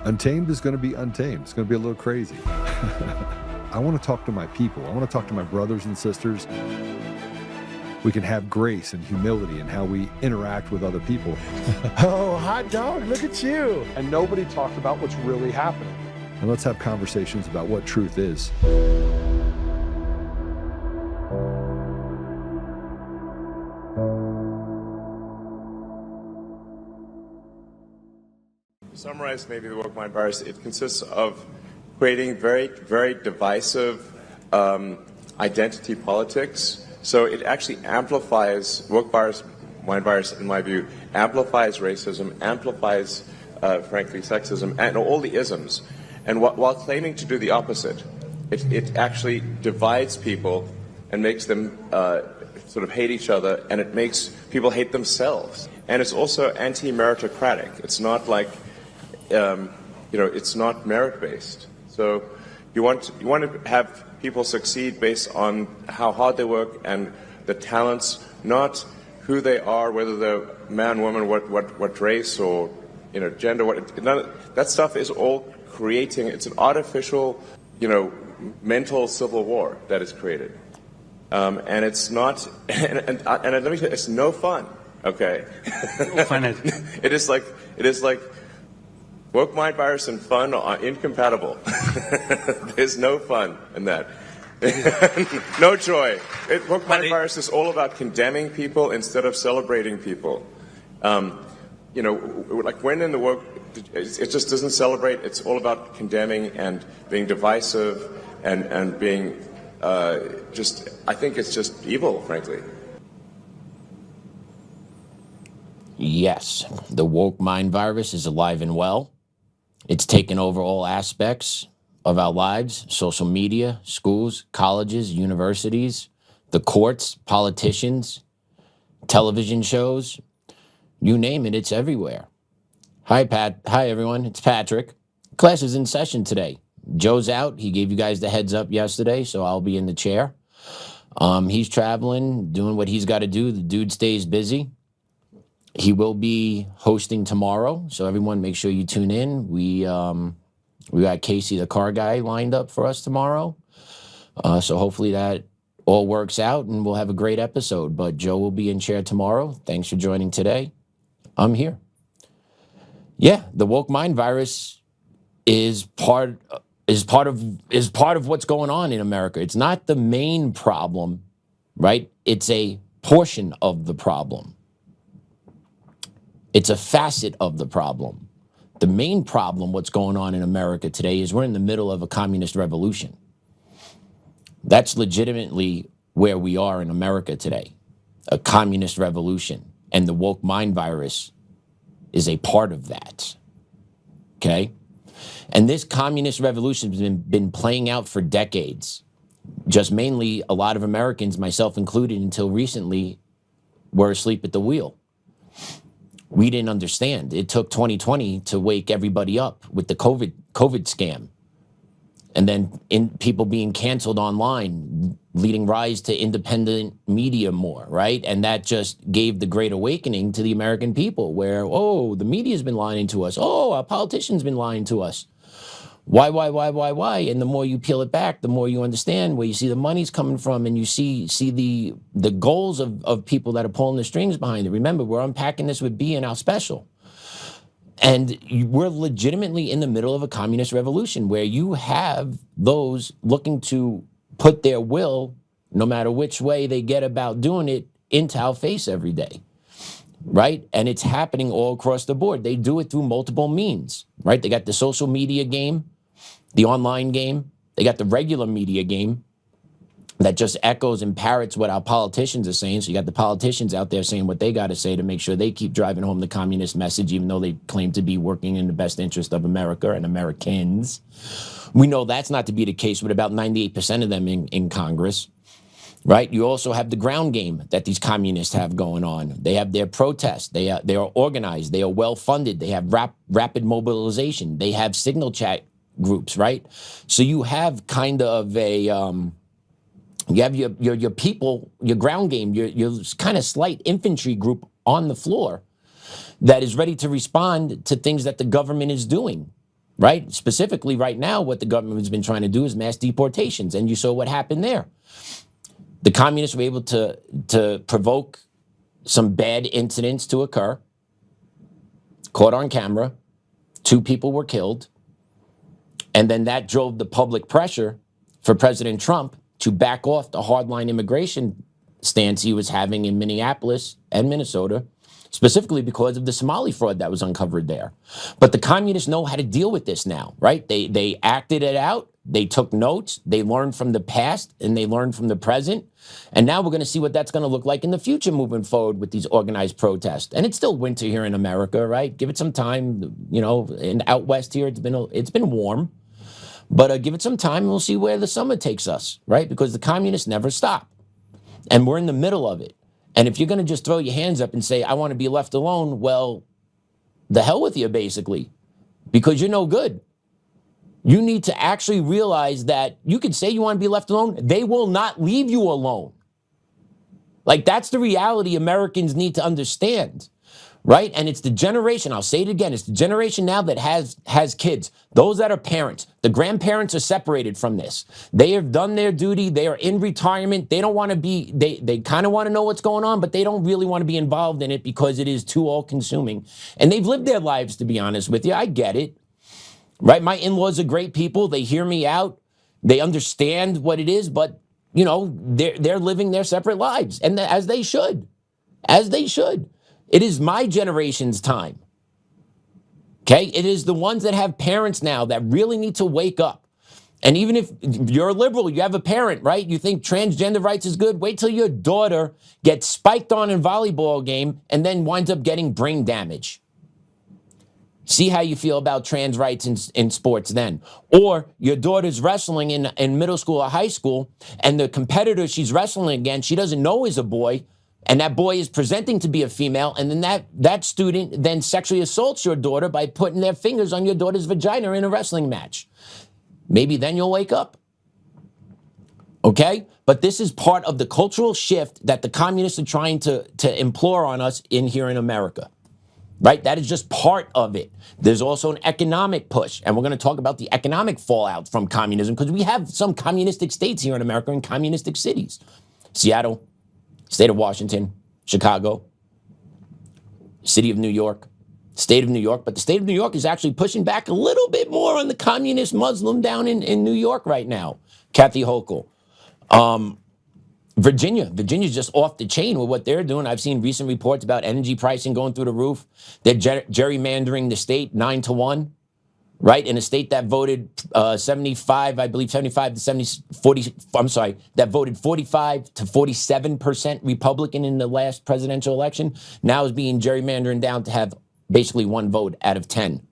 Untamed is going to be untamed. It's going to be a little crazy. I want to talk to my people. I want to talk to my brothers and sisters. We can have grace and humility in how we interact with other people. Oh, hot dog, look at you. And nobody talked about what's really happening. And let's have conversations about what truth is. To summarize maybe the woke mind virus, it consists of creating very, very divisive identity politics. So it actually amplifies, woke mind virus, in my view, amplifies racism, amplifies, frankly, sexism, and all the isms. And while claiming to do the opposite, it actually divides people and makes them sort of hate each other, and it makes people hate themselves. And it's also anti-meritocratic. It's not like, it's not merit-based. So you want to have people succeed based on how hard they work and the talents, not who they are, whether they're man, woman, what race or gender. That stuff is all creating. It's an artificial, mental civil war that is created, and it's not. And let me tell you, it's no fun. Okay, it is like woke mind virus and fun are incompatible. There's no fun in that. No joy. Woke mind virus is all about condemning people instead of celebrating people. Like when in the woke, it just doesn't celebrate. It's all about condemning and being divisive and being I think it's just evil, frankly. Yes, the woke mind virus is alive and well. It's taken over all aspects of our lives: social media, schools, colleges, universities, the courts, politicians, television shows, you name it, it's everywhere. Hi, everyone. It's Patrick. Class is in session today. Joe's out. He gave you guys the heads up yesterday, so I'll be in the chair. He's traveling, doing what he's got to do. The dude stays busy. He will be hosting tomorrow, so everyone make sure you tune in. We got Casey, the car guy, lined up for us tomorrow. So hopefully that all works out and we'll have a great episode. But Joe will be in chair tomorrow. Thanks for joining today. I'm here. Yeah, the woke mind virus is part of what's going on in America. It's not the main problem, right? It's a portion of the problem. It's a facet of the problem. The main problem, what's going on in America today, is we're in the middle of a communist revolution. That's legitimately where we are in America today, a communist revolution. And the woke mind virus is a part of that, okay? And this communist revolution has been playing out for decades. Just mainly a lot of Americans, myself included until recently, were asleep at the wheel. We didn't understand. It took 2020 to wake everybody up with the COVID scam. And then people being canceled online, leading rise to independent media more, right? And that just gave the great awakening to the American people where, oh, the media's been lying to us. Oh, our politicians been lying to us. Why? And the more you peel it back, the more you understand where you see the money's coming from, and you see the goals of people that are pulling the strings behind it. Remember, we're unpacking this with B in our special. And we're legitimately in the middle of a communist revolution where you have those looking to put their will, no matter which way they get about doing it, into our face every day, right? And it's happening all across the board. They do it through multiple means, right? They got the social media game, the online game. They got the regular media game that just echoes and parrots what our politicians are saying. So you got the politicians out there saying what they got to say to make sure they keep driving home the communist message, even though they claim to be working in the best interest of America and Americans. We know that's not to be the case with about 98% of them in Congress, right? You also have the ground game that these communists have going on. They have their protests. They are organized. They are well-funded. They have rapid mobilization. They have signal chat groups, right? So you have kind of a... you have your people, your ground game, your kind of slight infantry group on the floor that is ready to respond to things that the government is doing, right? Specifically right now, what the government has been trying to do is mass deportations. And you saw what happened there. The communists were able to provoke some bad incidents to occur, caught on camera, 2 people were killed, and then that drove the public pressure for President Trump to back off the hardline immigration stance he was having in Minneapolis and Minnesota, specifically because of the Somali fraud that was uncovered there. But the communists know how to deal with this now, right? They acted it out, they took notes, they learned from the past, and they learned from the present. And now we're going to see what that's going to look like in the future moving forward with these organized protests. And it's still winter here in America, right? Give it some time. You know, in out west here, it's been warm. But give it some time and we'll see where the summer takes us, right? Because the communists never stop. And we're in the middle of it. And if you're going to just throw your hands up and say, I want to be left alone, well, the hell with you, basically, because you're no good. You need to actually realize that you can say you want to be left alone. They will not leave you alone. Like, that's the reality Americans need to understand, right? And it's the generation, I'll say it again, it's the generation now that has kids, those that are parents. The grandparents are separated from this. They have done their duty. They are in retirement. They don't want to be, they kind of want to know what's going on, but they don't really want to be involved in it because it is too all-consuming. And they've lived their lives, to be honest with you. I get it, right? My in-laws are great people. They hear me out. They understand what it is, but, you know, they're living their separate lives, and as they should. As they should. It is my generation's time. Okay? It is the ones that have parents now that really need to wake up. And even if you're a liberal, you have a parent, right? You think transgender rights is good. Wait till your daughter gets spiked on in a volleyball game and then winds up getting brain damage. See how you feel about trans rights in sports then. Or your daughter's wrestling in middle school or high school, and the competitor she's wrestling against, she doesn't know is a boy, and that boy is presenting to be a female, and then that student then sexually assaults your daughter by putting their fingers on your daughter's vagina in a wrestling match. Maybe then you'll wake up. Okay? But this is part of the cultural shift that the communists are trying to implore on us here in America. Right? That is just part of it. There's also an economic push, and we're going to talk about the economic fallout from communism, because we have some communistic states here in America and communistic cities. Seattle, state of Washington, Chicago, city of New York, state of New York. But the state of New York is actually pushing back a little bit more on the communist Muslim down in New York right now. Kathy Hochul. Virginia's just off the chain with what they're doing. I've seen recent reports about energy pricing going through the roof. They're gerrymandering the state 9-1, right? In a state that voted 75 to 70, 40, I'm sorry, that voted 45 to 47% Republican in the last presidential election, now is being gerrymandered down to have basically 1 vote out of 10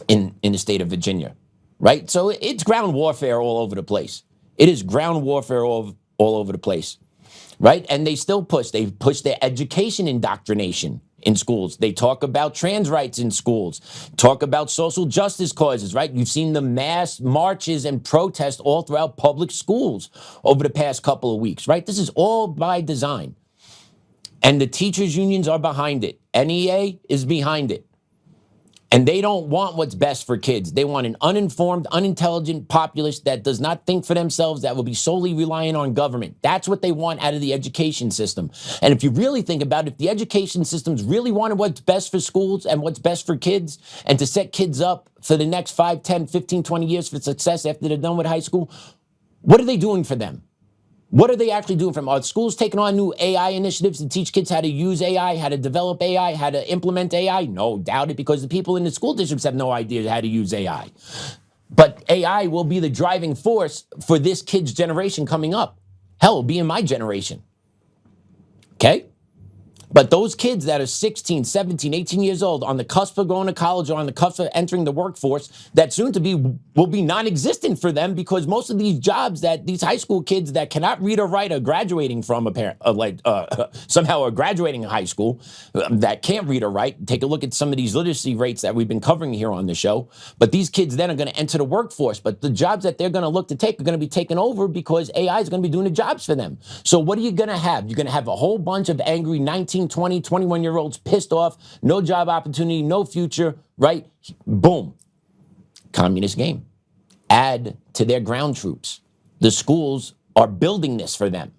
in the state of Virginia, right? So it's ground warfare all over the place. It is ground warfare all over the place, right? And they still push. They push their education indoctrination in schools. They talk about trans rights in schools, talk about social justice causes, right? You've seen the mass marches and protests all throughout public schools over the past couple of weeks, right? This is all by design. And the teachers' unions are behind it. NEA is behind it. And they don't want what's best for kids. They want an uninformed, unintelligent populace that does not think for themselves, that will be solely reliant on government. That's what they want out of the education system. And if you really think about it, if the education systems really wanted what's best for schools and what's best for kids, and to set kids up for the next 5, 10, 15, 20 years for success after they're done with high school, what are they doing for them? What are they actually doing for them? Are schools taking on new AI initiatives to teach kids how to use AI, how to develop AI, how to implement AI? No, doubt it, because the people in the school districts have no idea how to use AI. But AI will be the driving force for this kid's generation coming up. Hell, it'll be in my generation. Okay? But those kids that are 16, 17, 18 years old, on the cusp of going to college or on the cusp of entering the workforce, that soon to be will be non-existent for them, because most of these jobs that these high school kids that cannot read or write are graduating from, somehow are graduating high school, that can't read or write. Take a look at some of these literacy rates that we've been covering here on the show. But these kids then are going to enter the workforce. But the jobs that they're going to look to take are going to be taken over because AI is going to be doing the jobs for them. So what are you going to have? You're going to have a whole bunch of angry 19, 20, 21-year-olds pissed off, no job opportunity, no future, right? Boom. Communist game. Add to their ground troops. The schools are building this for them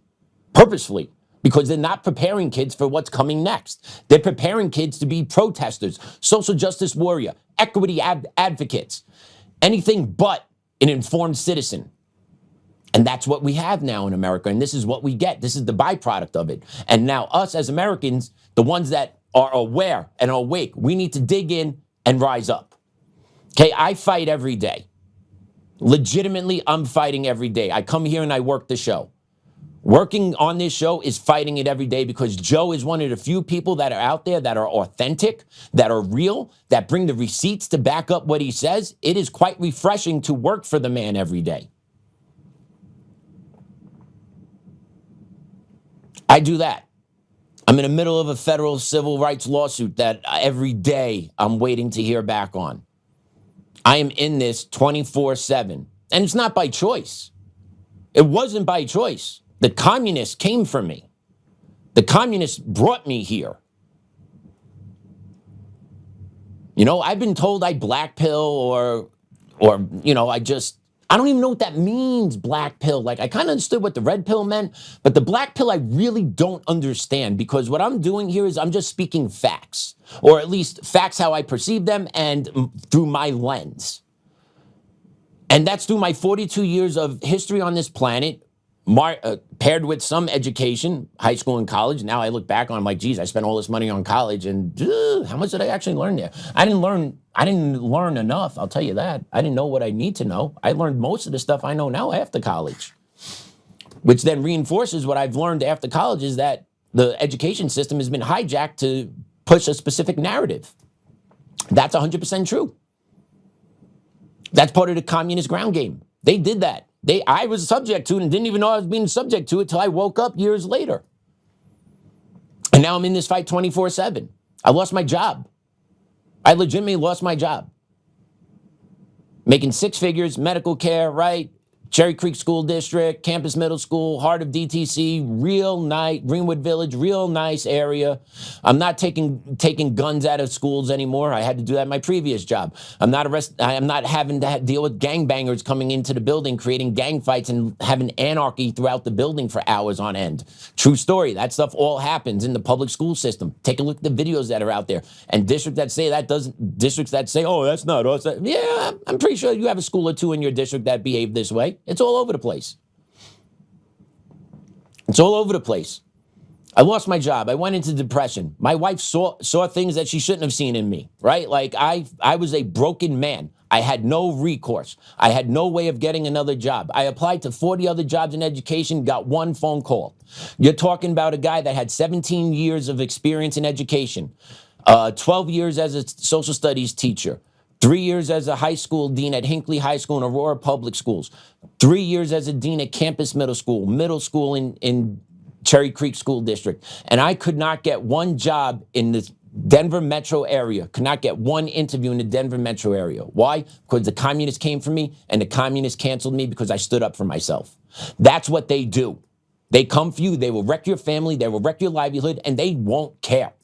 purposefully because they're not preparing kids for what's coming next. They're preparing kids to be protesters, social justice warrior, equity advocates, anything but an informed citizen. And that's what we have now in America. And this is what we get. This is the byproduct of it. And now us as Americans, the ones that are aware and awake, we need to dig in and rise up. Okay, I fight every day. Legitimately, I'm fighting every day. I come here and I work the show. Working on this show is fighting it every day because Joe is one of the few people that are out there that are authentic, that are real, that bring the receipts to back up what he says. It is quite refreshing to work for the man every day. I do that. I'm in the middle of a federal civil rights lawsuit that every day I'm waiting to hear back on. I am in this 24/7, and it's not by choice. It wasn't by choice. The communists came for me. The communists brought me here. You know, I've been told I black pill or you know, I don't even know what that means, black pill. Like, I kind of understood what the red pill meant, but the black pill I really don't understand because what I'm doing here is I'm just speaking facts, or at least facts how I perceive them and through my lens. And that's through my 42 years of history on this planet, paired with some education, high school and college. Now I look back on, I'm like, geez, I spent all this money on college, and how much did I actually learn there? I didn't learn enough, I'll tell you that. I didn't know what I need to know. I learned most of the stuff I know now after college, which then reinforces what I've learned after college is that the education system has been hijacked to push a specific narrative. That's 100% true. That's part of the communist ground game. They did that. I was subject to it and didn't even know I was being subject to it till I woke up years later. And now I'm in this fight 24/7. I lost my job. I legitimately lost my job. Making six figures, medical care, right? Cherry Creek School District, Campus Middle School, heart of DTC, real nice, Greenwood Village, real nice area. I'm not taking guns out of schools anymore. I had to do that in my previous job. I'm not having to deal with gangbangers coming into the building, creating gang fights and having anarchy throughout the building for hours on end. True story. That stuff all happens in the public school system. Take a look at the videos that are out there. And districts that say, oh, that's not us. Yeah, I'm pretty sure you have a school or two in your district that behave this way. It's all over the place. It's all over the place. I lost my job. I went into depression. My wife saw things that she shouldn't have seen in me, right? Like I was a broken man. I had no recourse. I had no way of getting another job. I applied to 40 other jobs in education, got one phone call. You're talking about a guy that had 17 years of experience in education, 12 years as a social studies teacher, 3 years as a high school dean at Hinckley High School and Aurora Public Schools, 3 years as a dean at Campus Middle School in Cherry Creek School District. And I could not get one job in the Denver metro area, could not get one interview in the Denver metro area. Why? Because the communists came for me and the communists canceled me because I stood up for myself. That's what they do. They come for you, they will wreck your family, they will wreck your livelihood, and they won't care.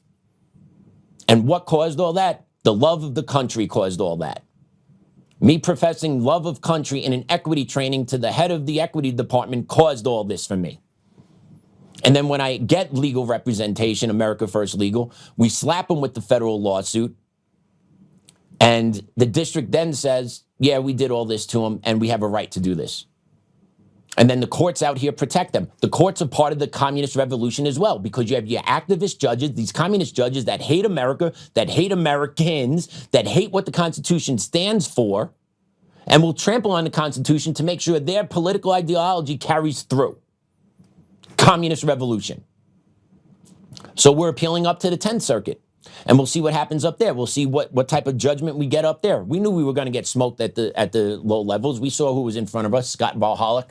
And what caused all that? The love of the country caused all that. Me professing love of country in an equity training to the head of the equity department caused all this for me. And then when I get legal representation, America First Legal, we slap them with the federal lawsuit. And the district then says, yeah, we did all this to them and we have a right to do this. And then the courts out here protect them. The courts are part of the communist revolution as well, because you have your activist judges, these communist judges that hate America, that hate Americans, that hate what the Constitution stands for, and will trample on the Constitution to make sure their political ideology carries through. Communist revolution. So we're appealing up to the 10th Circuit. And we'll see what happens up there. We'll see what type of judgment we get up there. We knew we were going to get smoked at the low levels. We saw who was in front of us, Scott Valhalla.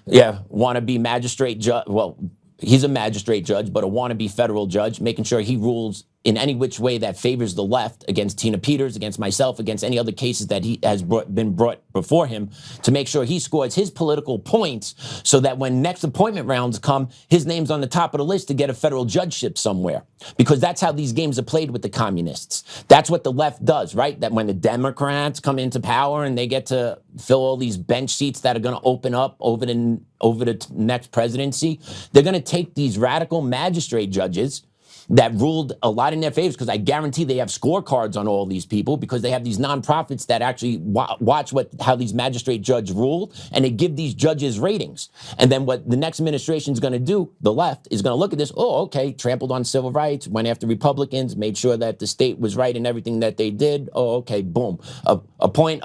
Yeah, wannabe magistrate judge. Well, he's a magistrate judge, but a wannabe federal judge, making sure he rules in any which way that favors the left, against Tina Peters, against myself, against any other cases that he has been brought before him, to make sure he scores his political points so that when next appointment rounds come, his name's on the top of the list to get a federal judgeship somewhere. Because that's how these games are played with the communists. That's what the left does, right? That when the Democrats come into power and they get to fill all these bench seats that are going to open up over the next presidency, they're going to take these radical magistrate judges that ruled a lot in their favors, because I guarantee they have scorecards on all these people, because they have these nonprofits that actually watch how these magistrate judges ruled, and they give these judges ratings. And then what the next administration is going to do, the left, is going to look at this, oh, okay, trampled on civil rights, went after Republicans, made sure that the state was right in everything that they did. Oh, okay, boom. Appoint.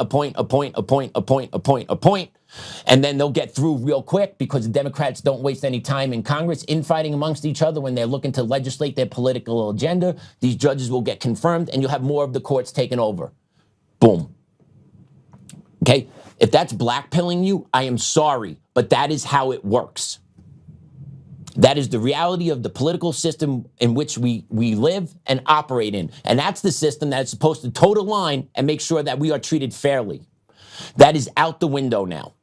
And then they'll get through real quick, because the Democrats don't waste any time in Congress infighting amongst each other when they're looking to legislate their political agenda. These judges will get confirmed, and you'll have more of the courts taken over. Boom. Okay? If that's blackpilling you, I am sorry, but that is how it works. That is the reality of the political system in which we live and operate in. And that's the system that is supposed to toe the line and make sure that we are treated fairly. That is out the window now.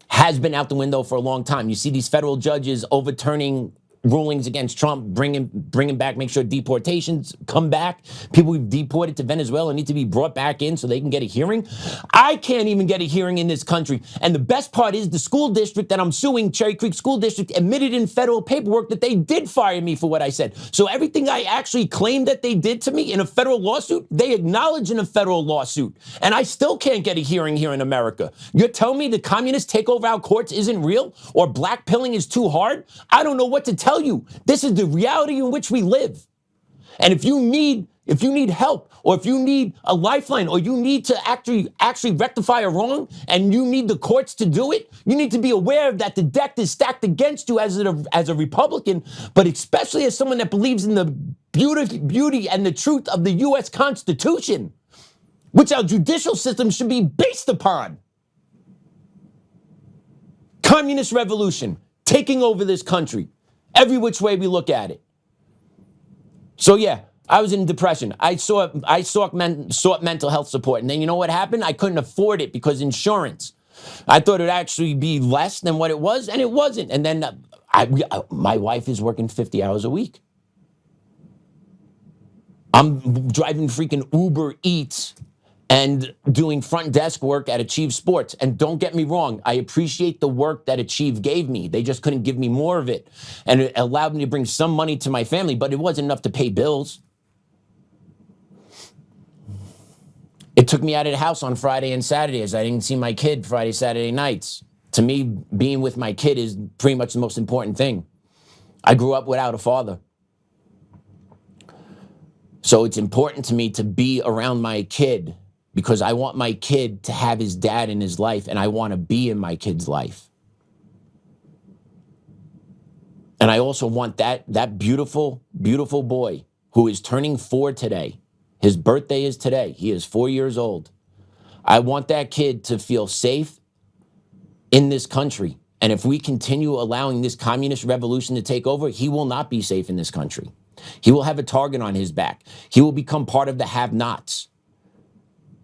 Has been out the window for a long time. You see these federal judges overturning rulings against Trump, bringing back, make sure deportations come back. People we've deported to Venezuela need to be brought back in so they can get a hearing. I can't even get a hearing in this country. And the best part is the school district that I'm suing, Cherry Creek School District, admitted in federal paperwork that they did fire me for what I said. So everything I actually claimed that they did to me in a federal lawsuit, they acknowledge in a federal lawsuit. And I still can't get a hearing here in America. You're telling me the communists take over our courts isn't real, or blackpilling is too hard? I don't know what to tell you. This is the reality in which we live. And if you need help, or if you need a lifeline, or you need to actually rectify a wrong, and you need the courts to do it, you need to be aware that the deck is stacked against you as a Republican, but especially as someone that believes in the beauty and the truth of the U.S. Constitution, which our judicial system should be based upon. Communist revolution taking over this country, every which way we look at it. So yeah, I was in depression. I sought mental health support. And then you know what happened? I couldn't afford it because insurance. I thought it'd actually be less than what it was, and it wasn't. And then my wife is working 50 hours a week. I'm driving freaking Uber Eats and doing front desk work at Achieve Sports. And don't get me wrong, I appreciate the work that Achieve gave me. They just couldn't give me more of it. And it allowed me to bring some money to my family, but it wasn't enough to pay bills. It took me out of the house on Friday and Saturdays. I didn't see my kid Friday, Saturday nights. To me, being with my kid is pretty much the most important thing. I grew up without a father. So it's important to me to be around my kid, because I want my kid to have his dad in his life, and I want to be in my kid's life. And I also want that beautiful, beautiful boy who is turning 4 today. His birthday is today. He is 4 years old. I want that kid to feel safe in this country. And if we continue allowing this communist revolution to take over, he will not be safe in this country. He will have a target on his back. He will become part of the have-nots,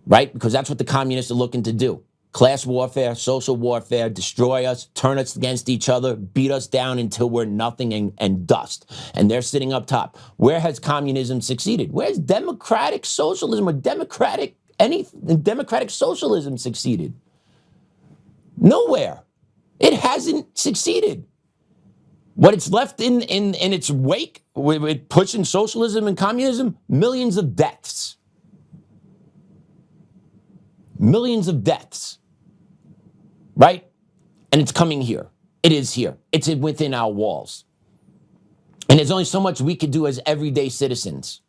right? Because that's what the communists are looking to do. Class warfare, social warfare, destroy us, turn us against each other, beat us down until we're nothing and dust. And they're sitting up top. Where has communism succeeded? Where's democratic socialism or democratic socialism succeeded? Nowhere. It hasn't succeeded. What it's left in its wake with pushing socialism and communism, millions of deaths. Millions of deaths. Right? And it's coming here. It is here. It's within our walls. And there's only so much we could do as everyday citizens.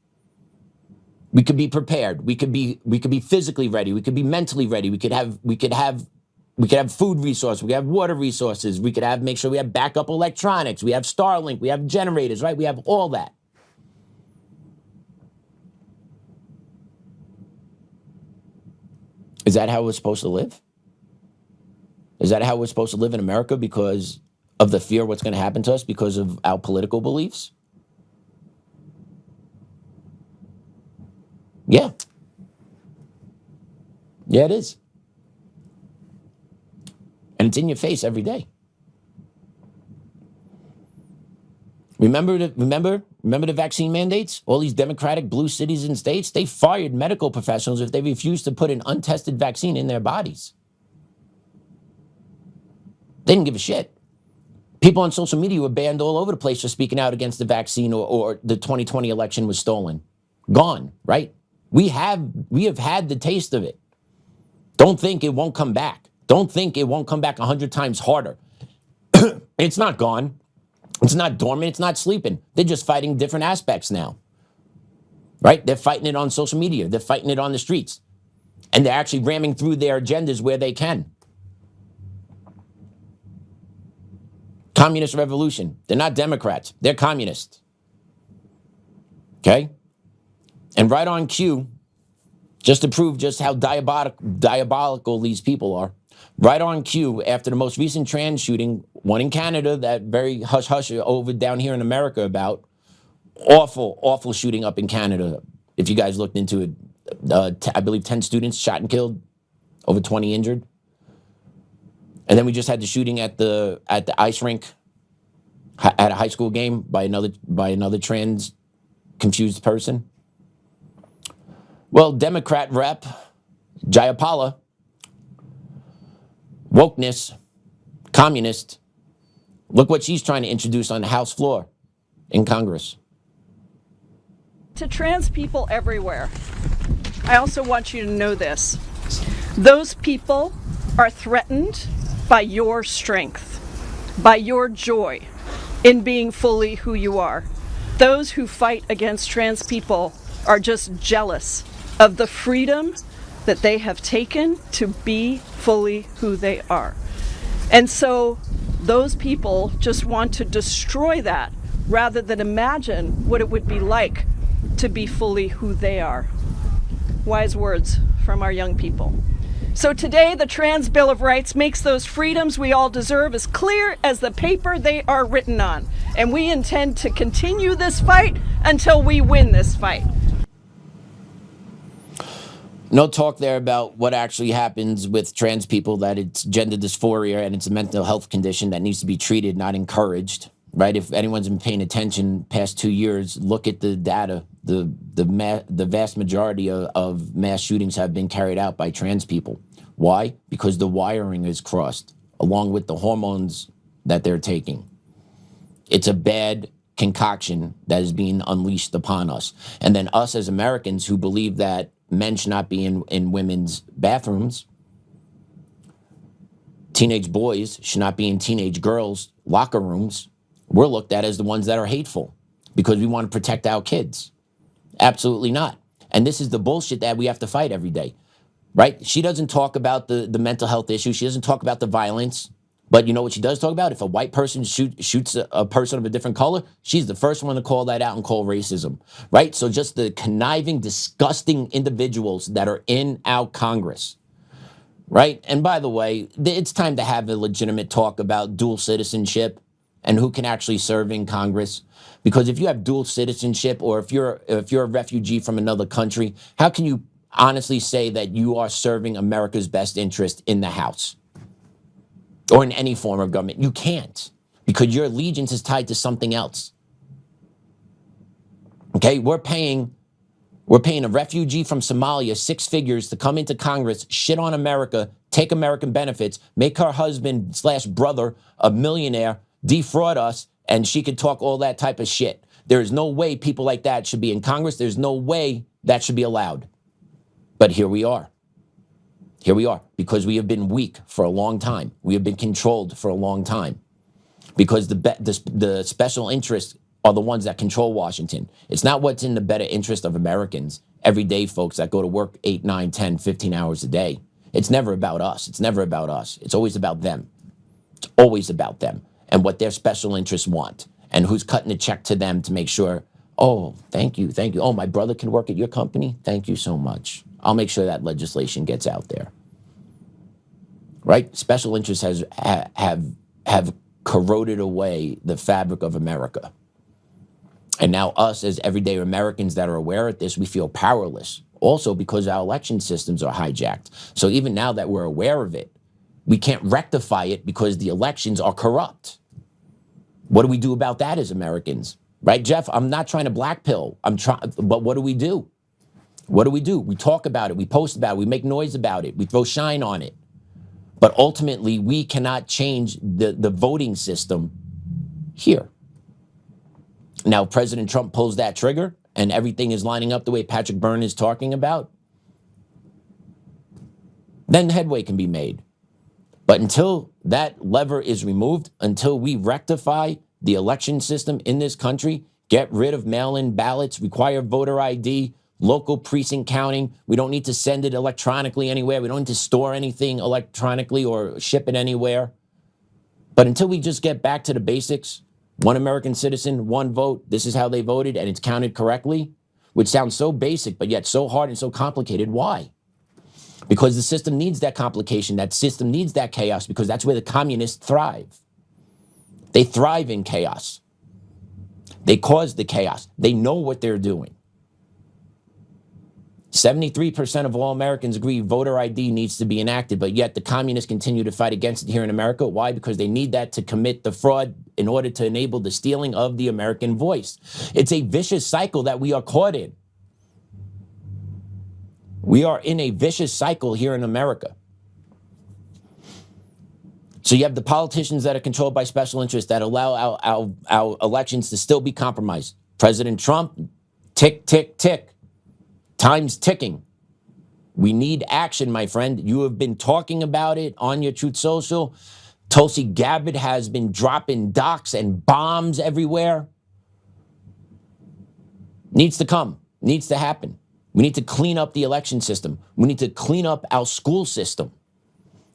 We could be prepared. We could be physically ready. We could be mentally ready. We could have food resources. We have water resources. We could make sure we have backup electronics. We have Starlink. We have generators, right? We have all that. Is that how we're supposed to live? Is that how we're supposed to live in America because of the fear of what's going to happen to us because of our political beliefs? Yeah, it is. And it's in your face every day. Remember the vaccine mandates? All these Democratic blue cities and states, they fired medical professionals if they refused to put an untested vaccine in their bodies. They didn't give a shit. People on social media were banned all over the place for speaking out against the vaccine or the 2020 election was stolen. Gone, right? We have had the taste of it. Don't think it won't come back. Don't think it won't come back 100 times harder. It's not gone. It's not dormant. It's not sleeping. They're just fighting different aspects now, right? They're fighting it on social media. They're fighting it on the streets. And they're actually ramming through their agendas where they can. Communist revolution. They're not Democrats. They're communists. Okay? And right on cue, just to prove just how diabolical these people are, right on cue, after the most recent trans shooting, one in Canada, that very hush-hush over down here in America about, awful shooting up in Canada. If you guys looked into it, I believe 10 students shot and killed, over 20 injured. And then we just had the shooting at the ice rink at a high school game by another trans confused person. Well, Democrat rep Jayapal, wokeness, communist, look what she's trying to introduce on the House floor in Congress. To trans people everywhere, I also want you to know this. Those people are threatened by your strength, by your joy in being fully who you are. Those who fight against trans people are just jealous of the freedom that they have taken to be fully who they are. And so those people just want to destroy that rather than imagine what it would be like to be fully who they are. Wise words from our young people. So today, the Trans Bill of Rights makes those freedoms we all deserve as clear as the paper they are written on. And we intend to continue this fight until we win this fight. No talk there about what actually happens with trans people, that it's gender dysphoria and it's a mental health condition that needs to be treated, not encouraged, right? If anyone's been paying attention past 2 years, look at the data. The vast majority of mass shootings have been carried out by trans people. Why? Because the wiring is crossed, along with the hormones that they're taking. It's a bad concoction that is being unleashed upon us. And then us as Americans who believe that men should not be in women's bathrooms, teenage boys should not be in teenage girls' locker rooms, we're looked at as the ones that are hateful because we want to protect our kids. Absolutely not. And this is the bullshit that we have to fight every day, right? She doesn't talk about the mental health issue. She doesn't talk about the violence. But you know what she does talk about? If a white person shoots a person of a different color, she's the first one to call that out and call racism, right? So just the conniving, disgusting individuals that are in our Congress, right? And by the way, it's time to have a legitimate talk about dual citizenship and who can actually serve in Congress. Because if you have dual citizenship, or if you're a refugee from another country, how can you honestly say that you are serving America's best interest in the House or in any form of government? You can't, because your allegiance is tied to something else. Okay, we're paying a refugee from Somalia 6 figures to come into Congress, shit on America, take American benefits, make her husband/brother a millionaire, defraud us, and she could talk all that type of shit. There is no way people like that should be in Congress. There's no way that should be allowed. But here we are. Here we are, because we have been weak for a long time. We have been controlled for a long time, because the special interests are the ones that control Washington. It's not what's in the better interest of Americans, everyday folks that go to work 8, 9, 10, 15 hours a day. It's never about us. It's never about us. It's always about them. It's always about them and what their special interests want and who's cutting a check to them to make sure, oh, thank you. Oh, my brother can work at your company? Thank you so much. I'll make sure that legislation gets out there. Right? Special interests have corroded away the fabric of America. And now us as everyday Americans that are aware of this, we feel powerless. Also because our election systems are hijacked. So even now that we're aware of it, we can't rectify it because the elections are corrupt. What do we do about that as Americans? Right, Jeff? I'm not trying to black pill. But what do we do? What do? We talk about it. We post about it. We make noise about it. We throw shine on it. But ultimately, we cannot change the voting system here. Now, President Trump pulls that trigger and everything is lining up the way Patrick Byrne is talking about, then headway can be made. But until that lever is removed, until we rectify the election system in this country, get rid of mail-in ballots, require voter ID, local precinct counting, we don't need to send it electronically anywhere, we don't need to store anything electronically or ship it anywhere. But until we just get back to the basics, one American citizen, one vote, this is how they voted, and it's counted correctly, which sounds so basic, but yet so hard and so complicated. Why? Because the system needs that complication, that system needs that chaos, because that's where the communists thrive. They thrive in chaos. They cause the chaos. They know what they're doing. 73% of all Americans agree voter ID needs to be enacted, but yet the communists continue to fight against it here in America. Why? Because they need that to commit the fraud in order to enable the stealing of the American voice. It's a vicious cycle that we are caught in. We are in a vicious cycle here in America. So you have the politicians that are controlled by special interests that allow our elections to still be compromised. President Trump, tick, tick, tick. Time's ticking. We need action, my friend. You have been talking about it on your Truth Social. Tulsi Gabbard has been dropping docks and bombs everywhere. Needs to come. Needs to happen. We need to clean up the election system. We need to clean up our school system.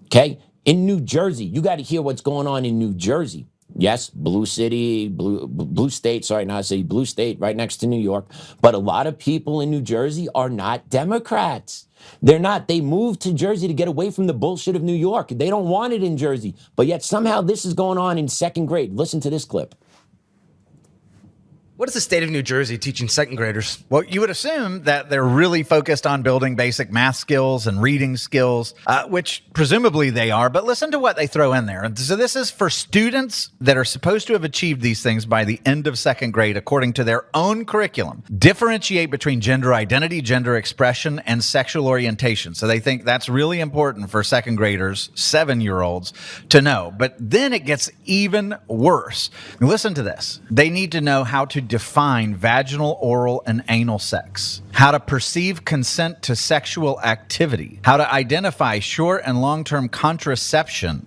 Okay? In New Jersey, you got to hear what's going on in New Jersey. Yes, blue city, blue state, sorry, not city, blue state, right next to New York. But a lot of people in New Jersey are not Democrats. They're not. They moved to Jersey to get away from the bullshit of New York. They don't want it in Jersey. But yet somehow this is going on in second grade. Listen to this clip. What is the state of New Jersey teaching second graders? Well, you would assume that they're really focused on building basic math skills and reading skills, which presumably they are, but listen to what they throw in there. So this is for students that are supposed to have achieved these things by the end of second grade, according to their own curriculum. Differentiate between gender identity, gender expression, and sexual orientation. So they think that's really important for second graders, 7-year-olds, to know. But then it gets even worse. Listen to this. They need to know how to define vaginal, oral, and anal sex, how to perceive consent to sexual activity, how to identify short and long-term contraception,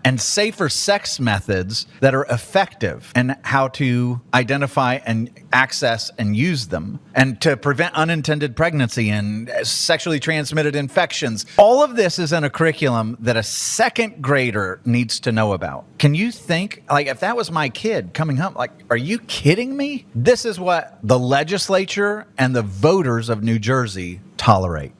and safer sex methods that are effective, and how to identify and access and use them, and to prevent unintended pregnancy and sexually transmitted infections. All of this is in a curriculum that a second grader needs to know about. Can you think, like, if that was my kid coming up, like, are you kidding me? This is what the legislature and the voters of New Jersey tolerate.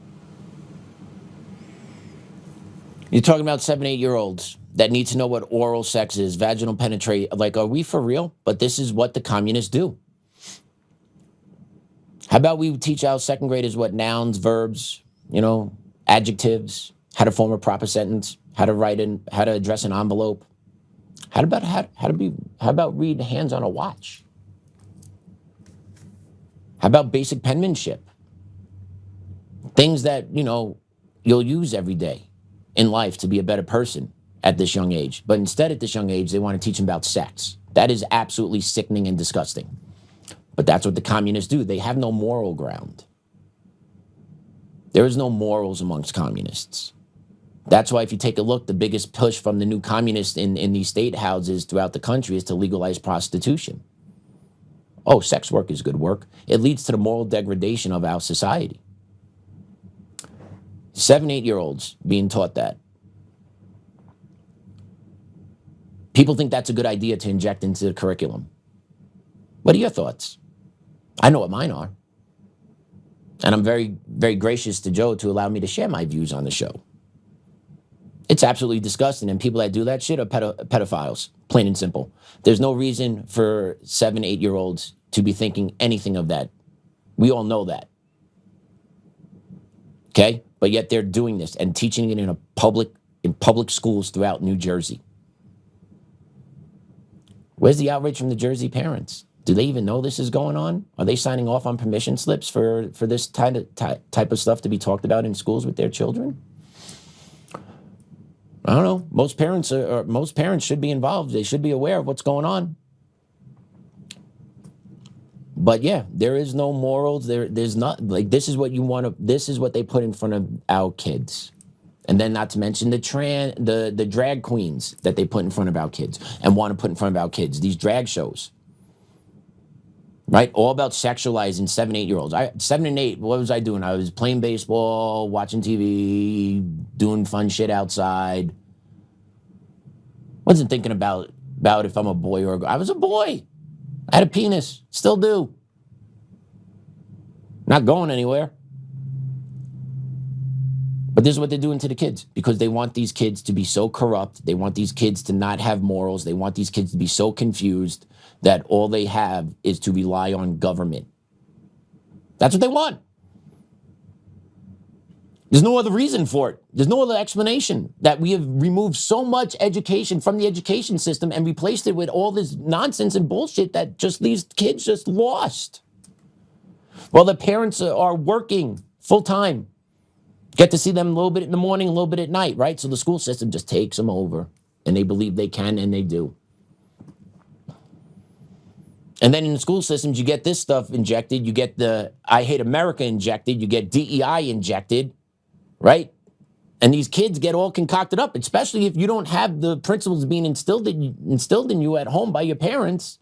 You're talking about 7, 8-year-olds that need to know what oral sex is, vaginal penetration. Like, are we for real? But this is what the communists do. How about we teach our second graders what nouns, verbs, adjectives, how to form a proper sentence, how to how to address an envelope. How about read hands on a watch? How about basic penmanship? Things that, you'll use every day in life to be a better person at this young age. But instead at this young age, they want to teach them about sex. That is absolutely sickening and disgusting. But that's what the communists do. They have no moral ground. There is no morals amongst communists. That's why if you take a look, the biggest push from the new communists in these state houses throughout the country is to legalize prostitution. Oh, sex work is good work. It leads to the moral degradation of our society. 7, 8-year-olds being taught that. People think that's a good idea to inject into the curriculum. What are your thoughts? I know what mine are. And I'm very, very gracious to Joe to allow me to share my views on the show. It's absolutely disgusting, and people that do that shit are pedophiles, plain and simple. There's no reason for 7, 8-year-olds to be thinking anything of that. We all know that. Okay? But yet they're doing this and teaching it in public schools throughout New Jersey. Where's the outrage from the Jersey parents? Do they even know this is going on? Are they signing off on permission slips for this type of stuff to be talked about in schools with their children? I don't know. Most parents should be involved. They should be aware of what's going on. But yeah, there is no morals. There's not, like, this is what you want to, this is what they put in front of our kids. And then not to mention the drag queens that they put in front of our kids and want to put in front of our kids, these drag shows. Right? All about sexualizing 7, 8-year-olds. 7 and 8, what was I doing? I was playing baseball, watching TV, doing fun shit outside. Wasn't thinking about if I'm a boy or a girl. I was a boy. I had a penis. Still do. Not going anywhere. But this is what they're doing to the kids because they want these kids to be so corrupt. They want these kids to not have morals. They want these kids to be so confused that all they have is to rely on government. That's what they want. There's no other reason for it. There's no other explanation that we have removed so much education from the education system and replaced it with all this nonsense and bullshit that just leaves kids just lost. While the parents are working full time. Get to see them a little bit in the morning, a little bit at night, right? So the school system just takes them over and they believe they can and they do. And then in the school systems, you get this stuff injected. You get the I Hate America injected. You get DEI injected, right? And these kids get all concocted up, especially if you don't have the principles being instilled in you at home by your parents.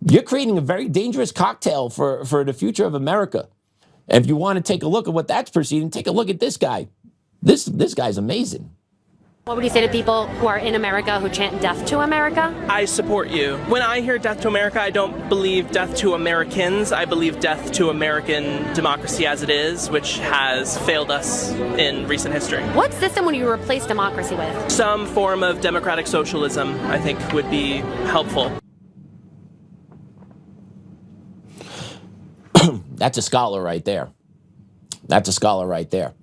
You're creating a very dangerous cocktail for the future of America. And if you want to take a look at what that's proceeding, take a look at this guy. This guy's amazing. What would you say to people who are in America who chant death to America? I support you. When I hear death to America, I don't believe death to Americans. I believe death to American democracy as it is, which has failed us in recent history. What system would you replace democracy with? Some form of democratic socialism, I think, would be helpful. That's a scholar right there. That's a scholar right there.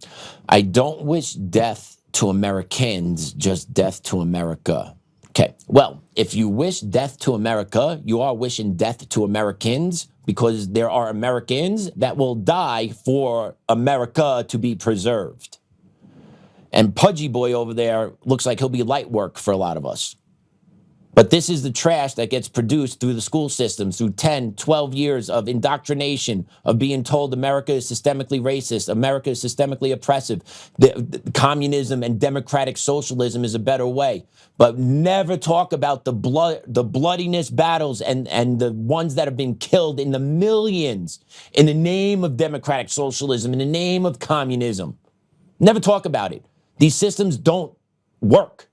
I don't wish death to Americans, just death to America. Okay, well, if you wish death to America, you are wishing death to Americans because there are Americans that will die for America to be preserved. And Pudgy Boy over there looks like he'll be light work for a lot of us. But this is the trash that gets produced through the school systems, through 10, 12 years of indoctrination, of being told America is systemically racist, America is systemically oppressive, the communism and democratic socialism is a better way. But never talk about the bloodiness battles and the ones that have been killed in the millions in the name of democratic socialism, in the name of communism. Never talk about it. These systems don't work.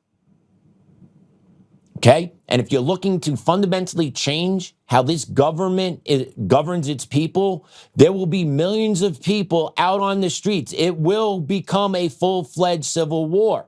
Okay? And if you're looking to fundamentally change how this government governs its people, there will be millions of people out on the streets. It will become a full-fledged civil war.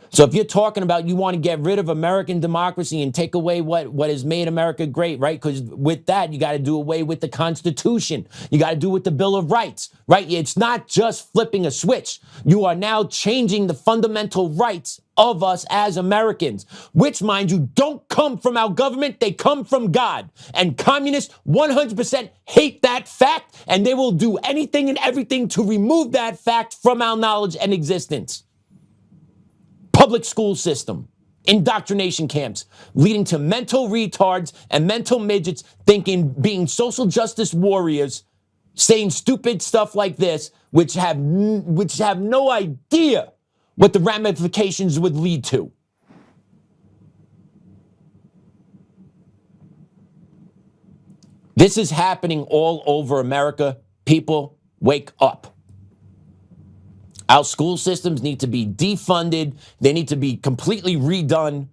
So if you're talking about you want to get rid of American democracy and take away what has made America great, right? Because with that, you got to do away with the Constitution. You got to do with the Bill of Rights, right? It's not just flipping a switch. You are now changing the fundamental rights of us as Americans, which, mind you, don't come from our government. They come from God. And communists 100% hate that fact, and they will do anything and everything to remove that fact from our knowledge and existence. Public school system, indoctrination camps, leading to mental retards and mental midgets being social justice warriors, saying stupid stuff like this, which have no idea what the ramifications would lead to. This is happening all over America. People, wake up. Our school systems need to be defunded. They need to be completely redone.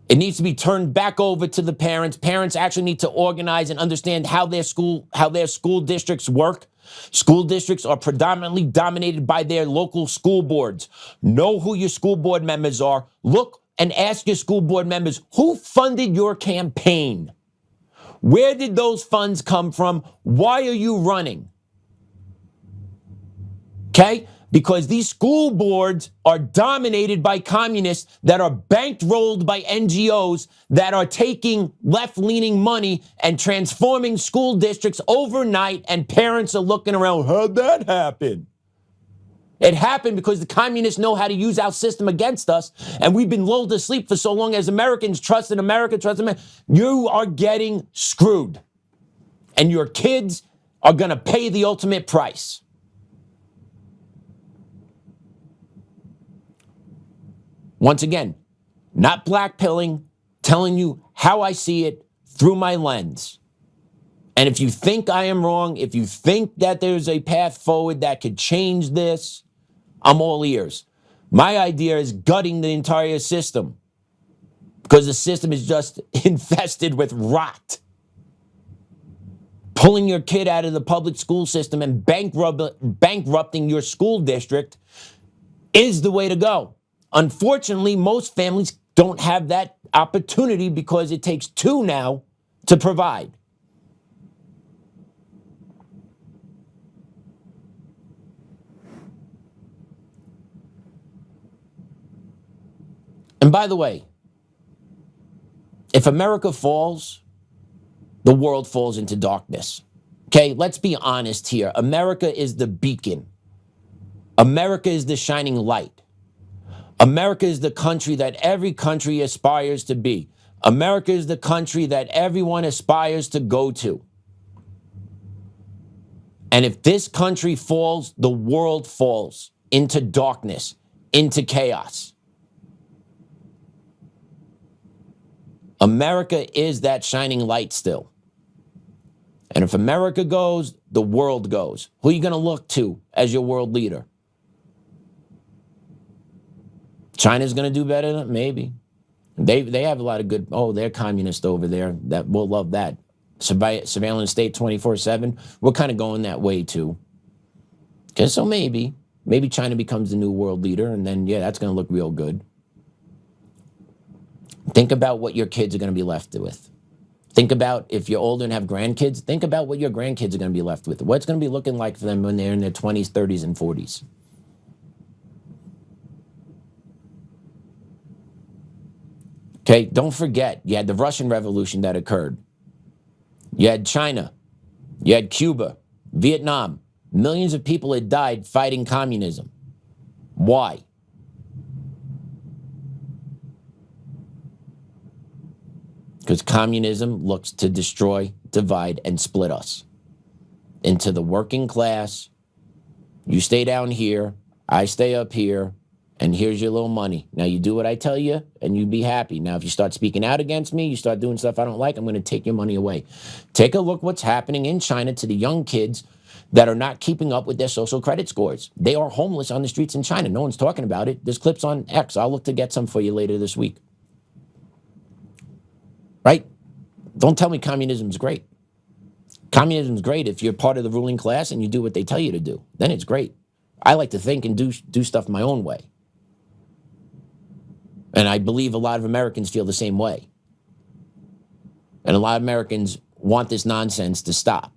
It needs to be turned back over to the parents. Parents actually need to organize and understand how their school districts work. School districts are predominantly dominated by their local school boards. Know who your school board members are. Look and ask your school board members, who funded your campaign? Where did those funds come from? Why are you running? okay? Because these school boards are dominated by communists that are bankrolled by NGOs that are taking left-leaning money and transforming school districts overnight, and parents are looking around, how'd that happen? It happened because the communists know how to use our system against us, and we've been lulled to sleep for so long as Americans trust in America, trust in America. You are getting screwed, and your kids are going to pay the ultimate price. Once again, not blackpilling, telling you how I see it through my lens. And if you think I am wrong, if you think that there's a path forward that could change this, I'm all ears. My idea is gutting the entire system because the system is just infested with rot. Pulling your kid out of the public school system and bankrupting your school district is the way to go. Unfortunately, most families don't have that opportunity because it takes two now to provide. And by the way, if America falls, the world falls into darkness. Okay, let's be honest here. America is the beacon. America is the shining light. America is the country that every country aspires to be. America is the country that everyone aspires to go to. And if this country falls, the world falls into darkness, into chaos. America is that shining light still. And if America goes, the world goes. Who are you going to look to as your world leader? China's going to do better than maybe. They have a lot of good, they're communist over there. That we'll love that. Surveillance state 24/7. We're kind of going that way too. Okay, so maybe China becomes the new world leader, and then that's going to look real good. Think about what your kids are going to be left with. Think about if you're older and have grandkids, think about what your grandkids are going to be left with. What's going to be looking like for them when they're in their 20s, 30s, and 40s. Okay, don't forget, you had the Russian Revolution that occurred. You had China. You had Cuba, Vietnam. Millions of people had died fighting communism. Why? Because communism looks to destroy, divide, and split us into the working class. You stay down here, I stay up here, and here's your little money. Now you do what I tell you, and you be happy. Now if you start speaking out against me, you start doing stuff I don't like, I'm going to take your money away. Take a look what's happening in China to the young kids that are not keeping up with their social credit scores. They are homeless on the streets in China. No one's talking about it. There's clips on X. I'll look to get some for you later this week. Right? Don't tell me communism's great. Communism's great if you're part of the ruling class and you do what they tell you to do. Then it's great. I like to think and do stuff my own way. And I believe a lot of Americans feel the same way. And a lot of Americans want this nonsense to stop.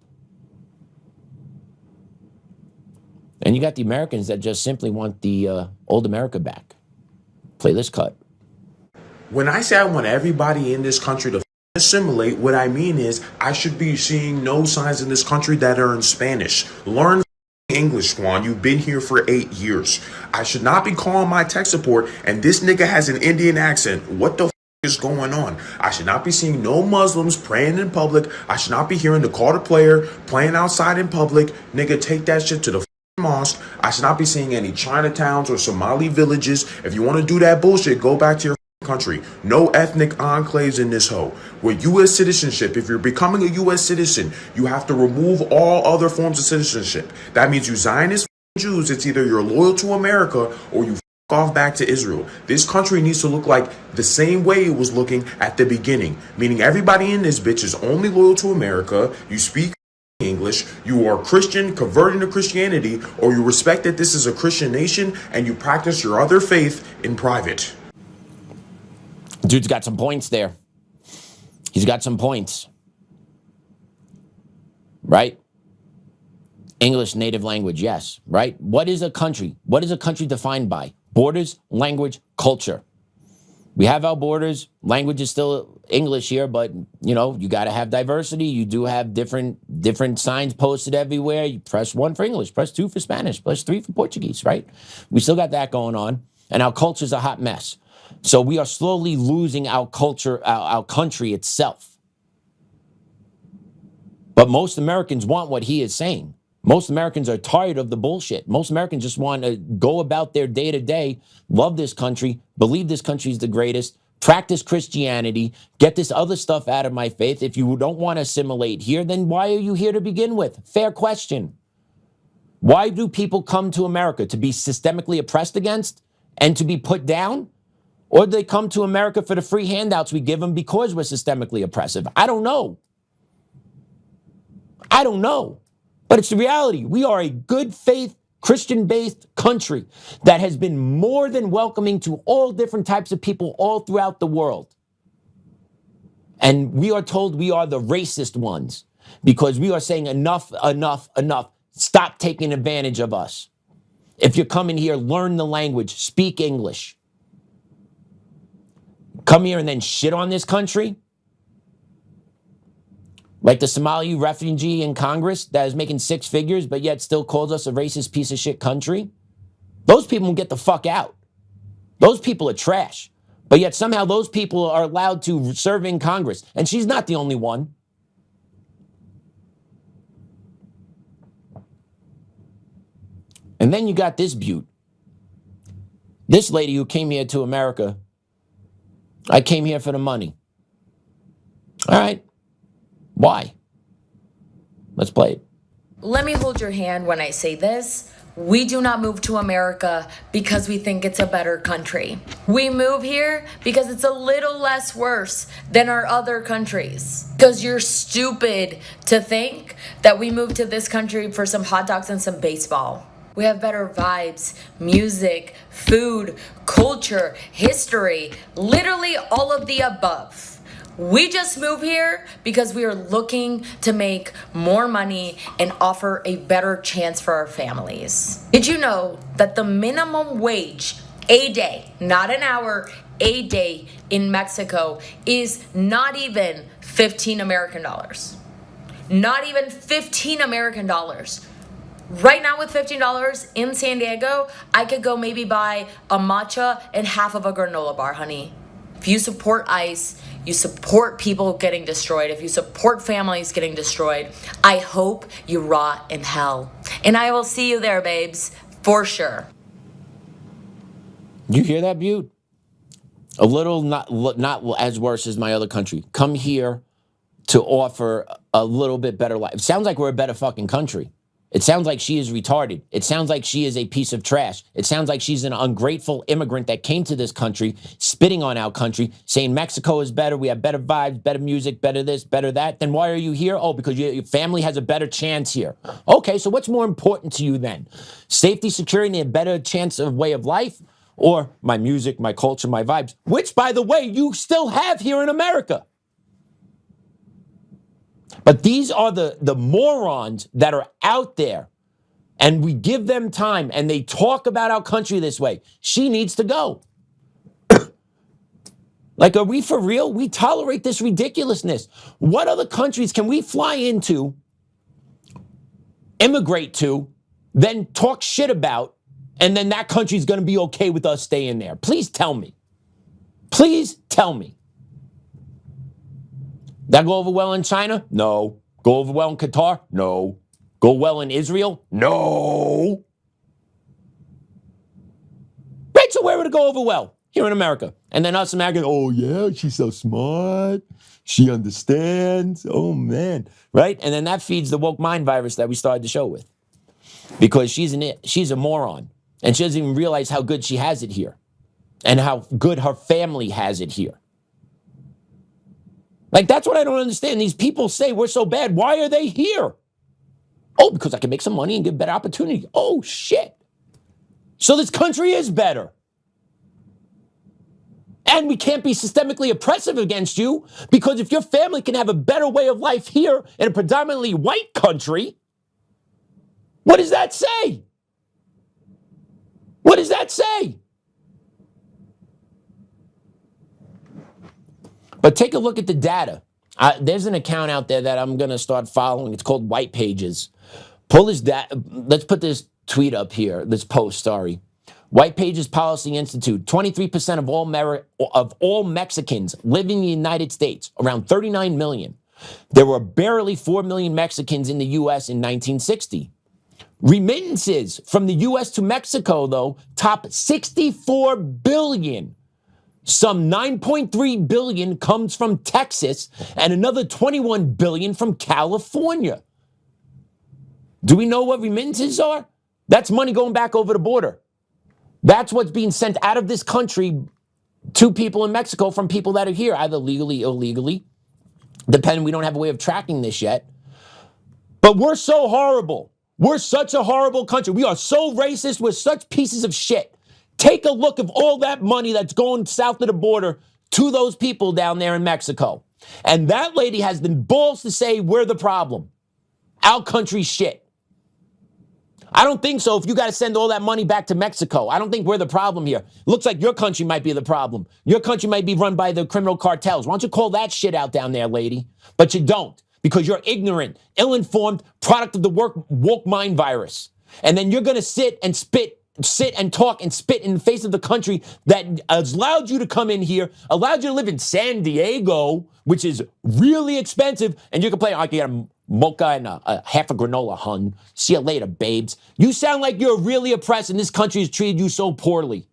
And you got the Americans that just simply want the old America back. Play this cut. When I say I want everybody in this country to assimilate, what I mean is I should be seeing no signs in this country that are in Spanish. Learn English, Juan. You've been here for 8 years. I should not be calling my tech support and this nigga has an Indian accent. What the is going on? I should not be seeing no Muslims praying in public. I should not be hearing the call to player playing outside in public. Nigga, take that shit to the mosque. I should not be seeing any Chinatowns or Somali villages. If you want to do that bullshit, go back to your country. No ethnic enclaves in this hoe. With U.S. citizenship, if you're becoming a U.S. citizen, you have to remove all other forms of citizenship. That means you Zionist Jews, it's either you're loyal to America or you off back to Israel. This country needs to look like the same way it was looking at the beginning, meaning everybody in this bitch is only loyal to America. You speak English, you are Christian, converting to Christianity, or you respect that this is a Christian nation and you practice your other faith in private. Dude's got some points there. He's got some points. Right? English native language, yes, right? What is a country? What is a country defined by? Borders, language, culture. We have our borders. Language is still English here, but you know, you got to have diversity. You do have different signs posted everywhere. You press 1 for English, press 2 for Spanish, press 3 for Portuguese, right? We still got that going on, and our culture's a hot mess. So we are slowly losing our culture, our country itself. But most Americans want what he is saying. Most Americans are tired of the bullshit. Most Americans just want to go about their day to day, love this country, believe this country is the greatest, practice Christianity, get this other stuff out of my faith. If you don't want to assimilate here, then why are you here to begin with? Fair question. Why do people come to America? To be systemically oppressed against and to be put down? Or do they come to America for the free handouts we give them because we're systemically oppressive? I don't know. I don't know. But it's the reality. We are a good faith, Christian-based country that has been more than welcoming to all different types of people all throughout the world. And we are told we are the racist ones because we are saying enough, enough, enough. Stop taking advantage of us. If you're coming here, learn the language, speak English. Come here and then shit on this country? Like the Somali refugee in Congress that is making 6 figures, but yet still calls us a racist piece of shit country. Those people can get the fuck out. Those people are trash. But yet somehow those people are allowed to serve in Congress. And she's not the only one. And then you got this beaut. This lady who came here to America. I came here for the money. All right. Why? Let's play it. Let me hold your hand when I say this. We do not move to America because we think it's a better country. We move here because it's a little less worse than our other countries. Because you're stupid to think that we moved to this country for some hot dogs and some baseball. We have better vibes, music, food, culture, history, literally all of the above. We just move here because we are looking to make more money and offer a better chance for our families. Did you know that the minimum wage a day, not an hour, a day in Mexico is not even 15 American dollars? Not even 15 American dollars. Right now with $15 in San Diego, I could go maybe buy a matcha and half of a granola bar, honey. If you support ICE, you support people getting destroyed. If you support families getting destroyed, I hope you rot in hell. And I will see you there, babes, for sure. You hear that, Butte? A little not as worse as my other country. Come here to offer a little bit better life. It sounds like we're a better fucking country. It sounds like she is retarded. It sounds like she is a piece of trash. It sounds like she's an ungrateful immigrant that came to this country, spitting on our country, saying Mexico is better, we have better vibes, better music, better this, better that. Then why are you here? Oh, because your family has a better chance here. Okay, so what's more important to you then? Safety, security, and a better chance of way of life? Or my music, my culture, my vibes? Which, by the way, you still have here in America. But these are the morons that are out there, and we give them time, and they talk about our country this way. She needs to go. Like, are we for real? We tolerate this ridiculousness. What other countries can we fly into, immigrate to, then talk shit about, and then that country's going to be okay with us staying there? Please tell me. Please tell me. That go over well in China? No. Go over well in Qatar? No. Go well in Israel? No. Right, so where would it go over well? Here in America. And then us Americans, oh yeah, she's so smart. She understands. Oh man. Right? And then that feeds the woke mind virus that we started the show with. Because she's a moron. And she doesn't even realize how good she has it here. And how good her family has it here. Like, that's what I don't understand. These people say we're so bad. Why are they here? Oh, because I can make some money and get better opportunity. Oh, shit. So this country is better. And we can't be systemically oppressive against you because if your family can have a better way of life here in a predominantly white country, What does that say? What does that say? But take a look at the data. There's an account out there that I'm going to start following. It's called White Pages. Pull this let's put this tweet up here, this post, sorry. White Pages Policy Institute, 23% of all Mexicans live in the United States, around 39 million. There were barely 4 million Mexicans in the U.S. in 1960. Remittances from the U.S. to Mexico, though, top 64 billion. Some 9.3 billion comes from Texas and another 21 billion from California. Do we know what remittances are? That's money going back over the border. That's what's being sent out of this country to people in Mexico from people that are here, either legally or illegally. Depending, we don't have a way of tracking this yet. But we're so horrible. We're such a horrible country. We are so racist. We're such pieces of shit. Take a look of all that money that's going south of the border to those people down there in Mexico. And that lady has the balls to say we're the problem. Our country's shit. I don't think so if you got to send all that money back to Mexico. I don't think we're the problem here. Looks like your country might be the problem. Your country might be run by the criminal cartels. Why don't you call that shit out down there, lady? But you don't, because you're ignorant, ill-informed, product of the woke mind virus. And then you're going to sit and talk and spit in the face of the country that has allowed you to come in here, allowed you to live in San Diego, which is really expensive, and you can play, I can get a mocha and a half a granola, hun. See you later, babes. You sound like you're really oppressed and this country has treated you so poorly.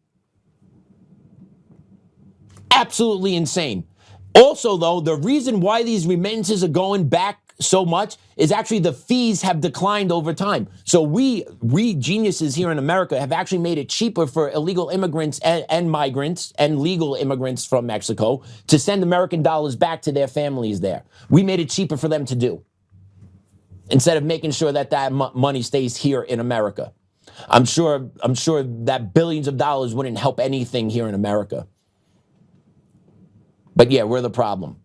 Absolutely insane. Also, though, the reason why these remittances are going back so much is actually the fees have declined over time. So we geniuses here in America have actually made it cheaper for illegal immigrants and migrants and legal immigrants from Mexico to send American dollars back to their families there. We made it cheaper for them to do, instead of making sure that money stays here in America. I'm sure that billions of dollars wouldn't help anything here in America. But yeah, we're the problem.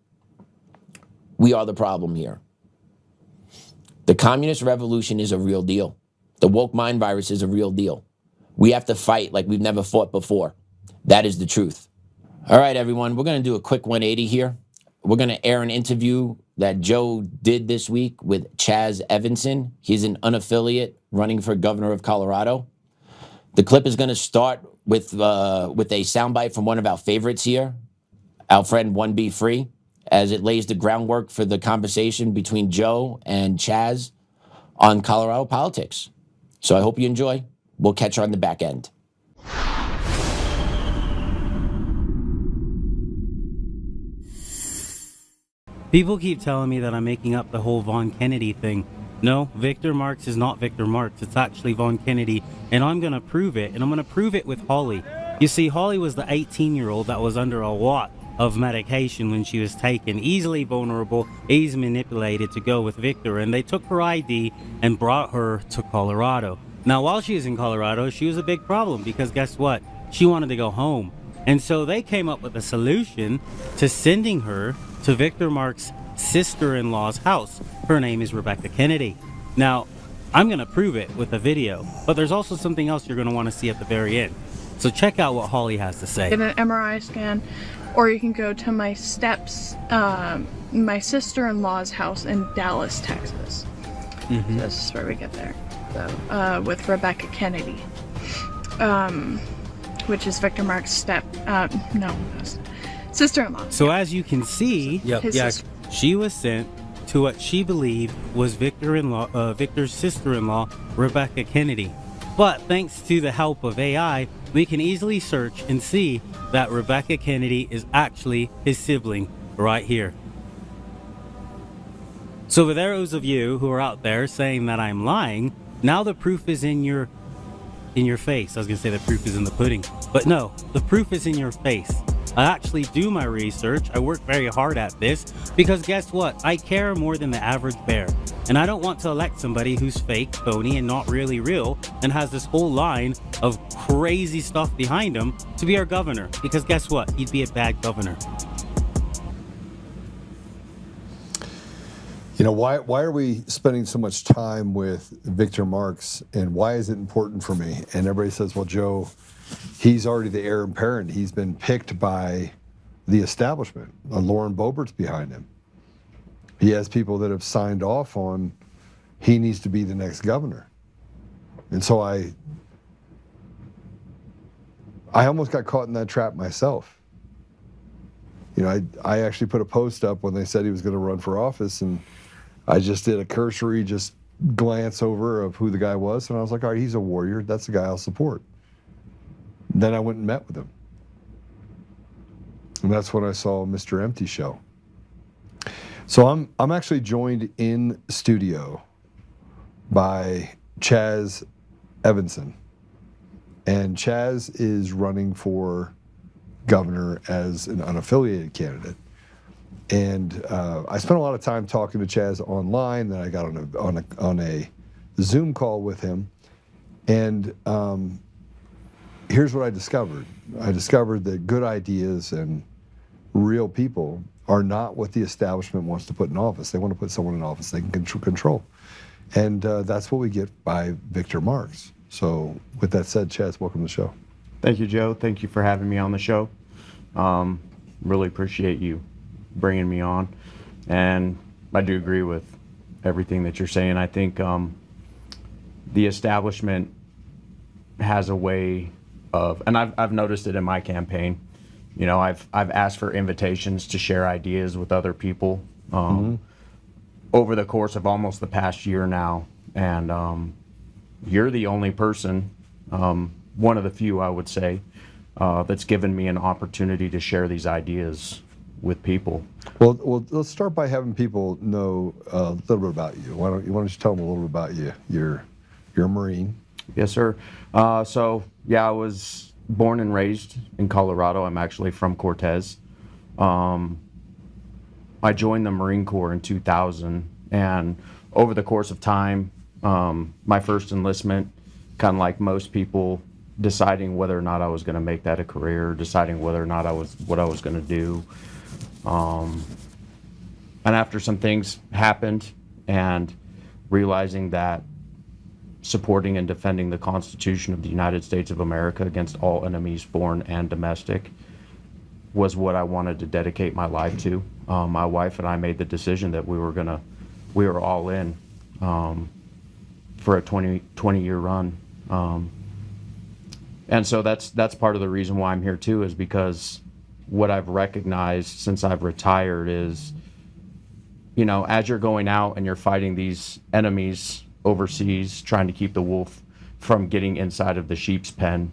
We are the problem here. The communist revolution is a real deal. The woke mind virus is a real deal. We have to fight like we've never fought before. That is the truth. All right, everyone, we're going to do a quick 180 here. We're going to air an interview that Joe did this week with Chaz Evanson. He's an unaffiliate running for governor of Colorado. The clip is going to start with a soundbite from one of our favorites here, our friend 1B Free, as it lays the groundwork for the conversation between Joe and Chaz on Colorado politics. So I hope you enjoy. We'll catch you on the back end. People keep telling me that I'm making up the whole Von Kennedy thing. No, Victor Marx is not Victor Marx. It's actually Von Kennedy, and I'm going to prove it, and I'm going to prove it with Holly. You see, Holly was the 18-year-old that was under a lot of medication when she was taken, easily vulnerable, easily manipulated to go with Victor, and they took her ID and brought her to Colorado. Now, while she was in Colorado, she was a big problem because guess what? She wanted to go home. And so they came up with a solution to sending her to Victor Marx's sister-in-law's house. Her name is Rebecca Kennedy. Now, I'm going to prove it with a video, but there's also something else you're going to want to see at the very end. So check out what Holly has to say. Get an MRI scan, or you can go to my sister-in-law's house in Dallas, Texas. Mm-hmm. This is where we get there. So, with Rebecca Kennedy, which is Victor Marx's sister-in-law. So as you can see, she was sent to what she believed was Victor's sister-in-law, Rebecca Kennedy. But thanks to the help of AI, we can easily search and see that Rebecca Kennedy is actually his sibling right here. So for those of you who are out there saying that I'm lying, now the proof is in your face. I was going to say the proof is in the pudding, but no, the proof is in your face. I actually do my research. I work very hard at this because guess what? I care more than the average bear. And I don't want to elect somebody who's fake, phony, and not really real and has this whole line of crazy stuff behind him to be our governor. Because guess what? He'd be a bad governor. You know, why are we spending so much time with Victor Marx, and why is it important for me? And everybody says, well, Joe, he's already the heir apparent. He's been picked by the establishment. Lauren Boebert's behind him. He has people that have signed off on he needs to be the next governor. And so I almost got caught in that trap myself. You know, I actually put a post up when they said he was going to run for office, and I just did a cursory glance over of who the guy was, and I was like, all right, he's a warrior. That's the guy I'll support. Then I went and met with him. And that's when I saw Mr. Empty show. So I'm actually joined in studio by Chaz Evanson. And Chaz is running for governor as an unaffiliated candidate. And I spent a lot of time talking to Chaz online. Then I got on a Zoom call with him. And here's what I discovered. I discovered that good ideas and real people are not what the establishment wants to put in office. They want to put someone in office they can control. And that's what we get by Victor Marx. So with that said, Chaz, welcome to the show. Thank you, Joe. Thank you for having me on the show. Really appreciate you bringing me on. And I do agree with everything that you're saying. I think the establishment has a way of, and I've noticed it in my campaign. You know, I've asked for invitations to share ideas with other people over the course of almost the past year now. And you're the only person, one of the few, I would say, that's given me an opportunity to share these ideas with people. Well, let's start by having people know a little bit about you. Why don't you tell them a little bit about you? You're a Marine. Yes, sir. So yeah, I was born and raised in Colorado. I'm actually from Cortez. I joined the Marine Corps in 2000, and over the course of time, my first enlistment, kind of like most people, deciding whether or not I was going to make that a career, deciding whether or not what I was going to do. And after some things happened, and realizing that supporting and defending the Constitution of the United States of America against all enemies, foreign and domestic, was what I wanted to dedicate my life to. My wife and I made the decision that we were all in for a 20-year run. And so that's part of the reason why I'm here too, is because what I've recognized since I've retired is, you know, as you're going out and you're fighting these enemies overseas, trying to keep the wolf from getting inside of the sheep's pen,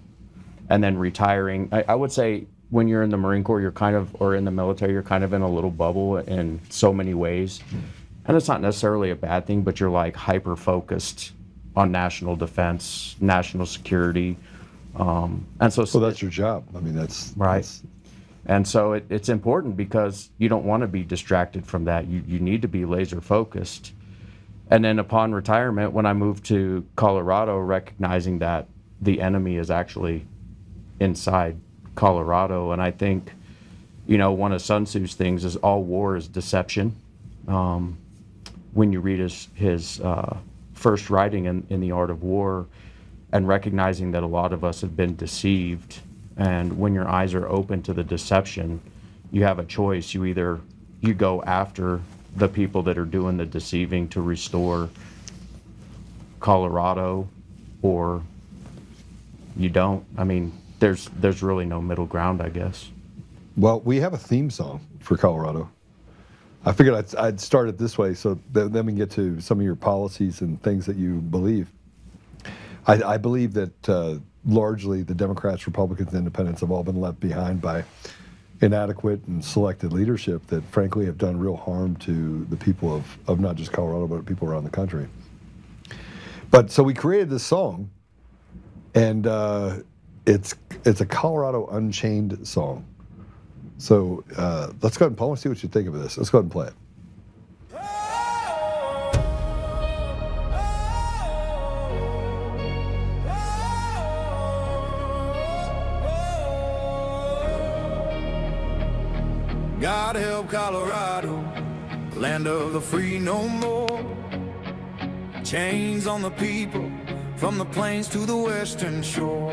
and then retiring, I would say when you're in the Marine Corps, or in the military, you're kind of in a little bubble in so many ways. And it's not necessarily a bad thing, but you're like hyper-focused on national defense, national security. And so that's your job. I mean, that's right. And so it's important because you don't want to be distracted from that. You need to be laser focused. And then upon retirement, when I moved to Colorado, recognizing that the enemy is actually inside Colorado. And I think, you know, one of Sun Tzu's things is all war is deception. When you read his first writing in The Art of War, and recognizing that a lot of us have been deceived, and when your eyes are open to the deception, you have a choice. You go after the people that are doing the deceiving to restore Colorado, or you don't. I mean, there's really no middle ground, I guess. Well, we have a theme song for Colorado. I figured I'd start it this way, so then we can get to some of your policies and things that you believe. I believe that largely the Democrats, Republicans, Independents have all been left behind by inadequate and selected leadership that frankly have done real harm to the people of not just Colorado, but people around the country. But so we created this song, and it's a Colorado Unchained song. So let's go ahead and Paul, see what you think of this. Let's go ahead and play it. God help Colorado, land of the free no more. Chains on the people, from the plains to the western shore.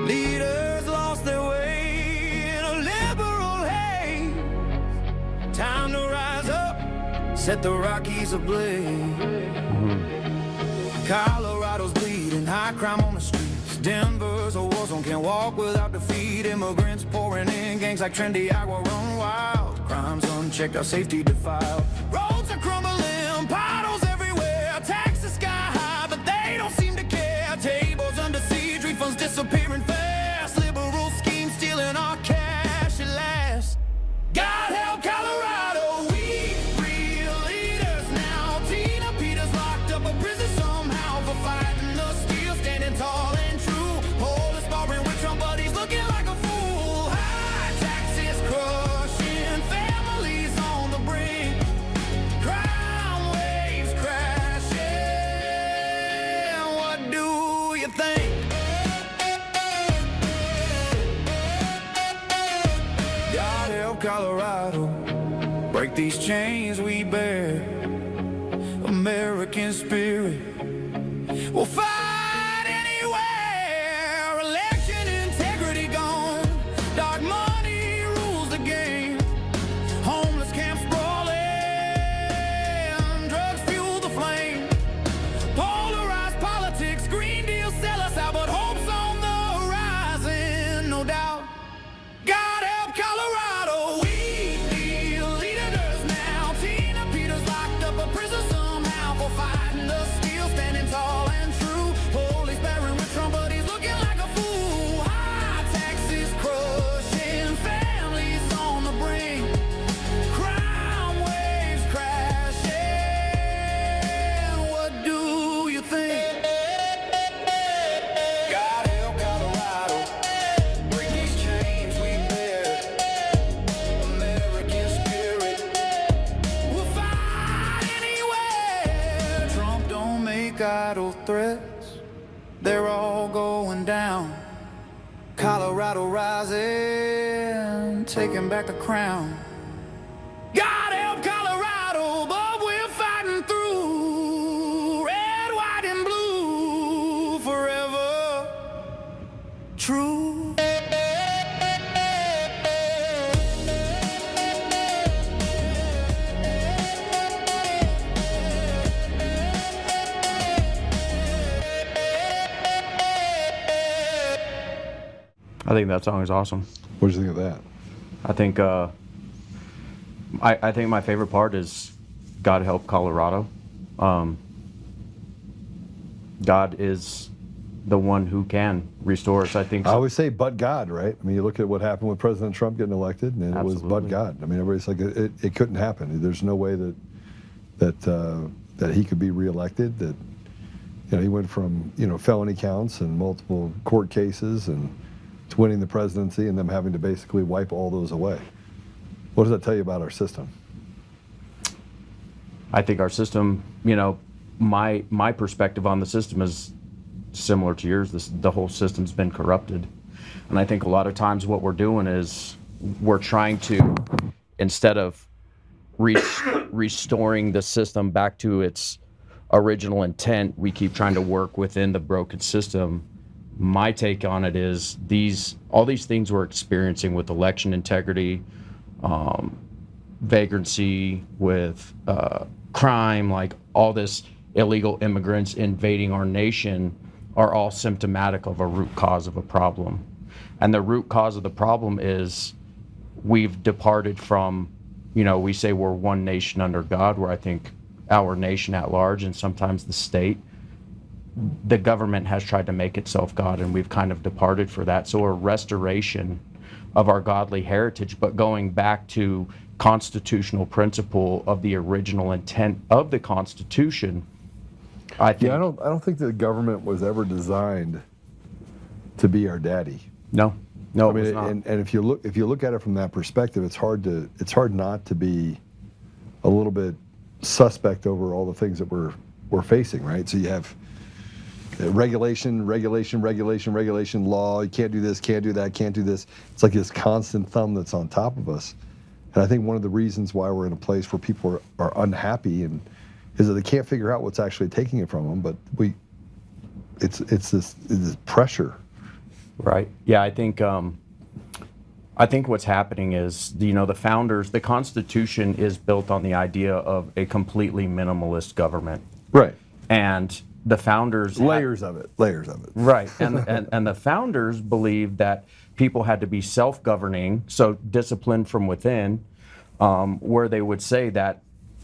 Leaders lost their way in a liberal haze. Time to rise up, set the Rockies ablaze. Colorado's bleeding, high crime on the streets. Denver's a war zone, can't walk without defeat. Immigrants pouring in, gangs like Trendy Agua run wild. Crimes unchecked, our safety defiled. Roads are crumbling, potholes everywhere. Taxes sky high, but they don't seem to care. Tables under siege, refunds disappearing fast. Liberal schemes stealing our cash at last. God help Colorado, we real leaders now. Tina Peters locked up a prison somehow for fighting the steel, standing tall and true. Polis barring with Trump, but he's looking like a fool. High taxes crushing families on the brink. Crime waves crashing. What do you think? God help Colorado, break these chains we bear. American spirit will fight anywhere. Election integrity gone, dark money rules the game. Homeless camps brawling, drugs fuel the flame. Polarized politics, Green Deal sell us out, but hope's on the horizon, no doubt. God help Colorado, we need leaders now. Tina Peters locked up a prison somehow for fighting the steel, standing tall and true. Police barring with Trump, but he's looking like a fool. High taxes crushing families on the brink. Crime waves crashing. What do you think? God help Colorado, break these chains we bear. American spirit will fight anywhere. Trump don't make idle threats, they're all going down. Colorado rising, taking back the crown. God help Colorado, but we're fighting through. Red, white, and blue, forever true. I think that song is awesome. What did you think of that? I think I think my favorite part is God help Colorado. God is the one who can restore us. I think I always say, but God, right? I mean, you look at what happened with President Trump getting elected, and it was but God. I mean, everybody's like, it couldn't happen. There's no way that he could be reelected. That he went from felony counts and multiple court cases and to winning the presidency, and them having to basically wipe all those away. What does that tell you about our system? I think our system, my perspective on the system is similar to yours. The whole system's been corrupted. And I think a lot of times what we're doing is we're trying to, instead of restoring the system back to its original intent, we keep trying to work within the broken system. My take on it is all these things we're experiencing with election integrity, vagrancy, with crime, like all this illegal immigrants invading our nation, are all symptomatic of a root cause of a problem. And the root cause of the problem is we've departed from, we say we're one nation under God, where I think our nation at large, and sometimes the state, the government has tried to make itself God, and we've kind of departed for that. So a restoration of our godly heritage, but going back to constitutional principle of the original intent of the Constitution. I don't think the government was ever designed to be our daddy. No, it was not. And if you look at it from that perspective, it's hard not to be a little bit suspect over all the things that we're facing, right? So you have regulation, law. You can't do this, can't do that, can't do this. It's like this constant thumb that's on top of us. And I think one of the reasons why we're in a place where people are unhappy and is that they can't figure out what's actually taking it from them. But it's this pressure. Right. Yeah, I think what's happening is, the founders, the Constitution is built on the idea of a completely minimalist government. Right. And the founders layers of it. Right. And the founders believed that people had to be self-governing, so disciplined from within, where they would say that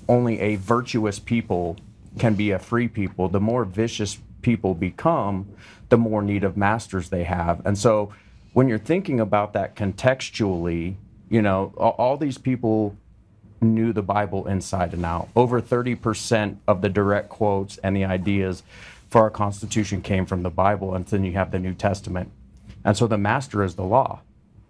only a virtuous people can be a free people. The more vicious people become, the more need of masters they have. And so when you're thinking about that contextually, all these people knew the Bible inside and out. Over 30% of the direct quotes and the ideas for our Constitution came from the Bible, and then you have the New Testament. And so the master is the law,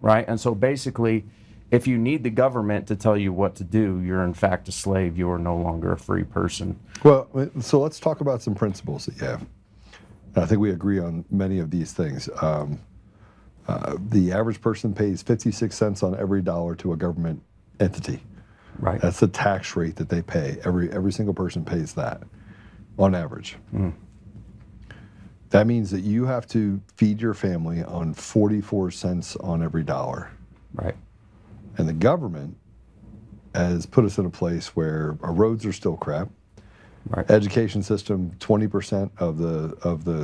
right? And so basically, if you need the government to tell you what to do, you're in fact a slave. You are no longer a free person. Well, so let's talk about some principles that you have. I think we agree on many of these things. The average person pays 56 cents on every dollar to a government entity. Right. That's the tax rate that they pay. Every single person pays that on average. Mm. That means that you have to feed your family on 44 cents on every dollar. Right. And the government has put us in a place where our roads are still crap. Right. Education system, 20% of the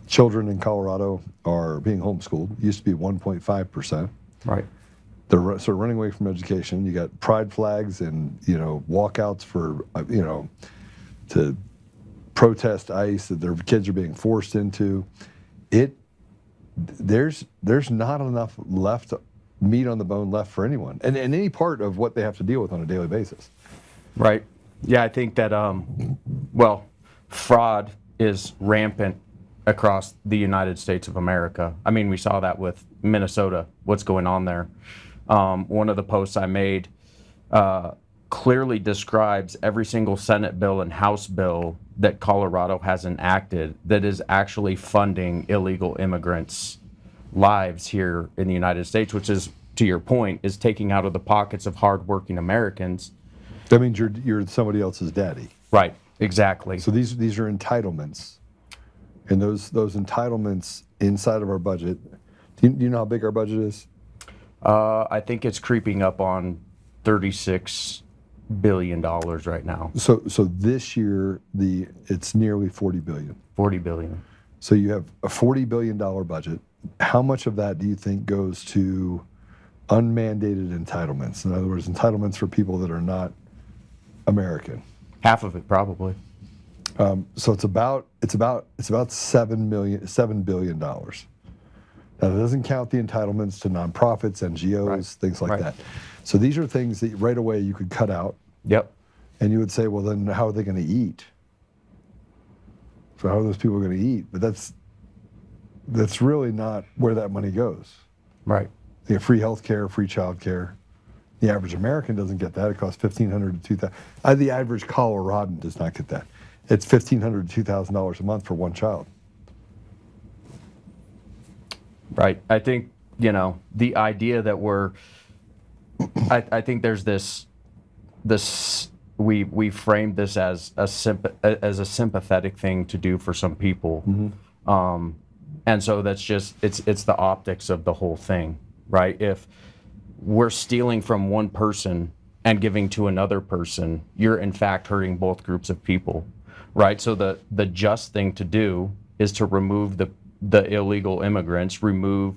children in Colorado are being homeschooled. It used to be 1.5%. Right. They're sort of running away from education. You got pride flags and walkouts for to protest ICE that their kids are being forced into. There's not enough meat on the bone left for anyone, and any part of what they have to deal with on a daily basis. Right. Yeah, I think that fraud is rampant across the United States of America. I mean, we saw that with Minnesota. What's going on there? One of the posts I made clearly describes every single Senate bill and House bill that Colorado has enacted that is actually funding illegal immigrants' lives here in the United States, which is, to your point, is taking out of the pockets of hardworking Americans. That means you're somebody else's daddy. Right, exactly. So these are entitlements. And those entitlements inside of our budget, do you know how big our budget is? I think it's creeping up on $36 billion right now. So this year it's nearly $40 billion. $40 billion. So you have a $40 billion budget. How much of that do you think goes to unmandated entitlements? In other words, entitlements for people that are not American. Half of it, probably. So it's about $7 billion. Now that doesn't count the entitlements to nonprofits, NGOs, right, things like that. So these are things that right away you could cut out. Yep. And you would say, well, then how are they going to eat? So how are those people going to eat? But that's really not where that money goes. Right. They get free health care, free child care. The average American doesn't get that. It costs $1,500 to $2,000. The average Coloradan does not get that. It's $1,500 to $2,000 a month for one child. Right. I think, the idea that I think there's this we framed this as a sympathetic thing to do for some people. Mm-hmm. And so that's just, it's the optics of the whole thing, right? If we're stealing from one person and giving to another person, you're in fact hurting both groups of people, right? So the just thing to do is to remove the illegal immigrants, remove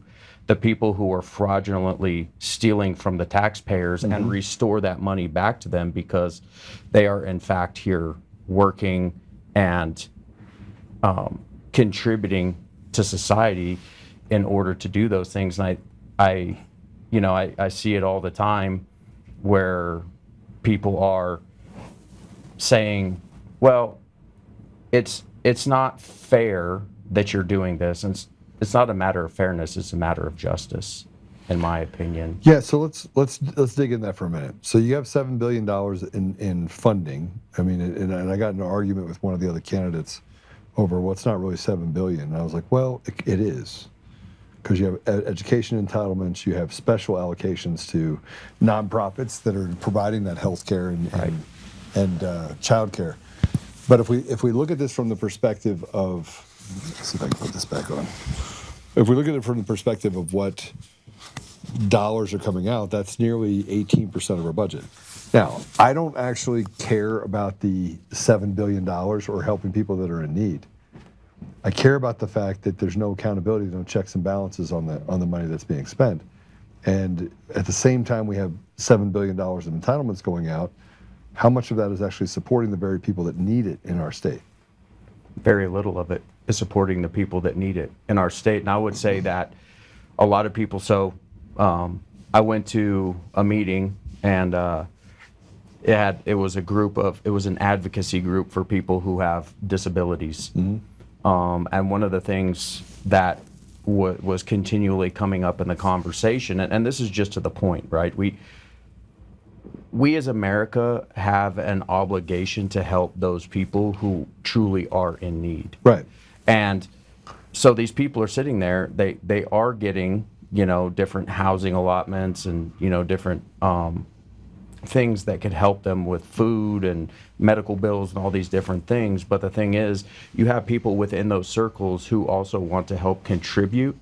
the people who are fraudulently stealing from the taxpayers, mm-hmm, and restore that money back to them because they are in fact here working and contributing to society in order to do those things. And I see it all the time where people are saying, well, it's not fair that you're doing this. And it's not a matter of fairness, it's a matter of justice, in my opinion. Yeah, so let's dig in that for a minute. So you have $7 billion in funding. I mean, and I got in an argument with one of the other candidates over what's not really $7 billion. And I was like, well, it is. because you have education entitlements, you have special allocations to nonprofits that are providing that health care and child care. But if we look at this from the perspective of, let's see if I can put this back on. If we look at it from the perspective of what dollars are coming out, that's nearly 18% of our budget. Now, I don't actually care about the $7 billion or helping people that are in need. I care about the fact that there's no accountability, no checks and balances on the money that's being spent. And at the same time, we have $7 billion of entitlements going out. How much of that is actually supporting the very people that need it in our state? Very little of it is supporting the people that need it in our state. And I would say that a lot of people, I went to a meeting and it was an advocacy group for people who have disabilities. And one of the things that was continually coming up in the conversation, and this is just to the point, right? We as America have an obligation to help those people who truly are in need. Right. And so these people are sitting there, they are getting, different housing allotments and, different things that could help them with food and medical bills and all these different things. But the thing is, you have people within those circles who also want to help contribute,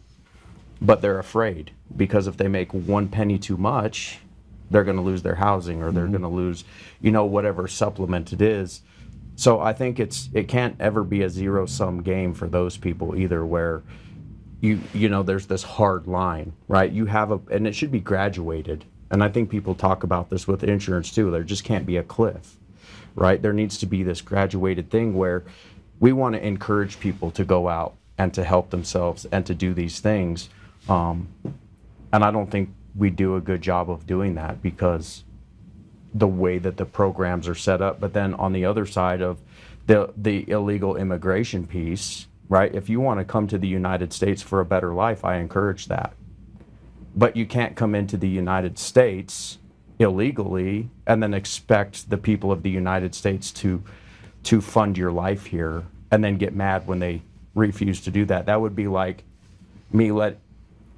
but they're afraid because if they make one penny too much, they're going to lose their housing or they're going to lose, whatever supplement it is. So I think it can't ever be a zero-sum game for those people either, where there's this hard line, right? And it should be graduated. And I think people talk about this with insurance too. There just can't be a cliff, right? There needs to be this graduated thing where we want to encourage people to go out and to help themselves and to do these things. And I don't think we do a good job of doing that because the way that the programs are set up. But then on the other side of the illegal immigration piece, right? If you want to come to the United States for a better life, I encourage that. But you can't come into the United States illegally and then expect the people of the United States to fund your life here and then get mad when they refuse to do that. That would be like me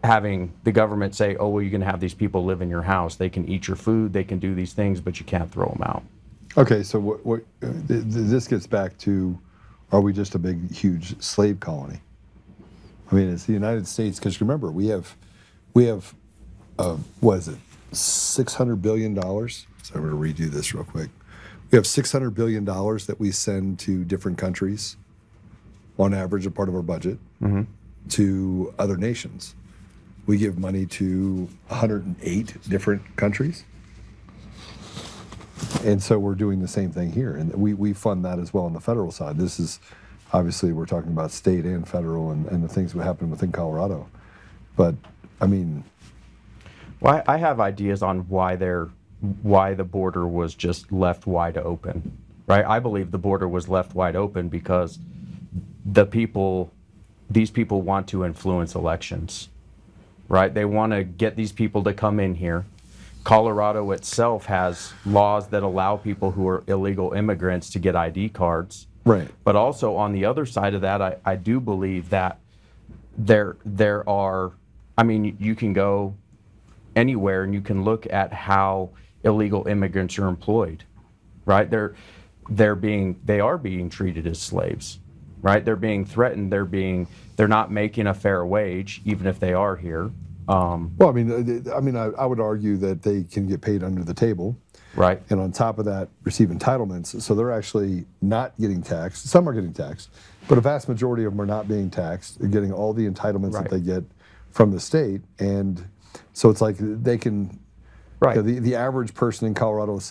having the government say, oh, well, you can have these people live in your house. They can eat your food, they can do these things, but you can't throw them out. Okay, so this gets back to, are we just a big, huge slave colony? I mean, it's the United States, because remember, we have what is it, $600 billion? So I'm going to redo this real quick. We have $600 billion that we send to different countries, on average, a part of our budget, to other nations. We give money to 108 different countries. And so we're doing the same thing here. And we fund that as well on the federal side. This is, obviously, we're talking about state and federal and the things that happen within Colorado. But, I mean... Well, I have ideas on why the border was just left wide open, right? I believe the border was left wide open because these people want to influence elections, right? They want to get these people to come in here. Colorado itself has laws that allow people who are illegal immigrants to get ID cards. Right. But also on the other side of that, I do believe that there are, I mean, you can go anywhere and you can look at how illegal immigrants are employed, right? They are being treated as slaves, right? They're being threatened. They're not making a fair wage, even if they are here. Well, I mean, I would argue that they can get paid under the table, right? And on top of that, receive entitlements. So they're actually not getting taxed. Some are getting taxed, but a vast majority of them are not being taxed. They're getting all the entitlements that they get from the state, and so it's like they can. Right. The average person in Colorado makes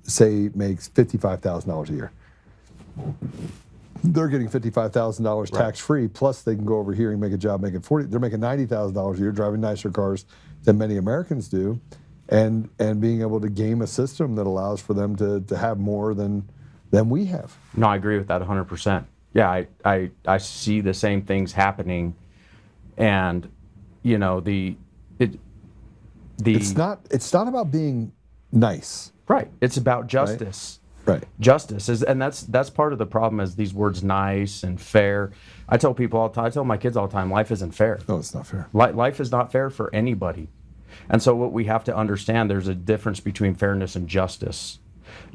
$55,000 a year. They're getting $55,000 tax-free, plus they can go over here and make a job making $40,000. They're making $90,000 a year, driving nicer cars than many Americans do, and being able to game a system that allows for them to have more than we have. No, I agree with that 100%. Yeah, I see the same things happening, and you know it's not about being nice. Right. It's about justice. Right. Justice is, and that's part of the problem, is these words nice and fair. I tell people all the time, I tell my kids all the time, life isn't fair. No, it's not fair. Life is not fair for anybody. And so what we have to understand, there's a difference between fairness and justice.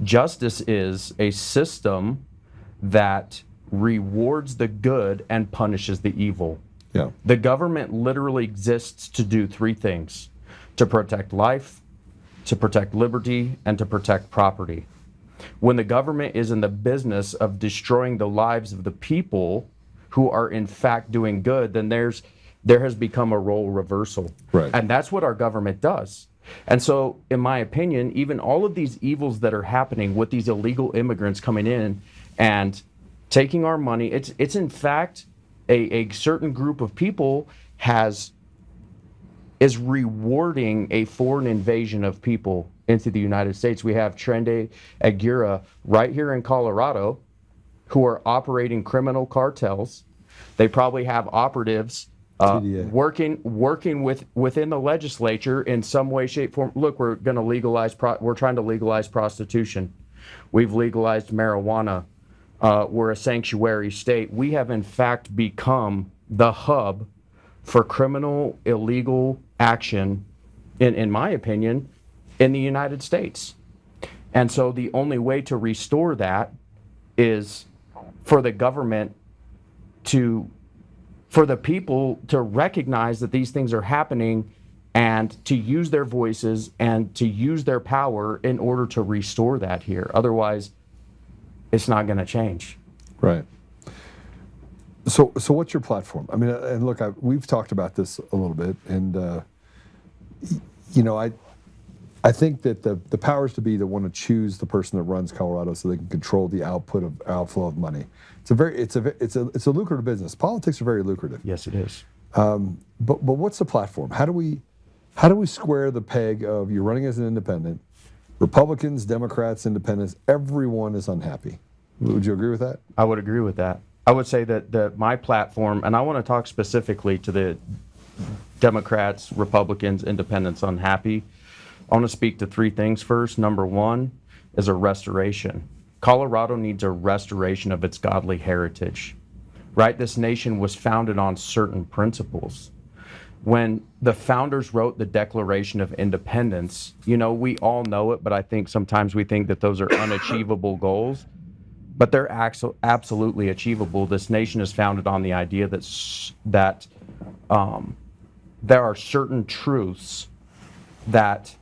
Justice is a system that rewards the good and punishes the evil. Yeah. The government literally exists to do three things: to protect life, to protect liberty, and to protect property. When the government is in the business of destroying the lives of the people who are in fact doing good, then there has become a role reversal. Right. And that's what our government does. And so, in my opinion, even all of these evils that are happening with these illegal immigrants coming in and taking our money, it's in fact a certain group of people is rewarding a foreign invasion of people into the United States. We have Trende Aguirre right here in Colorado who are operating criminal cartels. They probably have operatives working within the legislature in some way, shape, form. Look, we're going to legalize. We're trying to legalize prostitution. We've legalized marijuana. We're a sanctuary state. We have in fact become the hub for criminal, illegal action, in my opinion, in the United States. And so the only way to restore that is for the government for the people to recognize that these things are happening and to use their voices and to use their power in order to restore that here. Otherwise, it's not going to change. Right. So what's your platform? I mean, and look, we've talked about this a little bit, and I think that the powers to be that want to choose the person that runs Colorado so they can control the outflow of money. It's a lucrative business. Politics are very lucrative. Yes, it is. But what's the platform? How do we square the peg of you're running as an independent, Republicans, Democrats, Independents, everyone is unhappy? Would you agree with that? I would agree with that. I would say that my platform, and I want to talk specifically to the Democrats, Republicans, Independents unhappy. I want to speak to three things first. Number one is a restoration. Colorado needs a restoration of its godly heritage, right? This nation was founded on certain principles. When the founders wrote the Declaration of Independence, we all know it, but I think sometimes we think that those are unachievable goals. But they're absolutely achievable. This nation is founded on the idea that there are certain truths that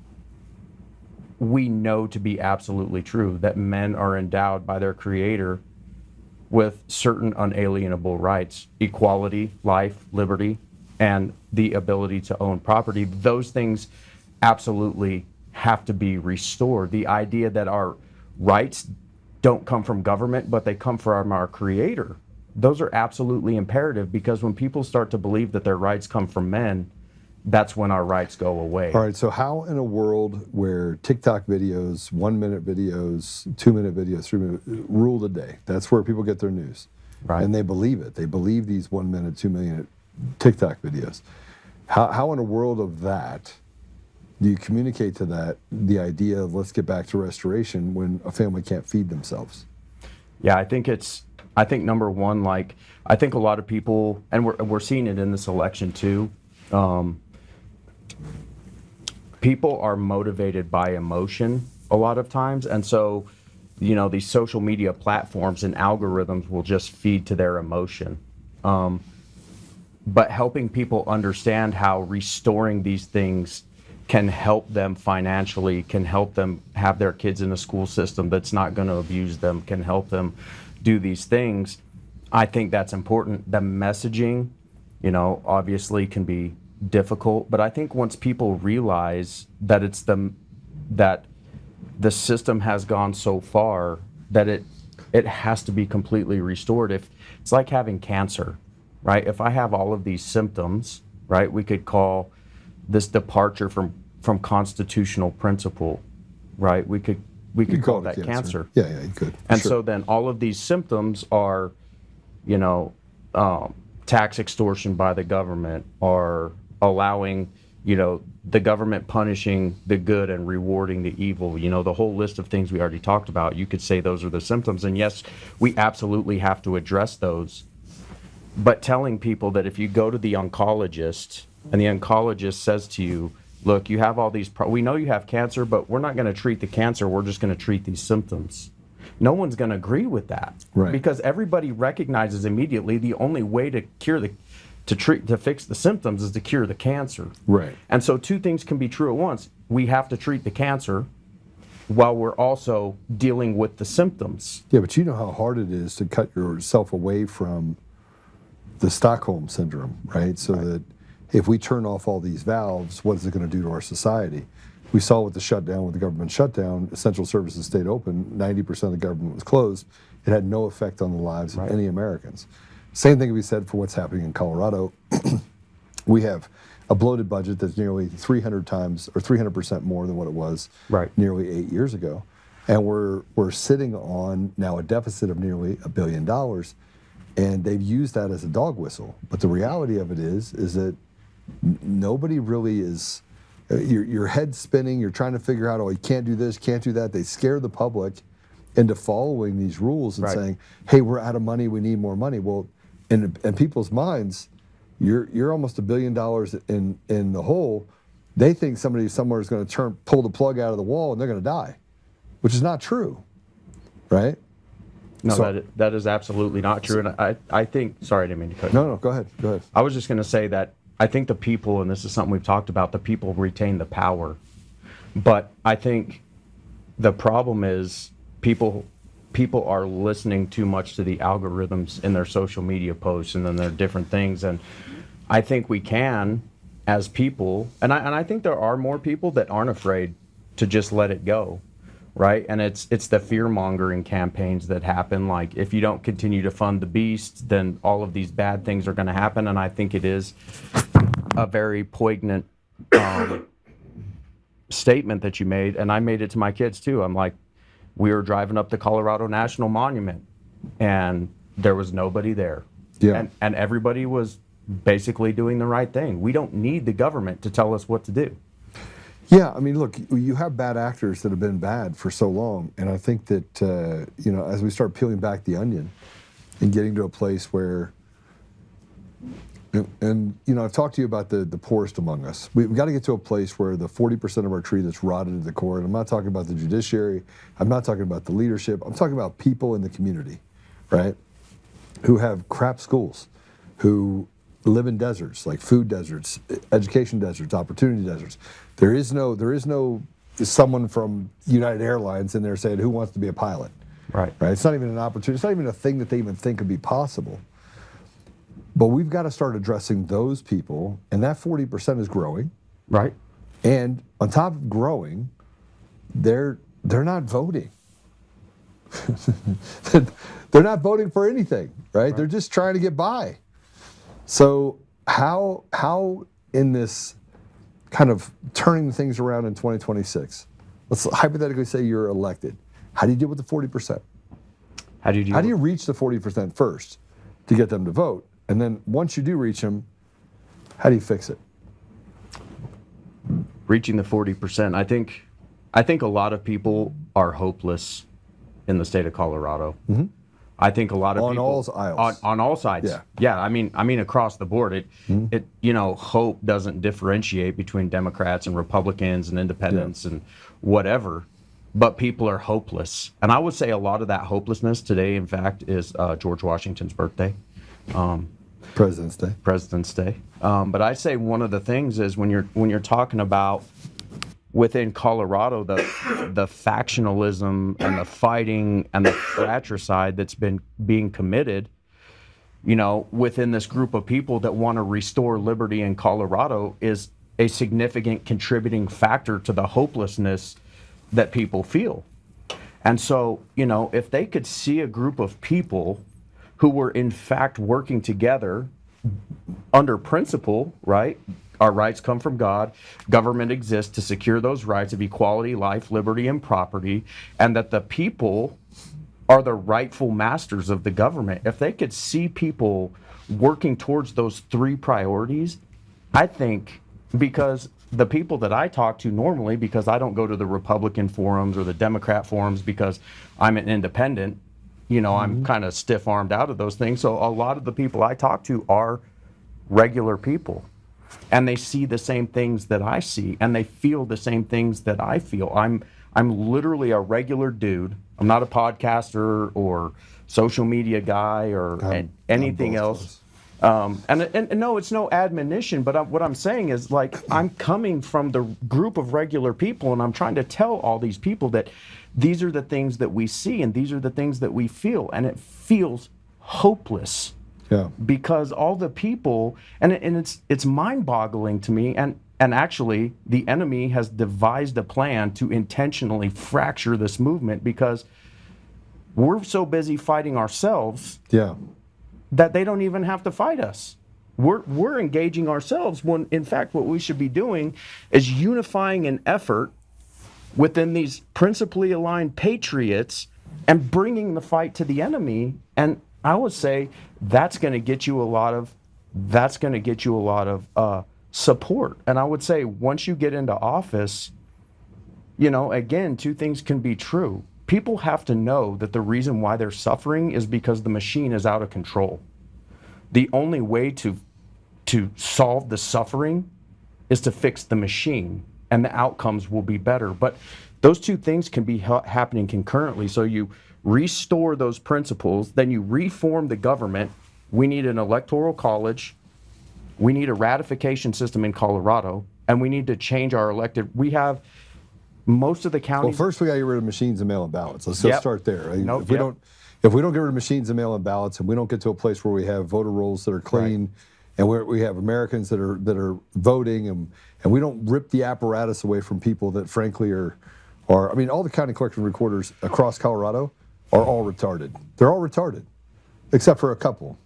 we know to be absolutely true, that men are endowed by their Creator with certain unalienable rights: equality, life, liberty, and the ability to own property. Those things absolutely have to be restored. The idea that our rights don't come from government, but they come from our Creator. Those are absolutely imperative, because when people start to believe that their rights come from men, that's when our rights go away. All right, so how in a world where TikTok videos, 1 minute videos, 2 minute videos, 3 minute rule the day, that's where people get their news. Right. And they believe it. They believe these 1 minute, 2 minute TikTok videos. How in a world of that do you communicate to that the idea of let's get back to restoration when a family can't feed themselves? Yeah, I think number one, I think a lot of people, and we're seeing it in this election too, people are motivated by emotion a lot of times. And so, these social media platforms and algorithms will just feed to their emotion. But helping people understand how restoring these things can help them financially, can help them have their kids in a school system that's not going to abuse them, can help them do these things. I think that's important. The messaging, obviously can be difficult, but I think once people realize that that the system has gone so far that it has to be completely restored. If it's like having cancer, right? If I have all of these symptoms, right, we could call this departure from constitutional principle, right? We could call that cancer. Yeah, you could. And so then all of these symptoms are, tax extortion by the government, or allowing the government punishing the good and rewarding the evil, the whole list of things we already talked about, you could say those are the symptoms. And yes, we absolutely have to address those. But telling people that if you go to the oncologist and the oncologist says to you, look, you have all these, we know you have cancer, but we're not going to treat the cancer, we're just going to treat these symptoms. No one's going to agree with that. Right. Because everybody recognizes immediately the only way to fix the symptoms is to cure the cancer. Right. And so two things can be true at once. We have to treat the cancer while we're also dealing with the symptoms. Yeah, but you know how hard it is to cut yourself away from the Stockholm syndrome, right? So that if we turn off all these valves, what is it going to do to our society? We saw with the shutdown, with the government shutdown, essential services stayed open, 90% of the government was closed. It had no effect on the lives of any Americans. Same thing can be said for what's happening in Colorado. We have a bloated budget that's nearly 300 times or 300% more than what it was nearly 8 years ago. And we're sitting on now a deficit of nearly $1 billion. And they've used that as a dog whistle. But the reality of it is that nobody really is, your head's spinning, you're trying to figure out, oh, you can't do this, can't do that. They scare the public into following these rules and saying, hey, we're out of money, we need more money. Well, in people's minds, you're almost $1 billion in the hole. They think somebody somewhere is going to pull the plug out of the wall and they're going to die, which is not true, right? No, so, that is absolutely not true. And I think, sorry, I didn't mean to cut you. No, go ahead. I was just going to say that I think the people, and this is something we've talked about, the people retain the power. But I think the problem is people are listening too much to the algorithms in their social media posts and then their different things. And I think we can, as people, and I think there are more people that aren't afraid to just let it go. Right, and it's the fear-mongering campaigns that happen. Like, if you don't continue to fund the beast, then all of these bad things are going to happen. And I think it is a very poignant statement that you made, and I made it to my kids too. I'm like, we were driving up the Colorado National Monument, and there was nobody there. Yeah, and everybody was basically doing the right thing. We don't need the government to tell us what to do. Yeah, I mean, look, you have bad actors that have been bad for so long, and I think that, as we start peeling back the onion and getting to a place where, I've talked to you about the poorest among us. We've got to get to a place where the 40% of our tree that's rotted to the core, and I'm not talking about the judiciary, I'm not talking about the leadership, I'm talking about people in the community, right, who have crap schools, who live in deserts, like food deserts, education deserts, opportunity deserts. There is no someone from United Airlines in there saying, who wants to be a pilot? Right. It's not even an opportunity. It's not even a thing that they even think could be possible. But we've got to start addressing those people, and that 40% is growing. Right. And on top of growing, they're not voting. They're not voting for anything, right? They're just trying to get by. So how in this kind of turning things around in 2026, let's hypothetically say you're elected, how do you deal with the 40%? How do you reach the 40% first to get them to vote? And then once you do reach them, how do you fix it? Reaching the 40%, I think a lot of people are hopeless in the state of Colorado. Mm-hmm. I think a lot of on people all aisles. On all sides. Yeah. I mean across the board. Hope doesn't differentiate between Democrats and Republicans and independents and whatever. But people are hopeless, and I would say a lot of that hopelessness today, in fact, is George Washington's birthday, President's Day. But I say one of the things is when you're talking about within Colorado, the factionalism and the fighting and the fratricide that's been being committed, within this group of people that want to restore liberty in Colorado is a significant contributing factor to the hopelessness that people feel. And so, if they could see a group of people who were in fact working together under principle, right? Our rights come from God. Government exists to secure those rights of equality, life, liberty, and property, and that the people are the rightful masters of the government. If they could see people working towards those three priorities, I think because the people that I talk to normally, because I don't go to the Republican forums or the Democrat forums because I'm an independent, you know, I'm kind of stiff-armed out of those things. So a lot of the people I talk to are regular people, and they see the same things that I see, and they feel the same things that I feel. I'm literally a regular dude. I'm not a podcaster or social media guy or anything else. And no, it's no admonition, but what I'm saying is, like, I'm coming from the group of regular people, and I'm trying to tell all these people that these are the things that we see and these are the things that we feel, and it feels hopeless. Yeah. Because all the people, and it's mind-boggling to me, and actually the enemy has devised a plan to intentionally fracture this movement because we're so busy fighting ourselves. Yeah. That they don't even have to fight us. We're engaging ourselves when, in fact, what we should be doing is unifying an effort within these principally aligned patriots and bringing the fight to the enemy. And I would say that's going to get you a lot of support. And I would say once you get into office, you know, again, two things can be true. People have to know that the reason why they're suffering is because the machine is out of control. The only way to solve the suffering is to fix the machine, and the outcomes will be better. But those two things can be happening concurrently. So you restore those principles, then you reform the government. We need an electoral college. We need a ratification system in Colorado, and we need to change our elected. We have most of the counties. Well, first we got to get rid of machines and mail-in ballots. Let's start there. If we don't get rid of machines and mail-in ballots, and we don't get to a place where we have voter rolls that are clean, and where we have Americans that are voting, and we don't rip the apparatus away from people that frankly are I mean, all the county clerks and recorders across Colorado are all retarded. They're all retarded, except for a couple,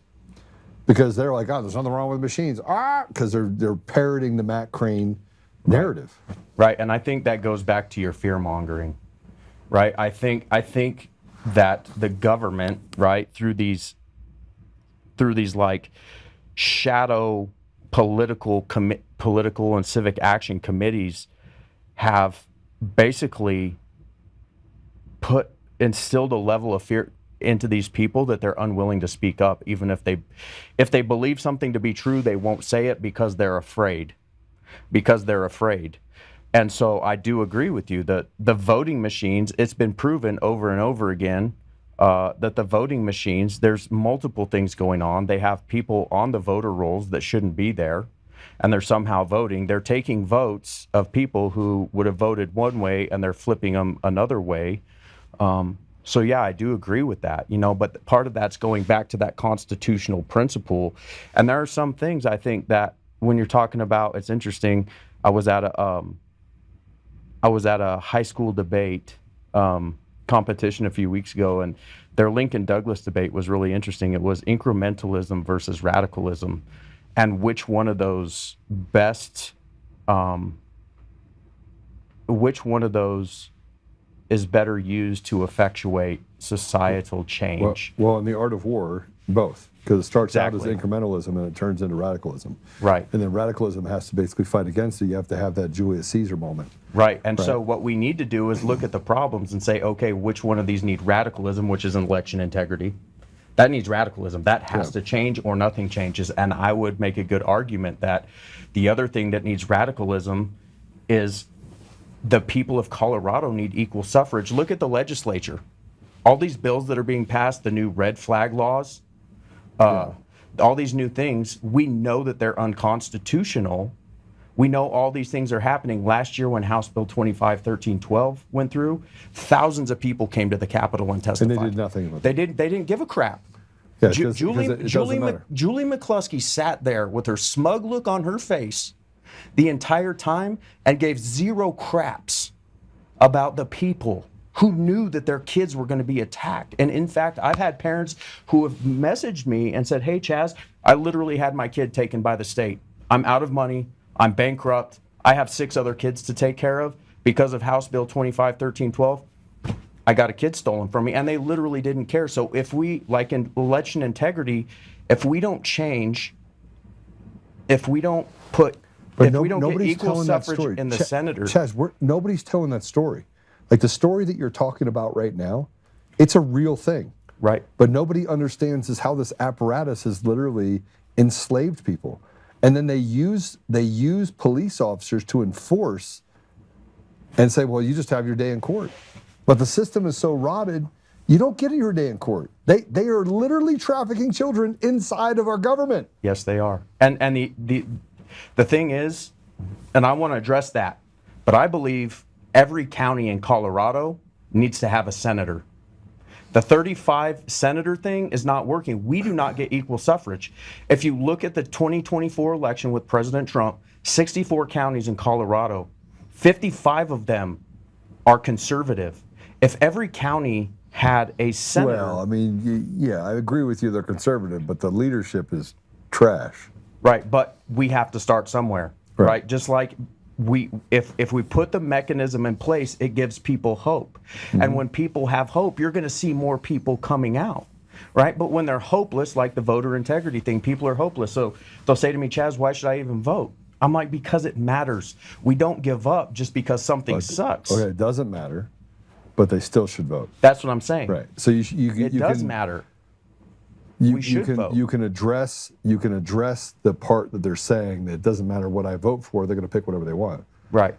because they're like, oh, there's nothing wrong with machines, because they're parroting the Matt Crane narrative. Right, and I think that goes back to your fear mongering, right? I think that the government, right, through these like shadow political and civic action committees, have basically instilled a level of fear into these people that they're unwilling to speak up. Even if they believe something to be true, they won't say it because they're afraid. And so I do agree with you that the voting machines, it's been proven over and over again that the voting machines, there's multiple things going on. They have people on the voter rolls that shouldn't be there, and they're somehow voting. They're taking votes of people who would have voted one way, and they're flipping them another way. So yeah, I do agree with that, you know, but part of that's going back to that constitutional principle. And there are some things I think that when you're talking about, it's interesting. I was at a high school debate competition a few weeks ago, and their Lincoln Douglas debate was really interesting. It was incrementalism versus radicalism, and which one of those is better used to effectuate societal change. Well, in the art of war, both. Because it starts out as incrementalism and it turns into radicalism. Right. And then radicalism has to basically fight against it. You have to have that Julius Caesar moment. Right. And so what we need to do is look at the problems and say, okay, which one of these need radicalism, which is election integrity? That needs radicalism. That has to change or nothing changes. And I would make a good argument that the other thing that needs radicalism is the people of Colorado need equal suffrage. Look at the legislature. All these bills that are being passed, the new red flag laws, all these new things, we know that they're unconstitutional. We know all these things are happening. Last year when House Bill 25-13-12 went through, thousands of people came to the Capitol and testified. And they did nothing about it. They didn't give a crap. Yeah, Julie McCluskey sat there with her smug look on her face the entire time and gave zero craps about the people who knew that their kids were going to be attacked. And in fact, I've had parents who have messaged me and said, hey, Chaz, I literally had my kid taken by the state. I'm out of money. I'm bankrupt. I have 6 other kids to take care of because of House Bill 25-13-12. I got a kid stolen from me, and they literally didn't care. So if we, like in election integrity, if we don't change, if we don't put But if we don't get nobody's equal telling that suffrage story. in the Senate, Chaz, nobody's telling that story. Like the story that you're talking about right now, it's a real thing. Right. But nobody understands is how this apparatus has literally enslaved people. And then they use police officers to enforce and say, well, you just have your day in court. But the system is so rotted, you don't get your day in court. They are literally trafficking children inside of our government. Yes, they are. And the thing is, and I want to address that, but I believe every county in Colorado needs to have a senator. The 35 senator thing is not working. We do not get equal suffrage. If you look at the 2024 election with President Trump, 64 counties in Colorado, 55 of them are conservative. If every county had a senator... Well, I mean, yeah, I agree with you, they're conservative, but the leadership is trash. Right, but we have to start somewhere, right? Just like if we put the mechanism in place, it gives people hope. Mm-hmm. And when people have hope, you're going to see more people coming out, right? But when they're hopeless, like the voter integrity thing, people are hopeless. So they'll say to me, Chaz, why should I even vote? I'm like, because it matters. We don't give up just because something sucks. Okay, it doesn't matter, but they still should vote. That's what I'm saying. Right. So it does matter. We should vote. You can address the part that they're saying that it doesn't matter what I vote for, they're going to pick whatever they want. Right.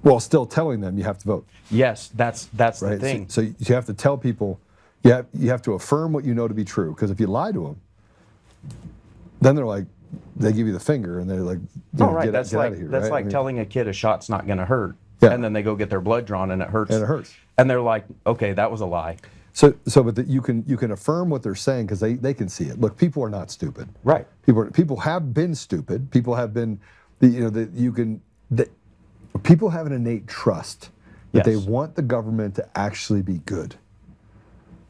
While still telling them you have to vote. Yes, that's right? The thing. So you have to tell people, you have to affirm what you know to be true. Because if you lie to them, then they're like, they give you the finger and they're like, get out of here. That's like telling a kid a shot's not going to hurt. Yeah. And then they go get their blood drawn and it hurts. And it hurts. And they're like, okay, that was a lie. But you can affirm what they're saying because they can see it. Look, people are not stupid. Right. People have been stupid. People have been, people have an innate trust that they want the government to actually be good.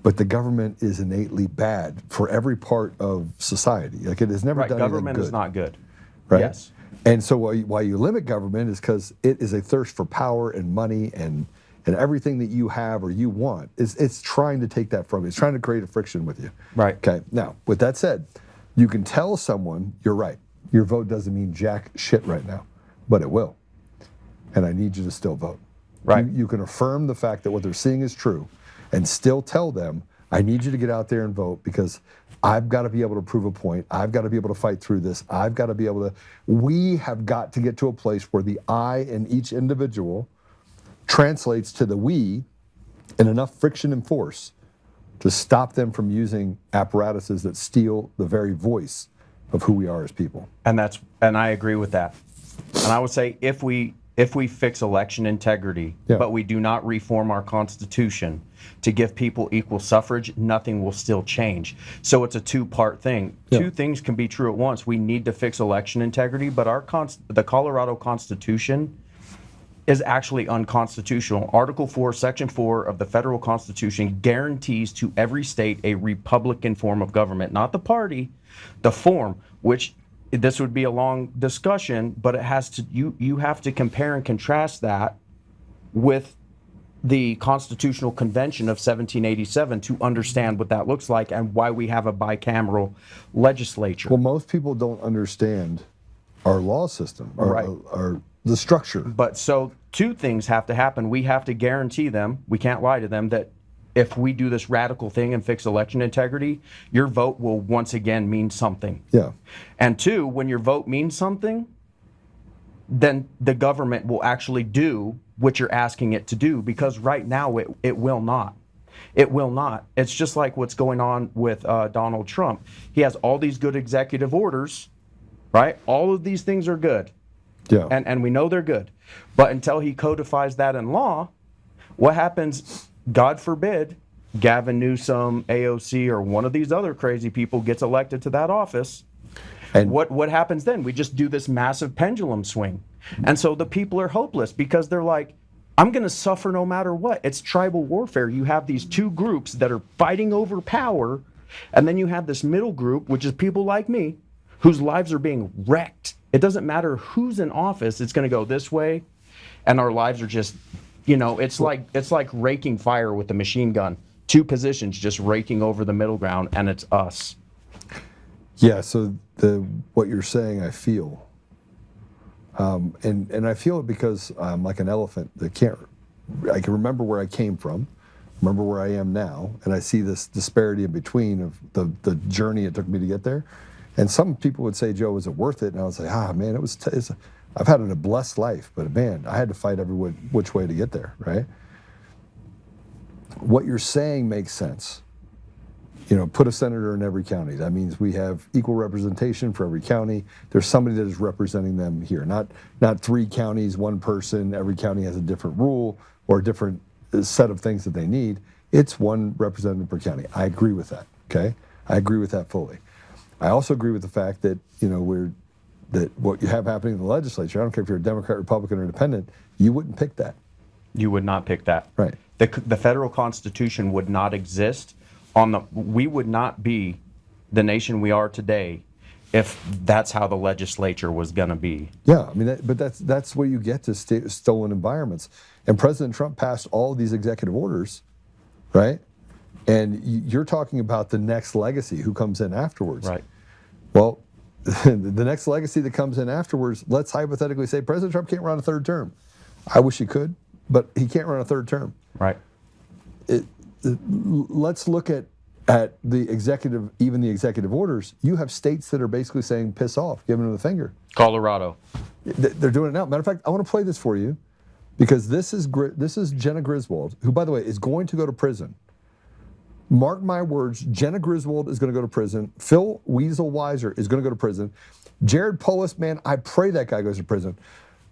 But the government is innately bad for every part of society. Like it has never done anything good. Government is not good. Right. Yes. And so why you limit government is because it is a thirst for power and money and everything that you have or you want, it's trying to take that from you. It's trying to create a friction with you. Right. Okay. Now, with that said, you can tell someone, you're right. Your vote doesn't mean jack shit right now, but it will. And I need you to still vote. Right. You can affirm the fact that what they're seeing is true and still tell them, I need you to get out there and vote because I've got to be able to prove a point. I've got to be able to fight through this. I've got to be able to, we have got to get to a place where the I in each individual translates to the we and enough friction and force to stop them from using apparatuses that steal the very voice of who we are as people. And I agree with that. And I would say if we fix election integrity, but we do not reform our Constitution to give people equal suffrage, nothing will still change. So it's a two-part thing. Two things can be true at once. We need to fix election integrity, but the Colorado Constitution is actually unconstitutional. Article 4, Section 4 of the federal Constitution guarantees to every state a Republican form of government, not the party, the form, which this would be a long discussion, but it has to, you have to compare and contrast that with the Constitutional Convention of 1787 to understand what that looks like and why we have a bicameral legislature. Well, most people don't understand our law system, our the structure. But so two things have to happen. We have to guarantee them, we can't lie to them, that if we do this radical thing and fix election integrity, your vote will once again mean something. Yeah. And two, when your vote means something, then the government will actually do what you're asking it to do, because right now it will not. It will not. It's just like what's going on with Donald Trump. He has all these good executive orders, right? All of these things are good. Yeah. And we know they're good. But until he codifies that in law, what happens, God forbid, Gavin Newsom, AOC, or one of these other crazy people gets elected to that office, and what happens then? We just do this massive pendulum swing. And so the people are hopeless because they're like, I'm going to suffer no matter what. It's tribal warfare. You have these two groups that are fighting over power, and then you have this middle group, which is people like me, whose lives are being wrecked. It doesn't matter who's in office, it's going to go this way, and our lives are just, it's like raking fire with a machine gun. Two positions just raking over the middle ground, and it's us. Yeah, so what you're saying, I feel. And I feel it because I'm like an elephant that can't. I can remember where I came from, remember where I am now, and I see this disparity in between of the journey it took me to get there. And some people would say, Joe, was it worth it? And I would say, man, it was. I've had a blessed life, but man, I had to fight every which way to get there, right? What you're saying makes sense. You know, put a senator in every county. That means we have equal representation for every county. There's somebody that is representing them here. Not 3 counties, 1 person. Every county has a different rule or a different set of things that they need. It's 1 representative per county. I agree with that, okay? I agree with that fully. I also agree with the fact that, you know, that what you have happening in the legislature, I don't care if you're a Democrat, Republican, or Independent, you wouldn't pick that. You would not pick that. Right. The federal Constitution would not exist we would not be the nation we are today if that's how the legislature was going to be. Yeah, I mean, but that's where you get to stolen environments. And President Trump passed all these executive orders, right? And you're talking about the next legacy, who comes in afterwards. Right. Well, the next legacy that comes in afterwards, let's hypothetically say President Trump can't run a 3rd term. I wish he could, but he can't run a 3rd term. Right. Let's look at the executive, even the executive orders. You have states that are basically saying, piss off, giving them the finger. Colorado. They're doing it now. Matter of fact, I want to play this for you because this is Jenna Griswold, who, by the way, is going to go to prison. Mark my words, Jenna Griswold is going to go to prison. Phil Weasel Weiser is going to go to prison. Jared Polis, man, I pray that guy goes to prison.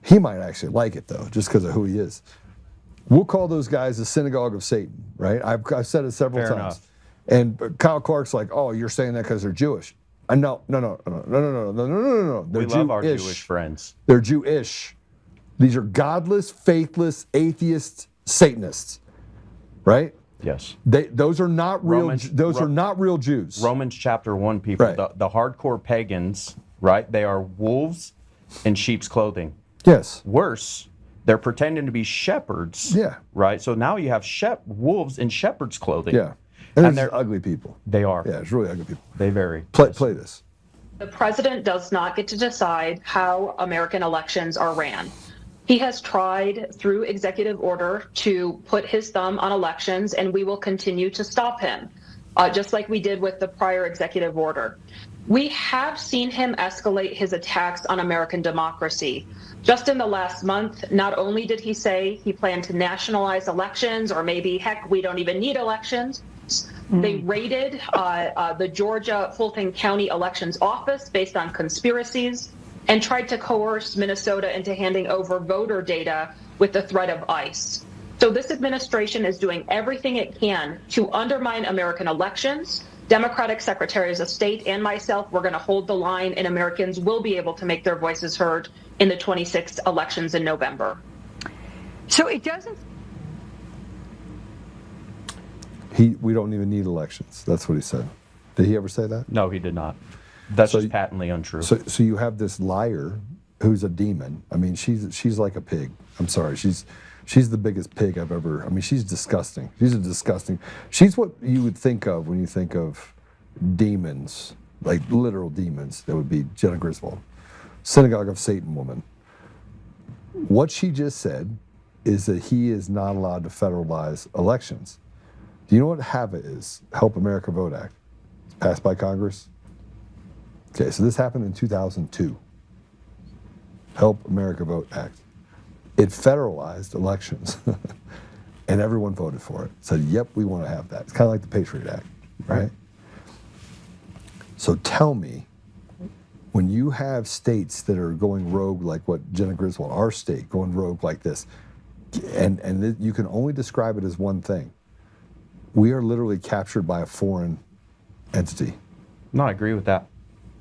He might actually like it, though, just because of who he is. We'll call those guys the synagogue of Satan, right? I've said it several Fair times. enough. And Kyle Clark's like, oh, you're saying that because they're Jewish. No. They're We love our Jewish friends. They're Jewish. These are godless, faithless, atheist Satanists, right? Yes. Those are not real. Are not real Jews. Romans chapter 1, people. Right. The hardcore pagans, right? They are wolves in sheep's clothing. Yes. Worse, they're pretending to be shepherds. Yeah. Right. So now you have wolves in shepherd's clothing. Yeah. And they're ugly people. They are. Yeah, it's really ugly people. They vary. Play this. The president does not get to decide how American elections are ran. He has tried through executive order to put his thumb on elections, and we will continue to stop him, just like we did with the prior executive order. We have seen him escalate his attacks on American democracy. Just in the last month, not only did he say he planned to nationalize elections, or maybe, heck, we don't even need elections. They raided the Georgia Fulton County Elections Office based on conspiracies and tried to coerce Minnesota into handing over voter data with the threat of ICE. So this administration is doing everything it can to undermine American elections. Democratic secretaries of state and myself, we're going to hold the line, and Americans will be able to make their voices heard in the 26 elections in November. So it doesn't. We don't even need elections. That's what he said. Did he ever say that? No, he did not. That's just patently untrue. So you have this liar who's a demon. I mean, she's like a pig. I'm sorry. She's the biggest pig I've ever. I mean, she's disgusting. She's what you would think of when you think of demons, like literal demons. That would be Jenna Griswold, synagogue of Satan woman. What she just said is that he is not allowed to federalize elections. Do you know what HAVA is? Help America Vote Act. It's passed by Congress. Okay, so this happened in 2002. Help America Vote Act. It federalized elections, and everyone voted for it. Said, yep, we want to have that. It's kind of like the Patriot Act, right? So tell me, when you have states that are going rogue like what Jenna Griswold, our state, going rogue like this, and you can only describe it as one thing. We are literally captured by a foreign entity. No, I agree with that.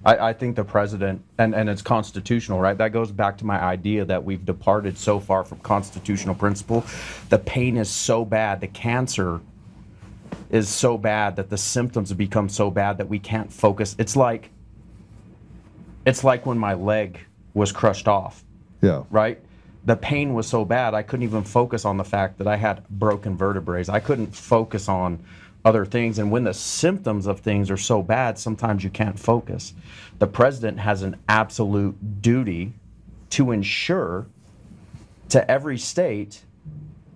I think the president, and it's constitutional, right? That goes back to my idea that we've departed so far from constitutional principle. The pain is so bad, the cancer is so bad, that the symptoms have become so bad that we can't focus. It's like when my leg was crushed off. Yeah. Right? The pain was so bad, I couldn't even focus on the fact that I had broken vertebrae. I couldn't focus on other things. And when the symptoms of things are so bad, sometimes you can't focus. The president has an absolute duty to ensure to every state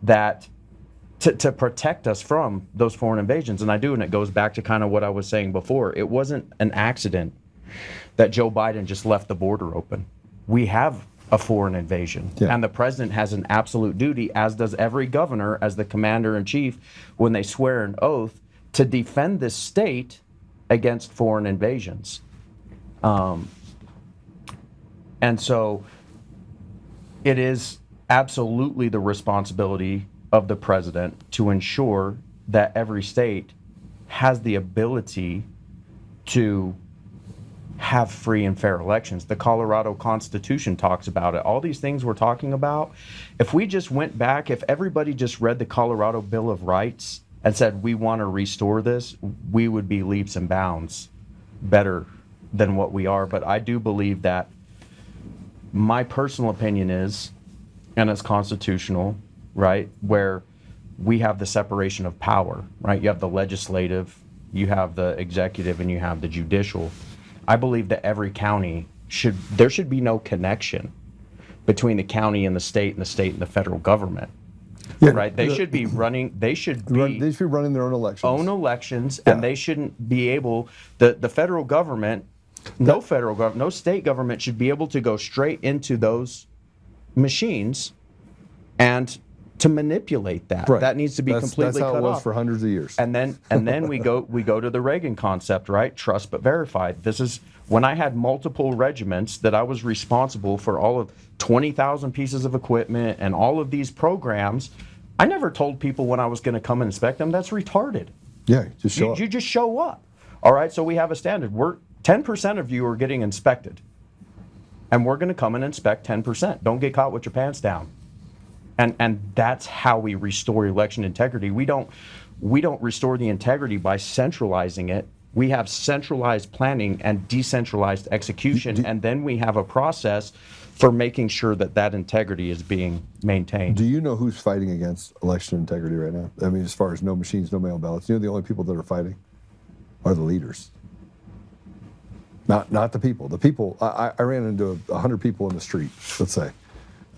that to protect us from those foreign invasions. And it goes back to kind of what I was saying before. It wasn't an accident that Joe Biden just left the border open. We have a foreign invasion, and the president has an absolute duty, as does every governor as the commander-in-chief, when they swear an oath, to defend this state against foreign invasions. And so it is absolutely the responsibility of the president to ensure that every state has the ability to have free and fair elections. The Colorado Constitution talks about it. All these things we're talking about, if we just went back, if everybody just read the Colorado Bill of Rights and said, we want to restore this, we would be leaps and bounds better than what we are. But I do believe that my personal opinion is, and it's constitutional, right, where we have the separation of power, right? You have the legislative, you have the executive, and you have the judicial. I believe that every county there should be no connection between the county and the state and the federal government. Yeah, right? They should be running running their own elections. And they shouldn't be able, the federal government, no state government should be able to go straight into those machines and to manipulate that. Right. That needs to be completely cut off. That's how it was for hundreds of years. And then we go to the Reagan concept, right? Trust but verify. This is when I had multiple regiments that I was responsible for all of 20,000 pieces of equipment and all of these programs. I never told people when I was going to come and inspect them. That's retarded. Yeah, just show up. You just show up. All right, so we have a standard. 10% of you are getting inspected. And we're going to come and inspect 10%. Don't get caught with your pants down. And that's how we restore election integrity. We don't restore the integrity by centralizing it. We have centralized planning and decentralized execution, and then we have a process for making sure that integrity is being maintained. Do you know who's fighting against election integrity right now? I mean, as far as no machines, no mail ballots, the only people that are fighting are the leaders. Not the people. The people, I ran into 100 people in the street, let's say.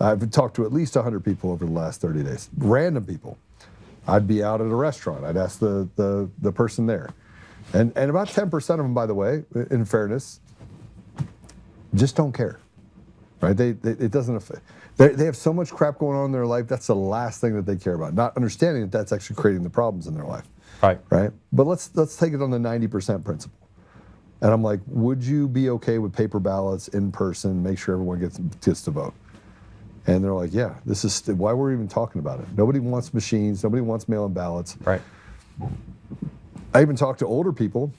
I've talked to at least 100 people over the last 30 days. Random people. I'd be out at a restaurant. I'd ask the person there. And about 10% of them, by the way, in fairness, just don't care. Right? It doesn't affect. They have so much crap going on in their life, that's the last thing that they care about. Not understanding that that's actually creating the problems in their life. Right? But let's take it on the 90% principle. And I'm like, would you be okay with paper ballots in person, make sure everyone gets to vote? And they're like, yeah, this is why we're even talking about it. Nobody wants machines. Nobody wants mail-in ballots. Right. I even talk to older people,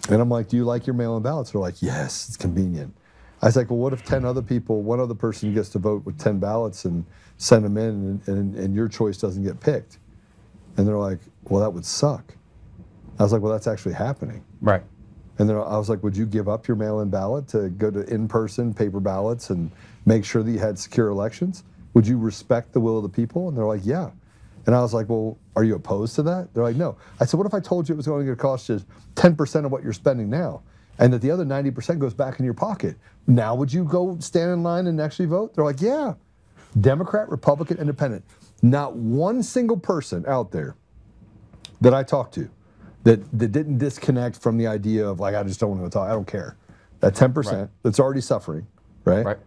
and I'm like, do you like your mail-in ballots? They're like, yes, it's convenient. I was like, well, what if 10 other people, one other person gets to vote with 10 ballots and send them in, and your choice doesn't get picked? And they're like, well, that would suck. I was like, well, that's actually happening. Right. And then I was like, would you give up your mail-in ballot to go to in-person paper ballots and make sure that you had secure elections? Would you respect the will of the people? And they're like, yeah. And I was like, well, are you opposed to that? They're like, no. I said, what if I told you it was going to cost you 10% of what you're spending now, and that the other 90% goes back in your pocket? Now would you go stand in line and actually vote? They're like, yeah. Democrat, Republican, Independent. Not one single person out there that I talked to that didn't disconnect from the idea of, like, I just don't want to talk. I don't care. That 10% that's already suffering, right?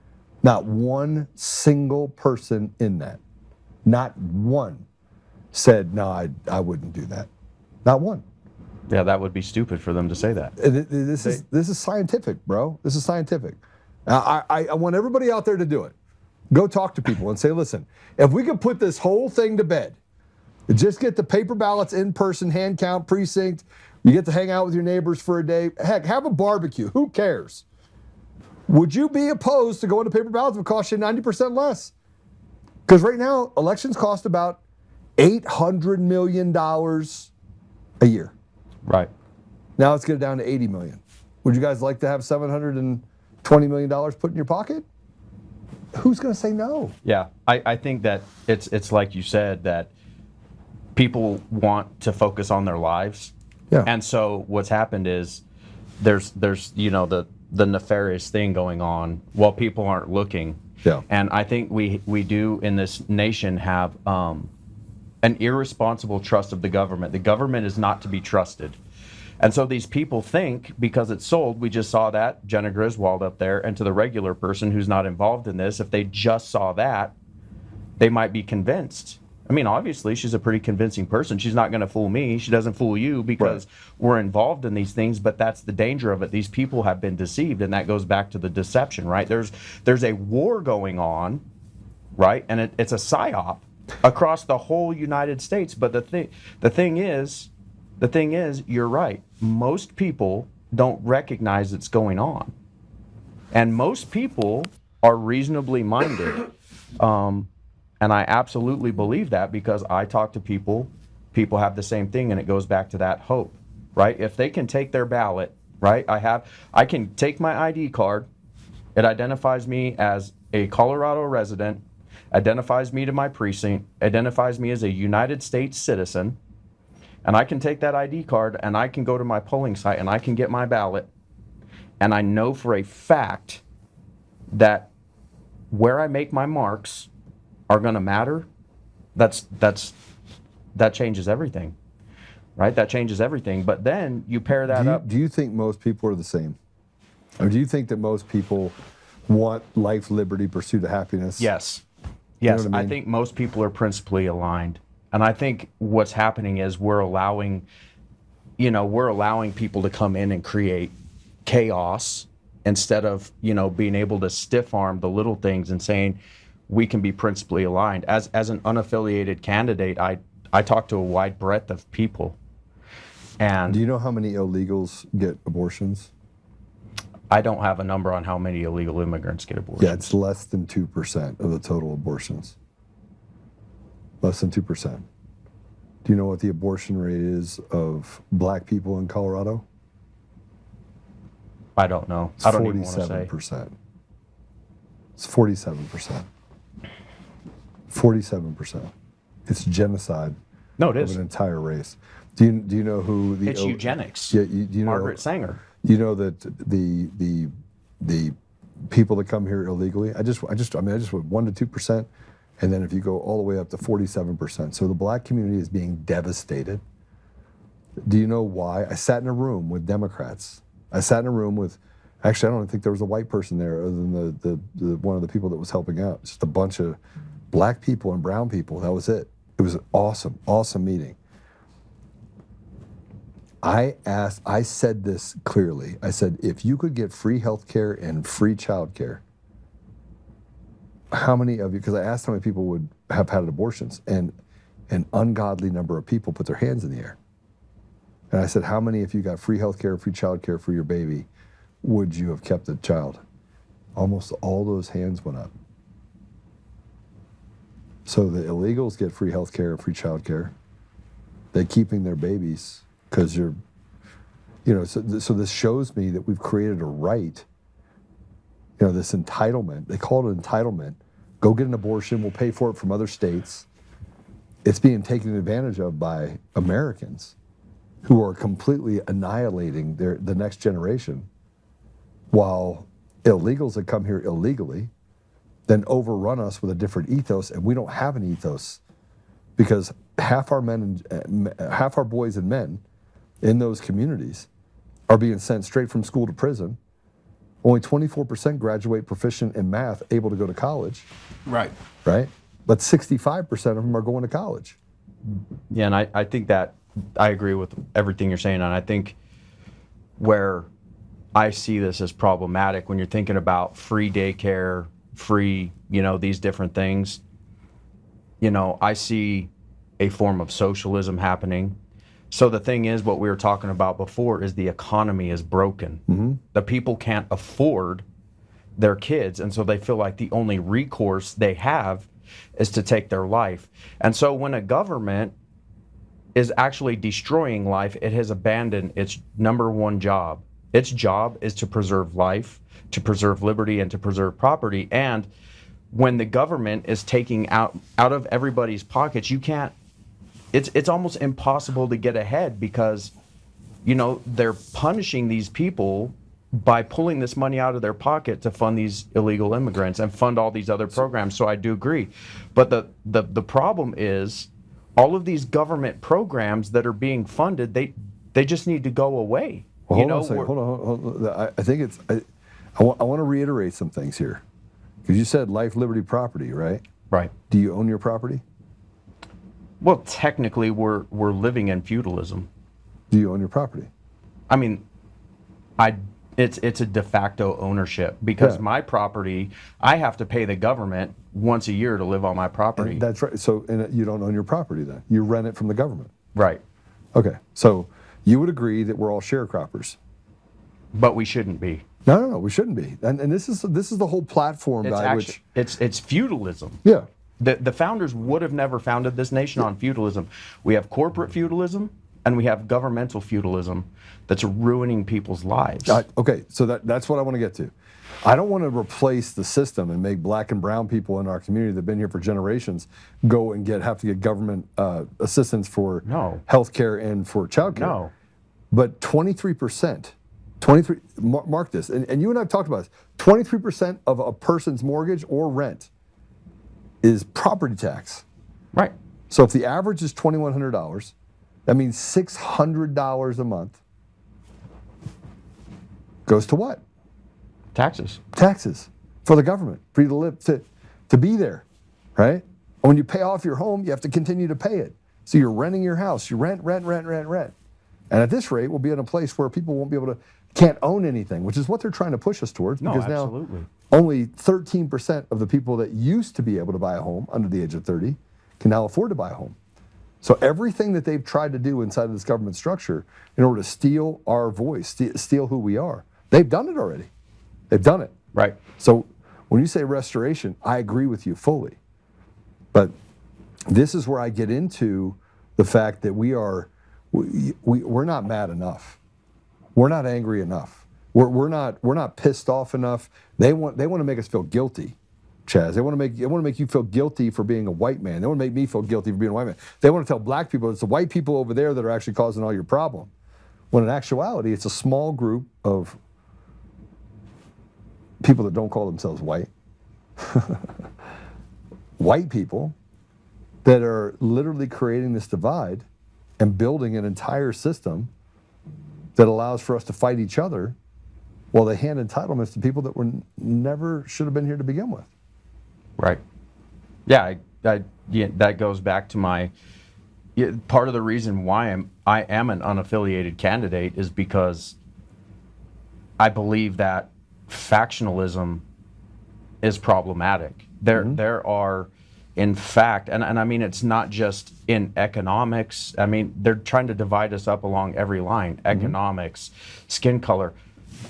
Not one single person in that, not one, said, no, I wouldn't do that. Not one. Yeah, that would be stupid for them to say that. This is scientific, bro. This is scientific. I want everybody out there to do it. Go talk to people and say, listen, if we could put this whole thing to bed, just get the paper ballots in person, hand count, precinct. You get to hang out with your neighbors for a day. Heck, have a barbecue. Who cares? Would you be opposed to going to paper ballots if it cost you 90% less? Because right now, elections cost about $800 million a year. Right. Now let's get it down to $80 million. Would you guys like to have $720 million put in your pocket? Who's going to say no? Yeah, I think that it's like you said, that people want to focus on their lives. Yeah. And so what's happened is there's the nefarious thing going on while people aren't looking. Yeah. And I think we do in this nation have an irresponsible trust of the government. The government is not to be trusted. And so these people think because it's sold, we just saw that, Jenna Griswold up there, and to the regular person who's not involved in this, if they just saw that, they might be convinced. I mean, obviously, she's a pretty convincing person. She's not going to fool me. She doesn't fool you because we're involved in these things, but that's the danger of it. These people have been deceived, and that goes back to the deception, right? There's a war going on, right? And it's a psyop across the whole United States. But the thing is, you're right. Most people don't recognize it's going on. And most people are reasonably minded. And I absolutely believe that because I talk to people have the same thing, and it goes back to that hope, right? If they can take their ballot, right? I can take my ID card. It identifies me as a Colorado resident, identifies me to my precinct, identifies me as a United States citizen, and I can take that ID card and I can go to my polling site and I can get my ballot, and I know for a fact that where I make my marks are going to matter. That changes everything, right? That changes everything. But then you pair that up. Do you think most people are the same? Or do you think that most people want life, liberty, pursuit of happiness? Yes. You know Yes, what I mean? I think most people are principally aligned. And I think what's happening is we're allowing people to come in and create chaos instead of, being able to stiff arm the little things and saying we can be principally aligned. As an unaffiliated candidate, I talk to a wide breadth of people. And do you know how many illegals get abortions? I don't have a number on how many illegal immigrants get abortions. Yeah, it's less than 2% of the total abortions. Less than 2%. Do you know what the abortion rate is of black people in Colorado? I don't know. It's I don't even want to say. 47%. It's 47%. 47%. It's genocide. No, it of is. an entire race. Do you know who the? It's eugenics. Yeah, you know, Margaret Sanger. You know that the people that come here illegally. I just went 1% to 2%, and then if you go all the way up to 47%. So the black community is being devastated. Do you know why? I sat in a room with Democrats. I sat in a room with. Actually, I don't think there was a white person there other than the one of the people that was helping out. Just a bunch of black people and brown people. That was it. It was an awesome meeting. I said this clearly. I said, if you could get free health care and free child care, how many of you, because I asked how many people would have had abortions, and an ungodly number of people put their hands in the air. And I said, how many, if you got free health care, free child care for your baby, would you have kept the child? Almost all those hands went up. So the illegals get free health care and free child care. They're keeping their babies because so this shows me that we've created a right, this entitlement. They call it entitlement. Go get an abortion, we'll pay for it from other states. It's being taken advantage of by Americans who are completely annihilating the next generation, while illegals that come here illegally then overrun us with a different ethos, and we don't have an ethos because half our boys and men in those communities are being sent straight from school to prison. Only 24% graduate proficient in math, able to go to college. Right. Right? But 65% of them are going to college. Yeah, and I think that I agree with everything you're saying, and I think where I see this as problematic when you're thinking about free daycare, free, these different things, I see a form of socialism happening. So the thing is, what we were talking about before is the economy is broken. Mm-hmm. The people can't afford their kids, and so they feel like the only recourse they have is to take their life. And so when a government is actually destroying life, it has abandoned its number one job. Its job is to preserve life, to preserve liberty, and to preserve property. And when the government is taking out of everybody's pockets, you can't, it's almost impossible to get ahead because, they're punishing these people by pulling this money out of their pocket to fund these illegal immigrants and fund all these other programs. So I do agree. But the problem is all of these government programs that are being funded, they just need to go away. Well, hold on a second. Hold on. I think it's, I want to reiterate some things here. Because you said life, liberty, property, right? Right. Do you own your property? Well, technically, we're living in feudalism. Do you own your property? I mean, it's a de facto ownership because my property, I have to pay the government once a year to live on my property. And that's right. So you don't own your property then. You rent it from the government. Right. Okay. So you would agree that we're all sharecroppers. But we shouldn't be. No, we shouldn't be. And this is the whole platform by which it's feudalism. Yeah. The founders would have never founded this nation on feudalism. We have corporate feudalism and we have governmental feudalism that's ruining people's lives. Okay, so that's what I want to get to. I don't want to replace the system and make black and brown people in our community that have been here for generations go and have to get government assistance for health care and for child care. No. But 23%, mark this, and you and I have talked about this, 23% of a person's mortgage or rent is property tax. Right. So if the average is $2,100, that means $600 a month goes to what? Taxes. Taxes for the government, for you to live, to be there, right? And when you pay off your home, you have to continue to pay it. So you're renting your house, you rent. And at this rate, we'll be in a place where people won't be able to, can't own anything, which is what they're trying to push us towards. Because now only 13% of the people that used to be able to buy a home under the age of 30 can now afford to buy a home. So everything that they've tried to do inside of this government structure in order to steal our voice, steal who we are, they've done it already. They've done it. Right. So when you say restoration, I agree with you fully. But this is where I get into the fact that we're not mad enough. We're not angry enough. We're not pissed off enough. They want to make us feel guilty, Chaz. They want to make you feel guilty for being a white man. They want to make me feel guilty for being a white man. They want to tell black people it's the white people over there that are actually causing all your problem. When in actuality, it's a small group of people that don't call themselves white. White people that are literally creating this divide and building an entire system that allows for us to fight each other while they hand entitlements to people that never should have been here to begin with. Right. Yeah, that goes back to part of the reason why I am an unaffiliated candidate is because I believe that factionalism is problematic. There are, in fact, and I mean, it's not just in economics. I mean, they're trying to divide us up along every line. Economics, skin color.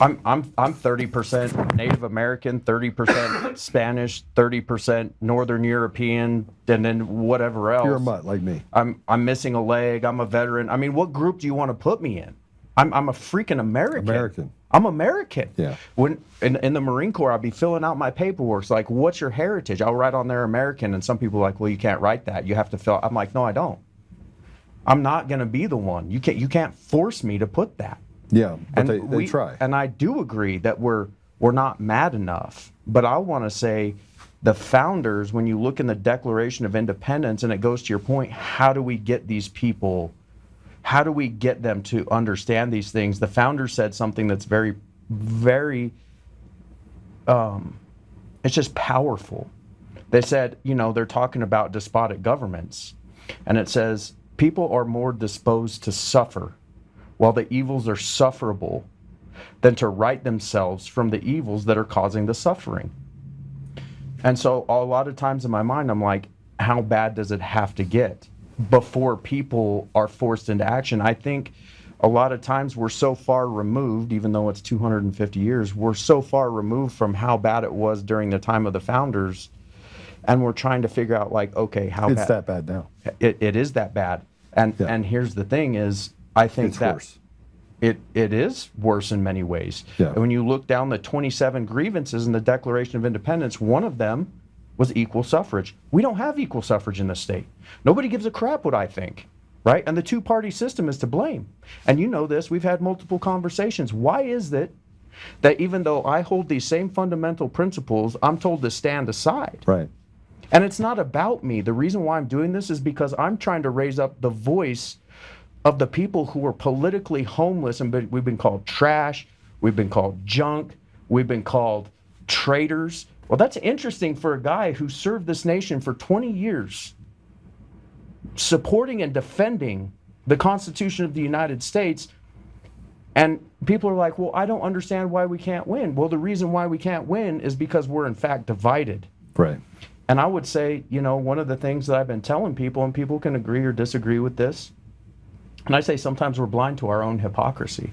I'm 30% Native American, 30% Spanish, 30% Northern European, and then whatever else. You're a mutt like me. I'm missing a leg. I'm a veteran. I mean, what group do you want to put me in? I'm a freaking American. I'm American. Yeah. When in the Marine Corps, I'll be filling out my paperwork. It's like, what's your heritage? I'll write on there American, and some people are like, well, you can't write that. You have to fill. I'm like, no, I don't. I'm not going to be the one. You can't force me to put that. Yeah, but they try. And I do agree that we're not mad enough. But I want to say the founders, when you look in the Declaration of Independence, and it goes to your point, how do we get these people? How do we get them to understand these things? The founders said something that's very, very, it's just powerful. They said, they're talking about despotic governments. And it says, people are more disposed to suffer while the evils are sufferable than to right themselves from the evils that are causing the suffering. And so a lot of times in my mind, I'm like, how bad does it have to get before people are forced into action? I think a lot of times we're so far removed, even though it's 250 years, we're so far removed from how bad it was during the time of the founders, and we're trying to figure out, like, okay, how bad. It's that bad now. It is that bad. And here's the thing is, I think it's worse. It is worse in many ways. Yeah. And when you look down the 27 grievances in the Declaration of Independence, one of them was equal suffrage. We don't have equal suffrage in this state. Nobody gives a crap what I think, right? And the two-party system is to blame. And you know this, we've had multiple conversations. Why is it that even though I hold these same fundamental principles, I'm told to stand aside. Right. And it's not about me. The reason why I'm doing this is because I'm trying to raise up the voice of the people who are politically homeless, and we've been called trash, we've been called junk, we've been called traitors. Well, that's interesting for a guy who served this nation for 20 years, supporting and defending the Constitution of the United States. And people are like, well, I don't understand why we can't win. Well, the reason why we can't win is because we're in fact divided. Right. And I would say, you know, one of the things that I've been telling people, and people can agree or disagree with this, and I say sometimes we're blind to our own hypocrisy.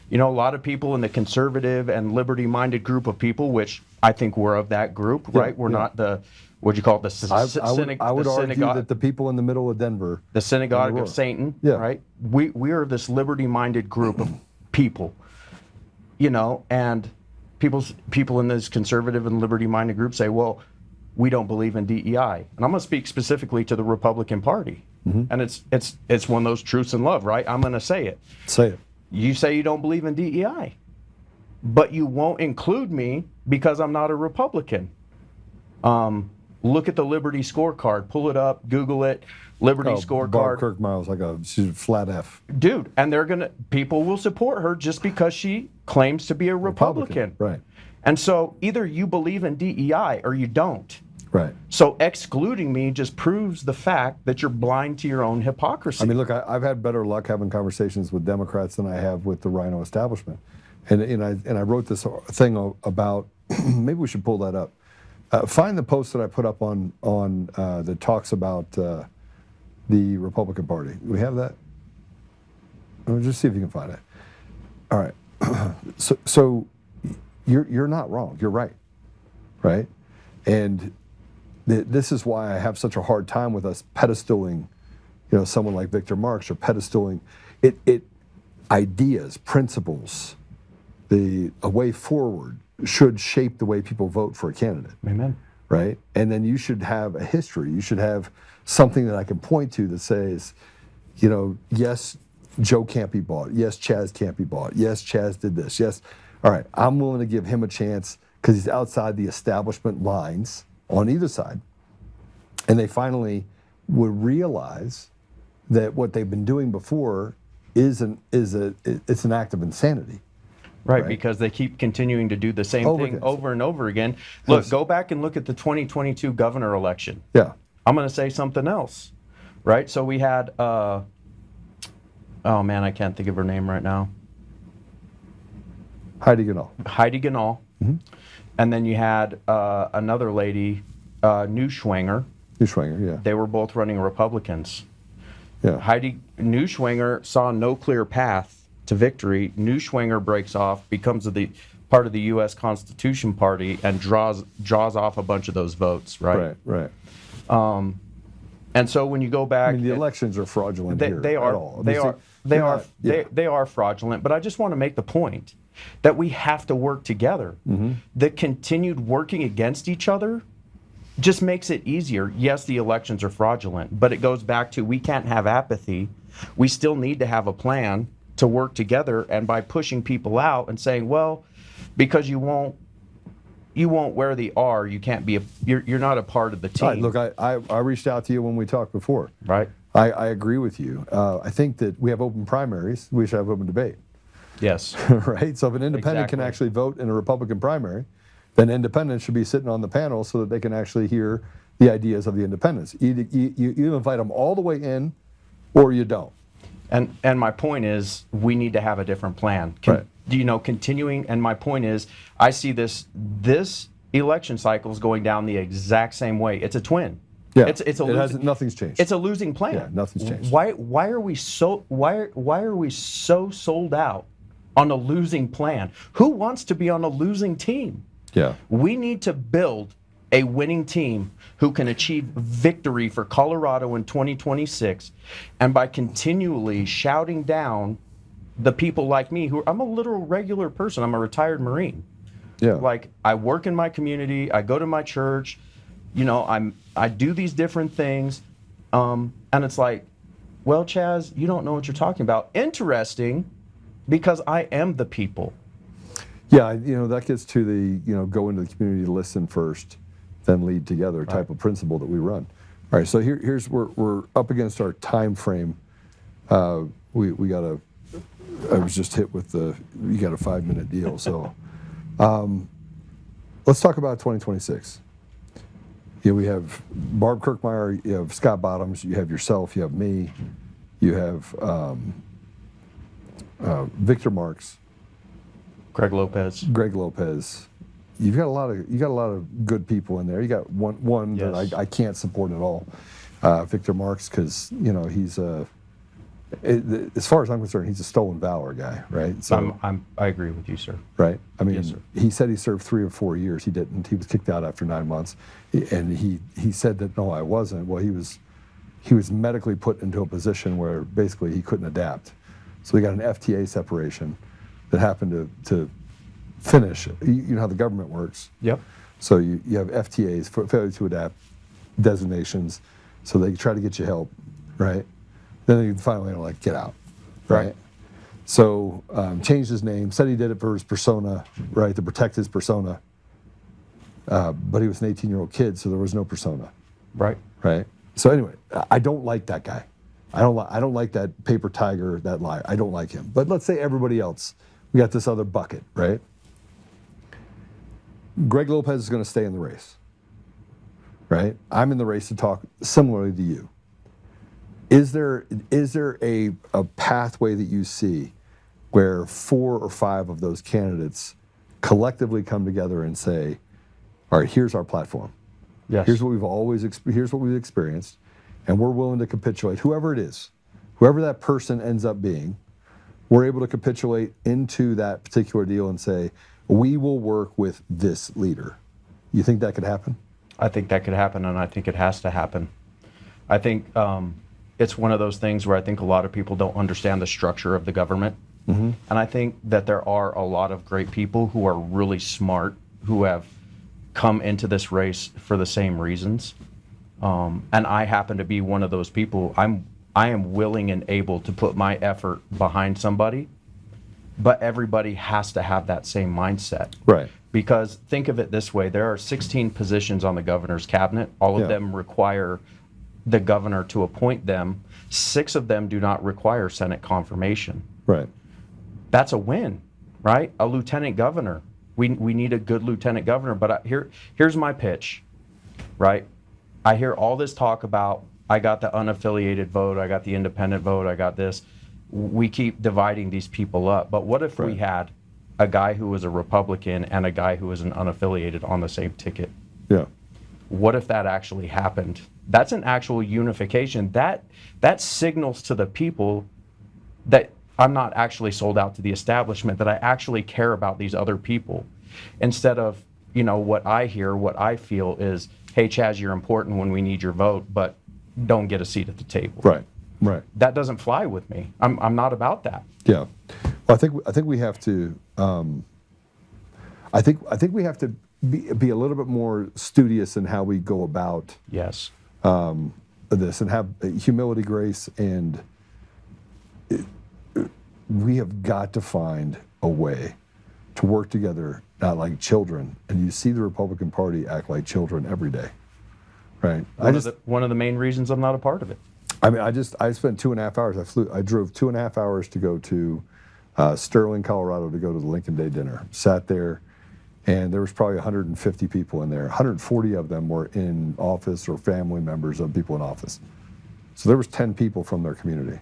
You know, a lot of people in the conservative and liberty-minded group of people, which I think we're of that group, right? We're not the, what'd you call it, I would argue that the people in the middle of Denver, the synagogue of Satan, right? We are this liberty-minded group of people, you know, and people in this conservative and liberty-minded group say, well, we don't believe in DEI. And I'm going to speak specifically to the Republican Party. And it's one of those truths and love, right? I'm going to say it. Say it. You say you don't believe in DEI, but you won't include me because I'm not a Republican. Look at the Liberty scorecard. Pull it up, Google it. Liberty scorecard. Bob Kirkmiles, she's a flat F. Dude, and people will support her just because she claims to be a Republican. Right. And so either you believe in DEI or you don't. Right. So excluding me just proves the fact that you're blind to your own hypocrisy. I mean, look, I've had better luck having conversations with Democrats than I have with the Rhino establishment. And I wrote this thing about, maybe we should pull that up. Find the post that I put up on that talks about the Republican Party. Do we have that? Just see if you can find it. All right. So you're not wrong. You're right. Right? And this is why I have such a hard time with us pedestaling, you know, someone like Victor Marx, or pedestaling ideas, principles, a way forward should shape the way people vote for a candidate. Amen. Right? And then you should have a history. You should have something that I can point to that says, you know, yes, Joe can't be bought. Yes, Chaz can't be bought. Yes, Chaz did this. Yes. All right, I'm willing to give him a chance because he's outside the establishment lines on either side. And they finally would realize that what they've been doing before it's an act of insanity. Right, because they keep continuing to do the same thing over and over again. Look, go back and look at the 2022 governor election. Yeah. I'm going to say something else, right? So we had, oh man, I can't think of her name right now. Heidi Ganahl. Mm-hmm. And then you had another lady, Neuschwanger. Yeah. They were both running Republicans. Yeah. Heidi Neuschwanger saw no clear path to victory. Neuschwanger breaks off, becomes part of the U.S. Constitution Party, and draws off a bunch of those votes. Right. Right. And so when you go back, I mean, the elections are fraudulent. They are fraudulent. But I just want to make the point that we have to work together. Mm-hmm. The continued working against each other just makes it easier. Yes, the elections are fraudulent, but it goes back to we can't have apathy. We still need to have a plan to work together, and by pushing people out and saying, well, because you won't wear the R, you can't be you're not a part of the team. Right, look, I reached out to you when we talked before. Right. I agree with you. I think that we have open primaries. We should have open debate. Yes. Right? So if an independent can actually vote in a Republican primary, then independents should be sitting on the panel so that they can actually hear the ideas of the independents. You invite them all the way in, or you don't. And my point is, we need to have a different plan. Continuing, and my point is, I see this election cycle is going down the exact same way. It's a twin. Yeah, nothing's changed. It's a losing plan. Yeah, nothing's changed. Why are we so sold out on a losing plan? Who wants to be on a losing team? Yeah. We need to build a winning team who can achieve victory for Colorado in 2026, and by continually shouting down the people like me, I'm a literal regular person. I'm a retired Marine. Yeah. Like, I work in my community, I go to my church, you know, I do these different things, and it's like, well, Chaz, you don't know what you're talking about. Interesting, because I am the people. Yeah, that gets to the, go into the community, listen first, then lead together type of principle that we run. All right, so here's where we're up against our time frame. We got I was just hit with you got a 5-minute deal. So let's talk about 2026. We have Barb Kirkmeyer, you have Scott Bottoms, you have yourself, you have me, you have Victor Marks, Greg Lopez. You've got a lot of good people in there. You got one Yes. that I can't support at all, Victor Marks, because he's as far as I'm concerned, he's a stolen valor guy, right? So I agree with you, sir. right. I mean, Yes, sir. he said he served 3 or 4 years. He didn't. He was kicked out after 9 months, and he said that no, I wasn't. Well, he was medically put into a position where basically he couldn't adapt. So we got an FTA separation that happened to finish. You know how the government works. Yep. So you have FTAs, failure to adapt designations, so they try to get you help, right? Then they finally are like, get out, right? So changed his name, said he did it for his persona, right, to protect his persona. But he was an 18-year-old kid, so there was no persona. Right. Right. So anyway, I don't like that guy. I don't like that paper tiger, that liar. I don't like him. But let's say everybody else, we got this other bucket, right? Greg Lopez is going to stay in the race, right? I'm in the race to talk similarly to you. Is there a pathway that you see where 4 or 5 of those candidates collectively come together and say, all right, here's our platform. Yes. Here's what we've experienced, and we're willing to capitulate, whoever it is, whoever that person ends up being, we're able to capitulate into that particular deal and say, we will work with this leader. You think that could happen? I think that could happen, and I think it has to happen. I think it's one of those things where I think a lot of people don't understand the structure of the government. Mm-hmm. And I think that there are a lot of great people who are really smart, who have come into this race for the same reasons. And I happen to be one of those people. I am willing and able to put my effort behind somebody, but everybody has to have that same mindset. Right. Because think of it this way, there are 16 positions on the governor's cabinet. All of them require the governor to appoint them. 6 of them do not require Senate confirmation. Right. That's a win, right? A lieutenant governor. We need a good lieutenant governor. But here's my pitch, right? I hear all this talk about, I got the unaffiliated vote, I got the independent vote, I got this. We keep dividing these people up. But what if we had a guy who was a Republican and a guy who was an unaffiliated on the same ticket? Yeah. What if that actually happened? That's an actual unification. That signals to the people that I'm not actually sold out to the establishment, that I actually care about these other people. Instead of, what I hear, what I feel is, hey, Chaz, you're important when we need your vote, but don't get a seat at the table. Right. Right. That doesn't fly with me. I'm not about that. Yeah. Well, I think we have to. I think we have to be a little bit more studious in how we go about. Yes. This, and have humility, grace, and we have got to find a way to work together, not like children. And you see the Republican Party act like children every day, right? One of the main reasons I'm not a part of it. I mean, I spent 2.5 hours. I drove 2.5 hours to go to Sterling, Colorado, to go to the Lincoln Day dinner. Sat there, and there was probably 150 people in there. 140 of them were in office or family members of people in office. So there was 10 people from their community.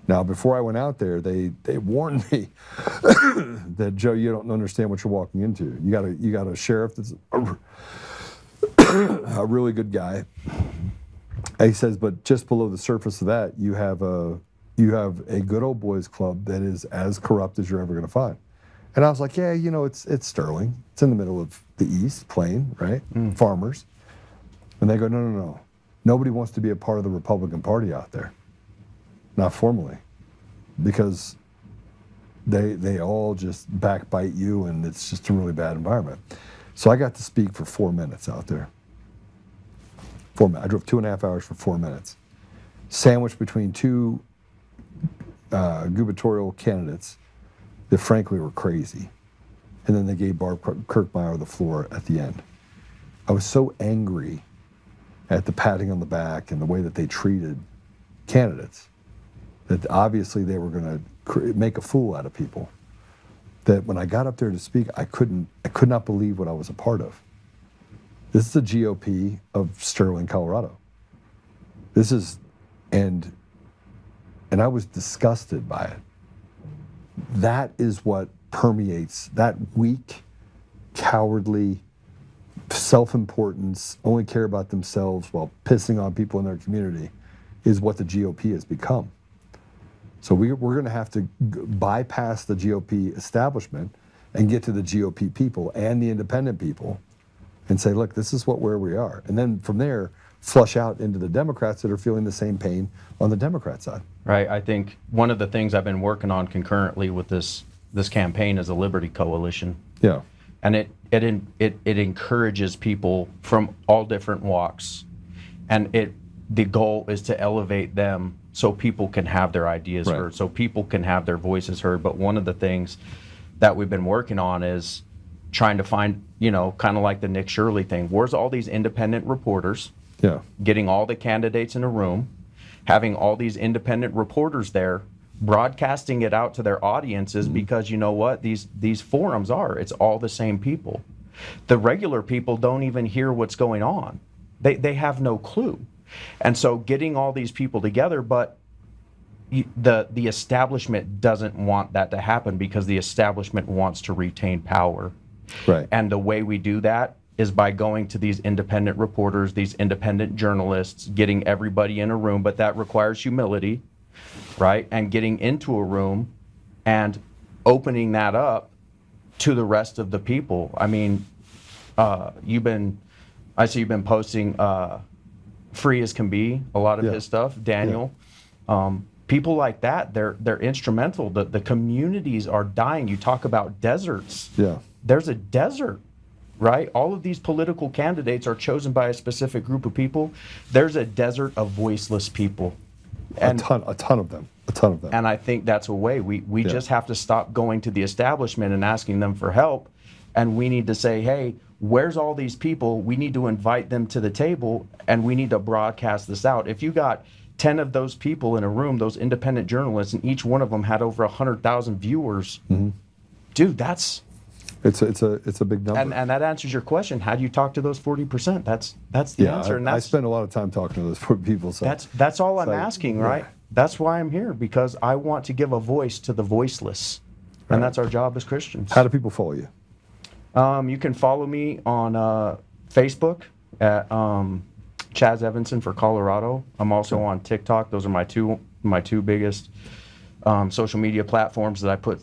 Now, before I went out there, they warned me that, Joe, you don't understand what you're walking into. You got a sheriff that's a really good guy. And he says, but just below the surface of that, you have a good old boys club that is as corrupt as you're ever going to find. And I was like, yeah, it's Sterling. It's in the middle of the East, plain, right? Farmers. And they go, no. Nobody wants to be a part of the Republican Party out there. Not formally. Because they all just backbite you, and it's just a really bad environment. So I got to speak for 4 minutes out there. 4 minutes. I drove 2.5 hours for 4 minutes. Sandwiched between 2 gubernatorial candidates that frankly were crazy. and then they gave Barb Kirkmeyer the floor at the end. I was so angry at the patting on the back and the way that they treated candidates, that obviously they were going to make a fool out of people, that when I got up there to speak, I could not believe what I was a part of. This is the GOP of Sterling, Colorado. This is, and I was disgusted by it. That is what permeates that weak, cowardly, self-importance, only care about themselves while pissing on people in their community, is what the GOP has become. So we're going to have to bypass the GOP establishment and get to the GOP people and the independent people and say, look, this is where we are. And then from there, flush out into the Democrats that are feeling the same pain on the Democrat side. Right. I think one of the things I've been working on concurrently with this campaign is a Liberty Coalition. Yeah. And it encourages people from all different walks. And the goal is to elevate them so people can have their ideas heard, so people can have their voices heard. But one of the things that we've been working on is trying to find, kind of like the Nick Shirley thing. Where's all these independent reporters? Yeah. Getting all the candidates in a room, having all these independent reporters there, broadcasting it out to their audiences, because you know what? These forums it's all the same people. The regular people don't even hear what's going on. They have no clue. And so getting all these people together, but the establishment doesn't want that to happen because the establishment wants to retain power. Right. And the way we do that is by going to these independent reporters, these independent journalists, getting everybody in a room, but that requires humility, right? And getting into a room and opening that up to the rest of the people. I mean, I see you've been posting Free as Can Be, a lot of his stuff, Daniel. Yeah. People like that, they're instrumental. The communities are dying. You talk about deserts. Yeah. There's a desert, right? All of these political candidates are chosen by a specific group of people. There's a desert of voiceless people. And a ton of them. And I think that's a way. We just have to stop going to the establishment and asking them for help. And we need to say, hey, where's all these people? We need to invite them to the table, and we need to broadcast this out. If you got 10 of those people in a room, those independent journalists, and each one of them had over 100,000 viewers, dude, that's... It's a big number. And that answers your question. How do you talk to those 40%? That's the answer. And I spend a lot of time talking to those people. So that's all I'm asking, right? That's why I'm here, because I want to give a voice to the voiceless. Right. And that's our job as Christians. How do people follow you? You can follow me on Facebook at Chaz Evanson for Colorado. I'm also on TikTok. Those are my two biggest social media platforms that I put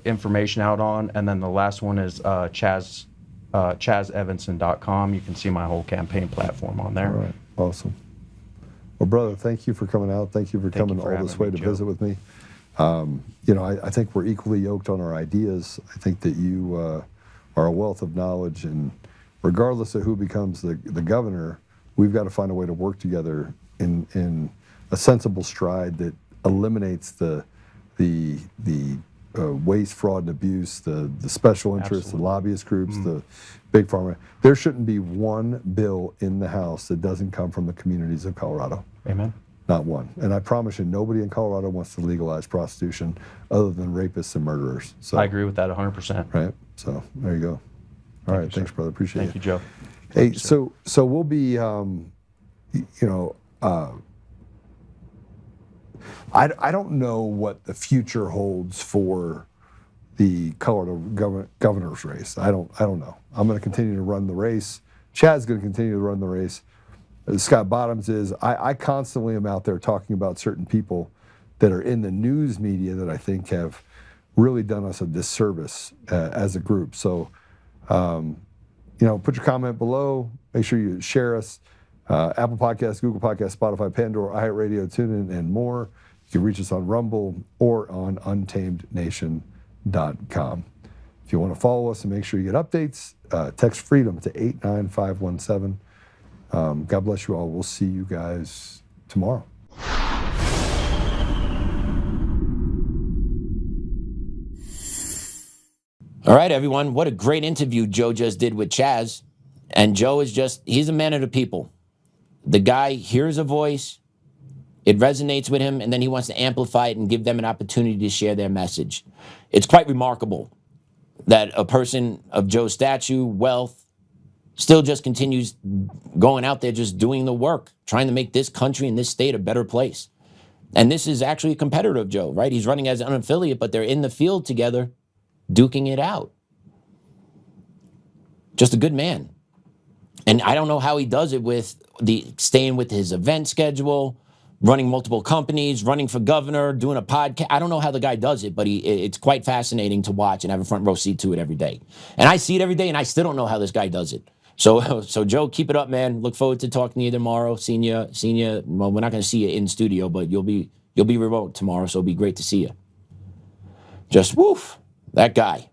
information out on. And then the last one is ChazEvanson.com. You can see my whole campaign platform on there. All right. Awesome. Well, brother, thank you for coming out. Thank you for coming all this way to visit with me. I think we're equally yoked on our ideas. I think that you are a wealth of knowledge, and regardless of who becomes the governor, we've got to find a way to work together in a sensible stride that eliminates the waste, fraud, and abuse, the special interests, the lobbyist groups, the big pharma. There shouldn't be one bill in the House that doesn't come from the communities of Colorado. Amen. Not one. And I promise you, nobody in Colorado wants to legalize prostitution other than rapists and murderers. So I agree with that 100%. Right. So there you go. All right. Thanks, brother. Appreciate it. Thank you, Joe. Hey, so we'll be, I don't know what the future holds for the Colorado governor's race. I don't know. I'm going to continue to run the race. Chad's going to continue to run the race. Scott Bottoms is. I constantly am out there talking about certain people that are in the news media that I think have really done us a disservice as a group. So, put your comment below. Make sure you share us. Apple Podcasts, Google Podcasts, Spotify, Pandora, iHeartRadio, TuneIn, and more. You can reach us on Rumble or on untamednation.com. If you want to follow us and make sure you get updates, text FREEDOM to 89517. God bless you all. We'll see you guys tomorrow. All right, everyone. What a great interview Joe just did with Chaz. And Joe is he's a man of the people. The guy hears a voice, it resonates with him, and then he wants to amplify it and give them an opportunity to share their message. It's quite remarkable that a person of Joe's stature, wealth, still just continues going out there just doing the work, trying to make this country and this state a better place. And this is actually a competitor of Joe, right? He's running as an unaffiliate, but they're in the field together, duking it out. Just a good man. And I don't know how he does it with staying with his event schedule, running multiple companies, running for governor, doing a podcast. I don't know how the guy does it, but it's quite fascinating to watch and have a front row seat to it every day. And I see it every day, and I still don't know how this guy does it. So Joe, keep it up, man. Look forward to talking to you tomorrow. Seeing you. Well, we're not going to see you in studio, but you'll be remote tomorrow, so it'll be great to see you. Just woof, that guy.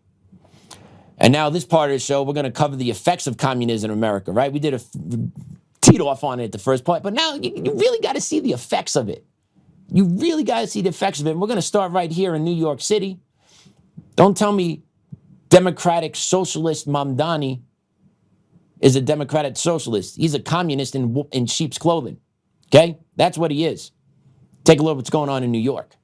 And now this part of the show, we're going to cover the effects of communism in America, right? We did a teed off on it at the first part, but now you really got to see the effects of it. You really got to see the effects of it. And we're going to start right here in New York City. Don't tell me Democratic Socialist Mamdani is a Democratic Socialist. He's a communist in sheep's clothing, okay? That's what he is. Take a look at what's going on in New York.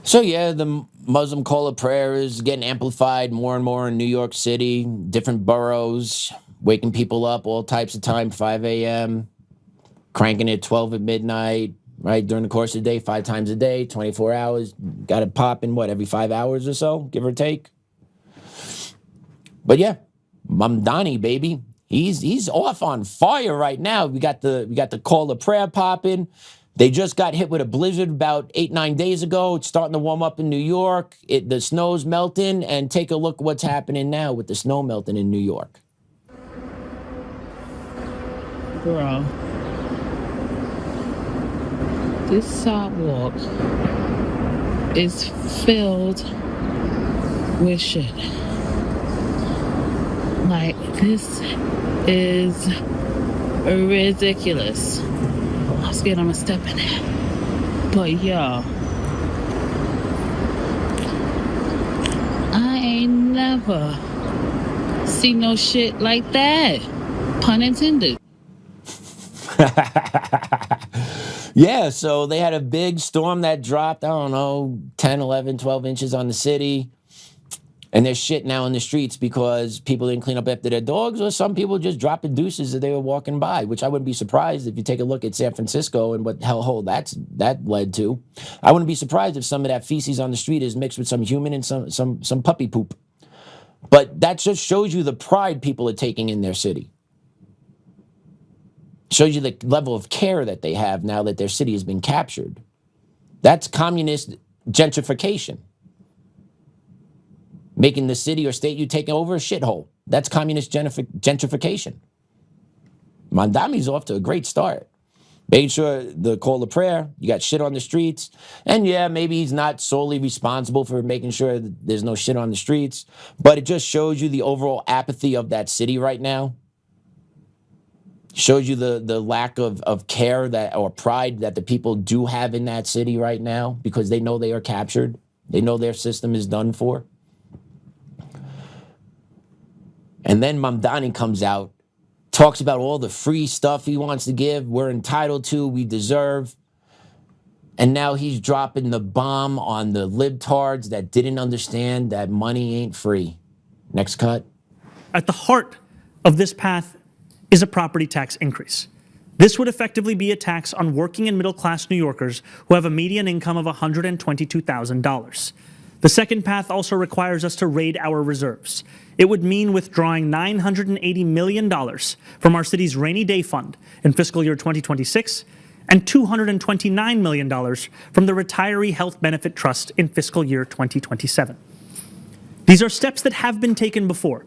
So yeah, the Muslim call of prayer is getting amplified more and more in New York City, different boroughs, waking people up all types of time, 5 a.m., cranking it 12 at midnight, right, during the course of the day, 5 times a day, 24 hours. Got it popping, every 5 hours or so, give or take. But yeah, Mamdani, baby, he's off on fire right now. We got the call of prayer popping. They just got hit with a blizzard about 8-9 days ago. It's starting to warm up in New York. The snow's melting, and take a look what's happening now with the snow melting in New York. Bro, this sidewalk is filled with shit. Like, this is ridiculous. I'm scared I'm gonna step in it. But yo, I ain't never seen no shit like that. Pun intended. Yeah, so they had a big storm that dropped, 10, 11, 12 inches on the city. And there's shit now in the streets because people didn't clean up after their dogs, or some people just dropped the deuces as they were walking by, which I wouldn't be surprised if you take a look at San Francisco and what hellhole that led to. I wouldn't be surprised if some of that feces on the street is mixed with some human and some puppy poop. But that just shows you the pride people are taking in their city. Shows you the level of care that they have now that their city has been captured. That's communist gentrification. Making the city or state you take over a shithole. That's communist gentrification. Mamdani's off to a great start. Making sure the call of prayer, you got shit on the streets. And yeah, maybe he's not solely responsible for making sure that there's no shit on the streets, but it just shows you the overall apathy of that city right now. Shows you the lack of care or pride that the people do have in that city right now because they know they are captured. They know their system is done for. And then Mamdani comes out, talks about all the free stuff he wants to give, we're entitled to, we deserve. And now he's dropping the bomb on the libtards that didn't understand that money ain't free. Next cut. At the heart of this path is a property tax increase. This would effectively be a tax on working and middle-class New Yorkers who have a median income of $122,000. The second path also requires us to raid our reserves. It would mean withdrawing $980 million from our city's rainy day fund in fiscal year 2026 and $229 million from the Retiree Health Benefit Trust in fiscal year 2027. These are steps that have been taken before,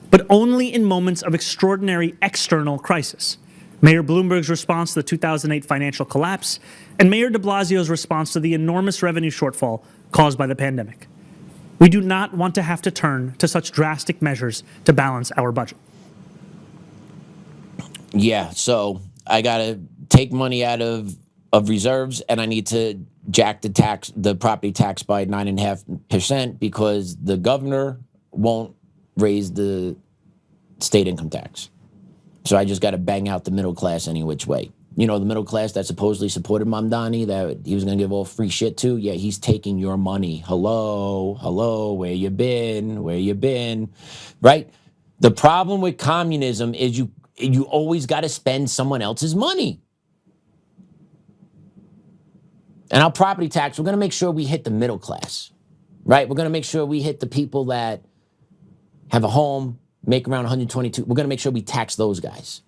but only in moments of extraordinary external crisis. Mayor Bloomberg's response to the 2008 financial collapse, and Mayor de Blasio's response to the enormous revenue shortfall caused by the pandemic. We do not want to have to turn to such drastic measures to balance our budget. Yeah, so I got to take money out of reserves, and I need to jack the property tax by 9.5% because the governor won't raise the state income tax. So I just got to bang out the middle class any which way. You know, the middle class that supposedly supported Mamdani, that he was going to give all free shit to. Yeah, he's taking your money. Hello, where you been, right? The problem with communism is you always got to spend someone else's money. And our property tax, we're going to make sure we hit the middle class, right? We're going to make sure we hit the people that have a home, make around 122. We're going to make sure we tax those guys.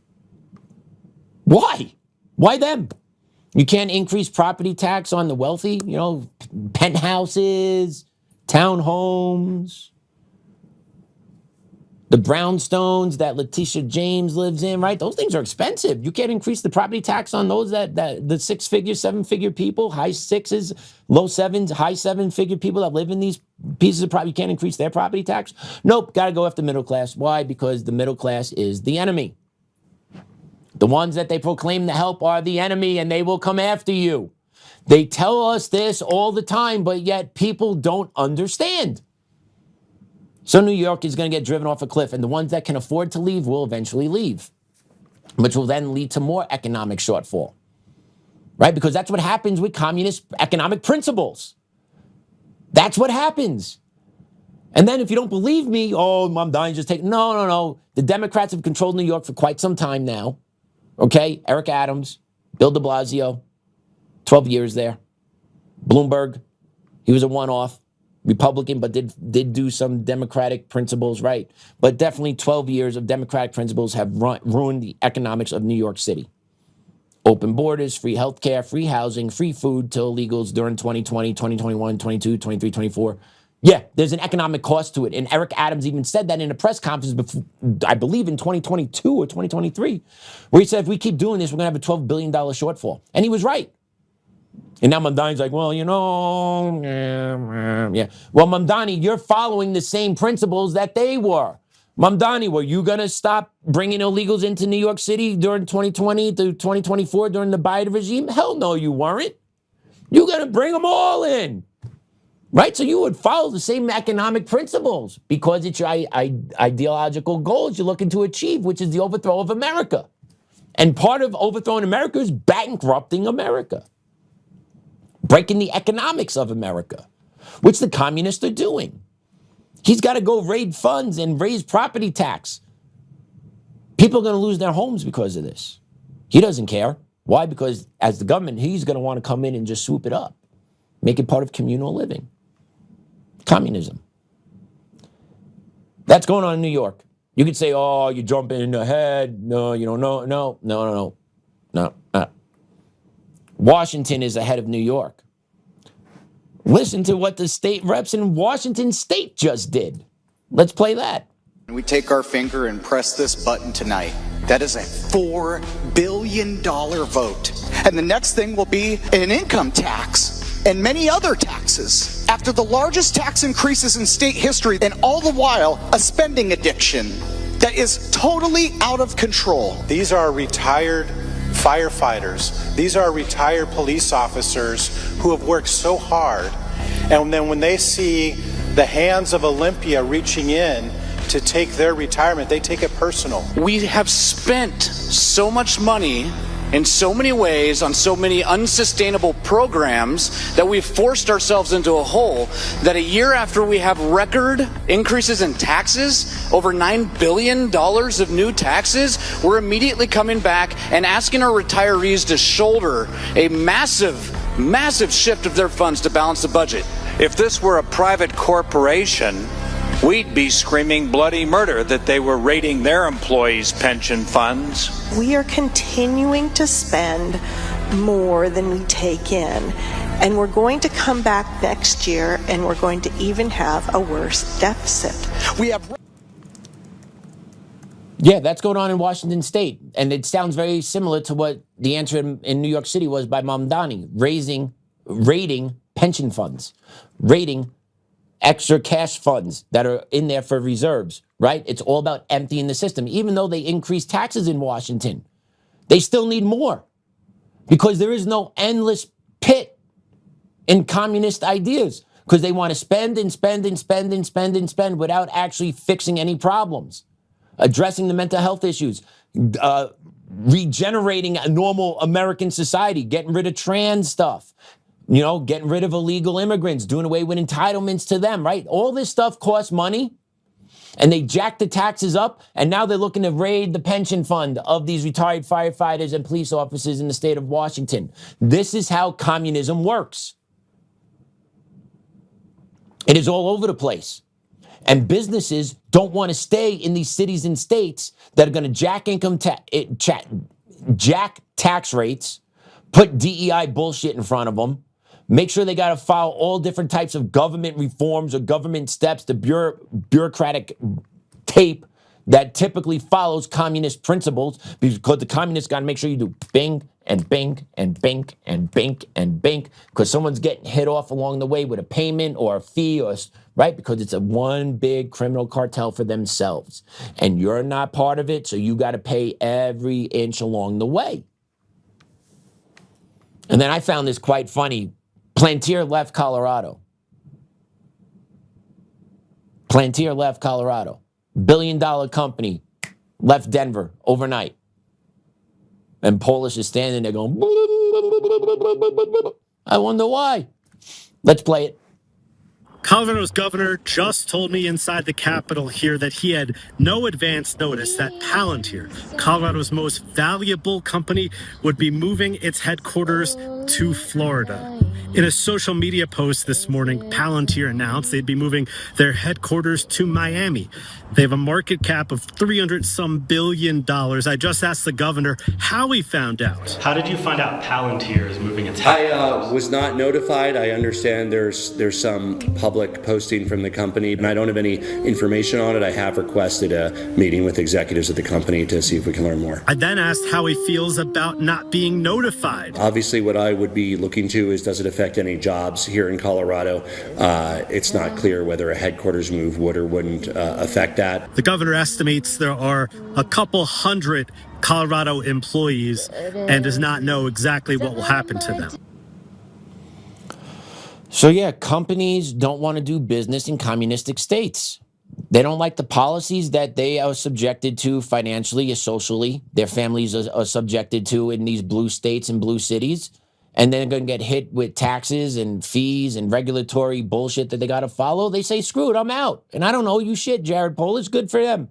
Why? Why them? You can't increase property tax on the wealthy, you know, penthouses, townhomes, the brownstones that Letitia James lives in, right? Those things are expensive. You can't increase the property tax on those that the 6-figure, 7-figure people, high 6s, low 7s, high 7-figure people that live in these pieces of property. You can't increase their property tax. Nope, got to go after middle class. Why? Because the middle class is the enemy. The ones that they proclaim to help are the enemy, and they will come after you. They tell us this all the time, but yet people don't understand. So New York is going to get driven off a cliff, and the ones that can afford to leave will eventually leave, which will then lead to more economic shortfall, right? Because that's what happens with communist economic principles. That's what happens. And then if you don't believe me, I'm dying, just take, no. The Democrats have controlled New York for quite some time now. Okay, Eric Adams, Bill de Blasio, 12 years there. Bloomberg, he was a one-off. Republican, but did do some Democratic principles, right? But definitely 12 years of Democratic principles have ruined the economics of New York City. Open borders, free healthcare, free housing, free food to illegals during 2020, 2021, 22, 23, 24. Yeah, there's an economic cost to it. And Eric Adams even said that in a press conference, before, I believe in 2022 or 2023, where he said, if we keep doing this, we're going to have a $12 billion shortfall. And he was right. And now Mamdani's like, well, yeah. Well, Mamdani, you're following the same principles that they were. Mamdani, were you going to stop bringing illegals into New York City during 2020 to 2024 during the Biden regime? Hell no, you weren't. You're going to bring them all in. Right? So you would follow the same economic principles because it's your ideological goals you're looking to achieve, which is the overthrow of America. And part of overthrowing America is bankrupting America. Breaking the economics of America, which the communists are doing. He's got to go raid funds and raise property tax. People are going to lose their homes because of this. He doesn't care. Why? Because as the government, he's going to want to come in and just swoop it up, make it part of communal living. Communism. That's going on in New York. You could say, oh, you're jumping ahead. No, you don't know. No. Washington is ahead of New York. Listen to what the state reps in Washington State just did. Let's play that. We take our finger and press this button tonight. That is a $4 billion vote. And the next thing will be an income tax and many other taxes. After the largest tax increases in state history, and all the while a spending addiction that is totally out of control. These are retired firefighters. These are retired police officers who have worked so hard. And then when they see the hands of Olympia reaching in to take their retirement, they take it personal. We have spent so much money in so many ways on so many unsustainable programs that we've forced ourselves into a hole that a year after we have record increases in taxes, over $9 billion of new taxes, we're immediately coming back and asking our retirees to shoulder a massive shift of their funds to balance the budget. If this were a private corporation, we'd be screaming bloody murder that they were raiding their employees' pension funds. We are continuing to spend more than we take in. And we're going to come back next year and we're going to even have a worse deficit. We have. Yeah, that's going on in Washington State. And it sounds very similar to what the answer in New York City was by Mamdani, raiding pension funds, raiding extra cash funds that are in there for reserves, right? It's all about emptying the system. Even though they increase taxes in Washington, they still need more because there is no endless pit in communist ideas because they want to spend and spend and spend and spend and spend without actually fixing any problems, addressing the mental health issues, regenerating a normal American society, getting rid of trans stuff, you know, getting rid of illegal immigrants, doing away with entitlements to them, right? All this stuff costs money, and they jack the taxes up, and now they're looking to raid the pension fund of these retired firefighters and police officers in the state of Washington. This is how communism works. It is all over the place. And businesses don't want to stay in these cities and states that are going to jack tax rates, put DEI bullshit in front of them, make sure they got to follow all different types of government reforms or government steps, the bureaucratic tape that typically follows communist principles, because the communists got to make sure you do bing and bing and bing and bing and bing, because someone's getting hit off along the way with a payment or a fee, or right? Because it's a one big criminal cartel for themselves. And you're not part of it, so you got to pay every inch along the way. And then I found this quite funny. Palantir left Colorado. Palantir left Colorado. Billion-dollar company left Denver overnight. And Polis is standing there going, I wonder why. Let's play it. Colorado's governor just told me inside the Capitol here that he had no advance notice that Palantir, Colorado's most valuable company, would be moving its headquarters to Florida. In a social media post this morning, Palantir announced they'd be moving their headquarters to Miami. They have a market cap of $300-some billion. I just asked the governor how he found out. How did you find out Palantir is moving its headquarters? I was not notified. I understand there's some public posting from the company, and I don't have any information on it. I have requested a meeting with executives of the company to see if we can learn more. I then asked how he feels about not being notified. Obviously, what I would be looking to is, does it affect any jobs here in Colorado? It's not clear whether a headquarters move would or wouldn't affect that. The governor estimates there are a couple hundred Colorado employees and does not know exactly what will happen to them. So yeah, companies don't want to do business in communistic states. They don't like the policies that they are subjected to financially or socially. Their families are subjected to in these blue states and blue cities. And they're going to get hit with taxes and fees and regulatory bullshit that they got to follow. They say, screw it, I'm out. And I don't owe you shit, Jared Polis. Good for them.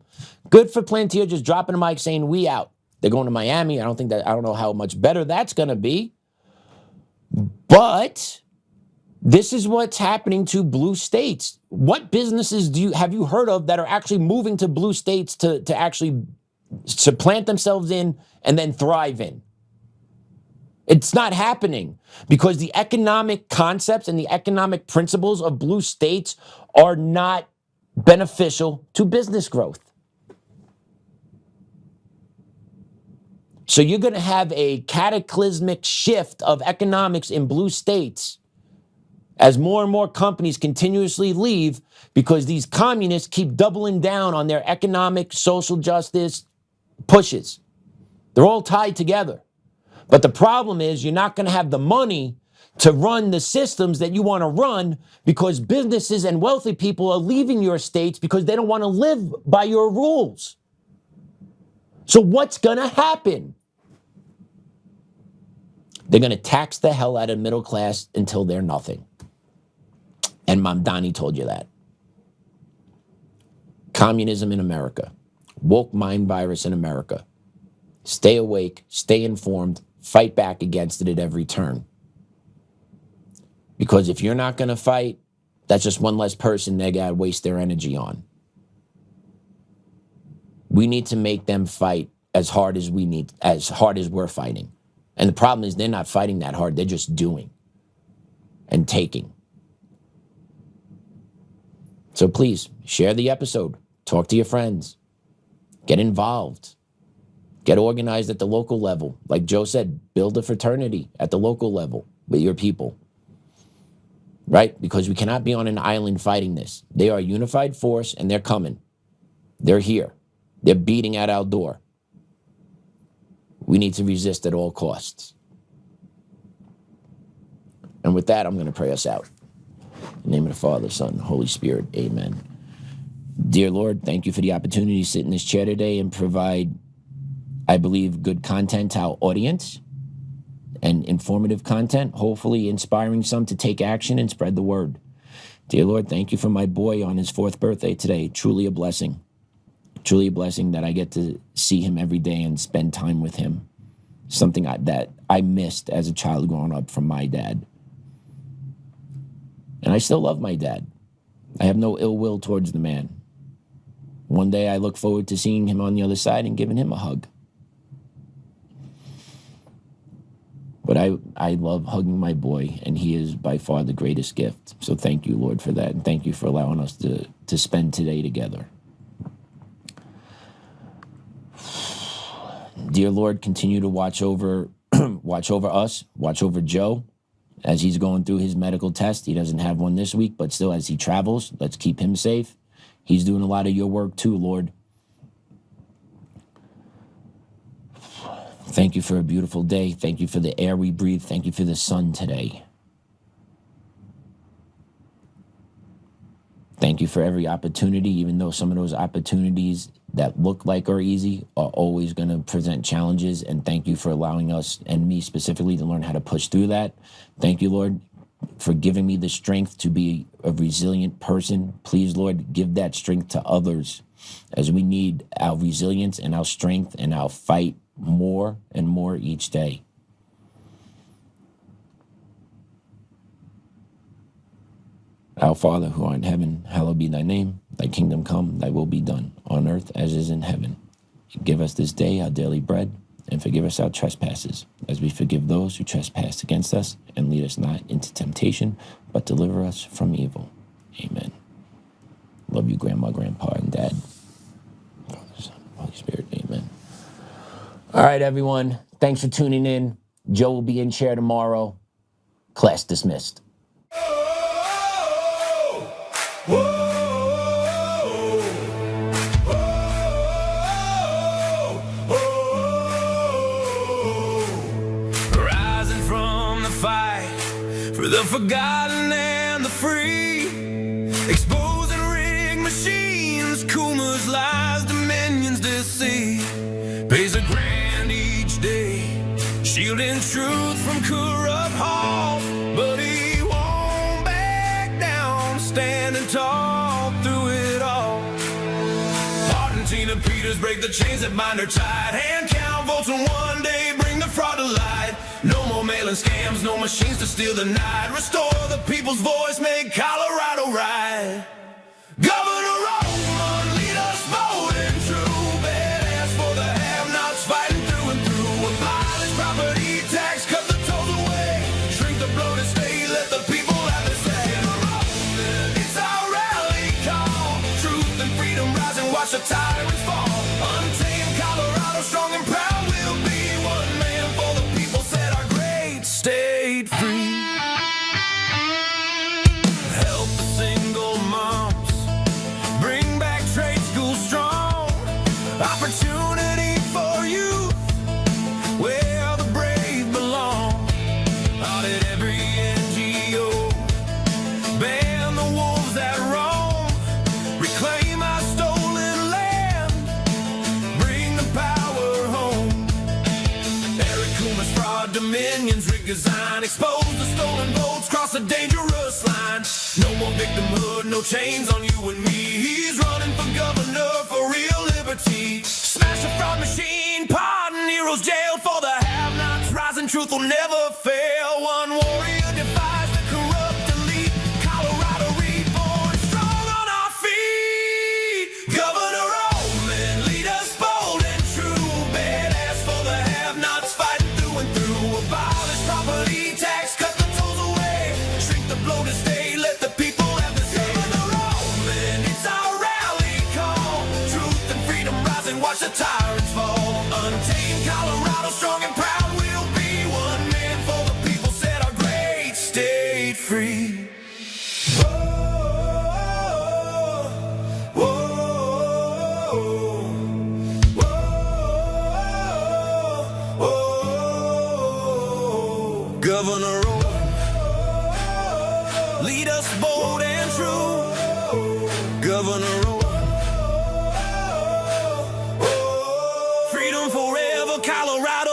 Good for Palantir just dropping a mic saying, we out. They're going to Miami. I don't know how much better that's going to be. But this is what's happening to blue states. What businesses have you heard of that are actually moving to blue states to actually supplant themselves in and then thrive in? It's not happening because the economic concepts and the economic principles of blue states are not beneficial to business growth. So you're going to have a cataclysmic shift of economics in blue states as more and more companies continuously leave because these communists keep doubling down on their economic, social justice pushes. They're all tied together. But the problem is you're not going to have the money to run the systems that you want to run because businesses and wealthy people are leaving your states because they don't want to live by your rules. So what's going to happen? They're going to tax the hell out of middle class until they're nothing. And Mamdani told you that. Communism in America. Woke mind virus in America. Stay awake, stay informed, fight back against it at every turn. Because if you're not going to fight, That's just one less person they got to waste their energy on. We need to make them fight as hard as we're fighting. And the problem is they're not fighting that hard. They're just doing and taking. So please share the episode. Talk to your friends. Get involved. Get organized at the local level. Like Joe said, build a fraternity at the local level with your people. Right? Because we cannot be on an island fighting this. They are a unified force and they're coming. They're here. They're beating at our door. We need to resist at all costs. And with that, I'm going to pray us out. In the name of the Father, Son, Holy Spirit, amen. Dear Lord, thank you for the opportunity to sit in this chair today and provide, I believe, good content to our audience and informative content, hopefully inspiring some to take action and spread the word. Dear Lord, thank you for my boy on his 4th birthday today. Truly a blessing. Truly a blessing that I get to see him every day and spend time with him. Something that I missed as a child growing up from my dad. And I still love my dad. I have no ill will towards the man. One day I look forward to seeing him on the other side and giving him a hug. But I love hugging my boy, and he is by far the greatest gift. So thank you, Lord, for that. And thank you for allowing us to spend today together. Dear Lord, continue to watch over us, watch over Joe as he's going through his medical test. He doesn't have one this week, but still as he travels, let's keep him safe. He's doing a lot of your work too, Lord. Thank you for a beautiful day. Thank you for the air we breathe. Thank you for the sun today. Thank you for every opportunity, even though some of those opportunities that look like are easy are always going to present challenges. And thank you for allowing us, and me specifically, to learn how to push through that. Thank you, Lord, for giving me the strength to be a resilient person. Please, Lord, give that strength to others, as we need our resilience and our strength and our fight more and more each day. Our Father, who art in heaven, hallowed be thy name. Thy kingdom come, thy will be done, on earth as is in heaven. Give us this day our daily bread, and forgive us our trespasses, as we forgive those who trespass against us. And lead us not into temptation, but deliver us from evil. Amen. Love you, Grandma, Grandpa, and Dad. Father, Son, Holy Spirit. Amen. All right, everyone. Thanks for tuning in. Joe will be in chair tomorrow. Class dismissed. Rising from the fight for the forgotten and the free, exposing rigged machines, Coomers, lies, dominions, deceit, pays a grand each day, shielding truth from corrupt halls, but he won't back down, standing tall through it all. Hart and Tina Peters break the chains that bind her tight, hand count votes and one day bring the fraud to light. No more mailing scams, no machines to steal the night, restore the people's voice, make Colorado right. Governor Oltmann, lead us bold and true, badass for the have-nots, fighting through and through. Abolish property tax, cut the tolls away, shrink the bloated state, let the people have their say. It's our rally call, truth and freedom rise and watch the tyrants fall. Untamed Colorado, strong and proud, we'll be one man for the people, set our great state free. Help the single moms, bring back trade school strong, opportunity for youth, where the brave belong. Audit every NGO, ban the wolves that roam, reclaim our stolen land, bring the power home. Eric Coomer's fraud, dominions, rig design, expose the stolen votes, cross a dangerous line. No more victimhood, no chains on you and me. He's running for governor for real liberty. Smash the fraud machine, pardon heroes jailed for the have-nots. Rising truth will never fail. One warrior defies the corrupt elite. Colorado read free. Governor, lead us bold and true. Governor, freedom forever, Colorado.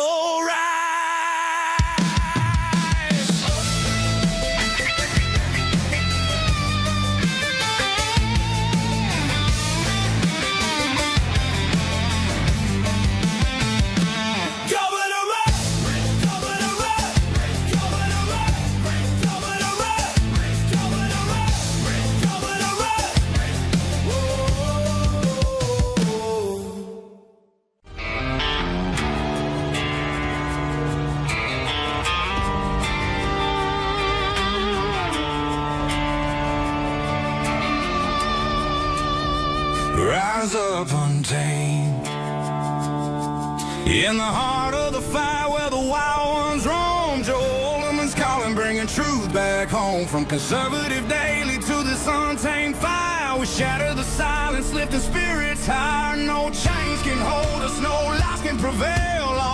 Rise up, untamed, in the heart of the fire where the wild ones roam. Joe Oltmann's calling, bringing truth back home. From conservative daily to this untamed fire, we shatter the silence, lifting spirits higher. No chains can hold us, no lies can prevail.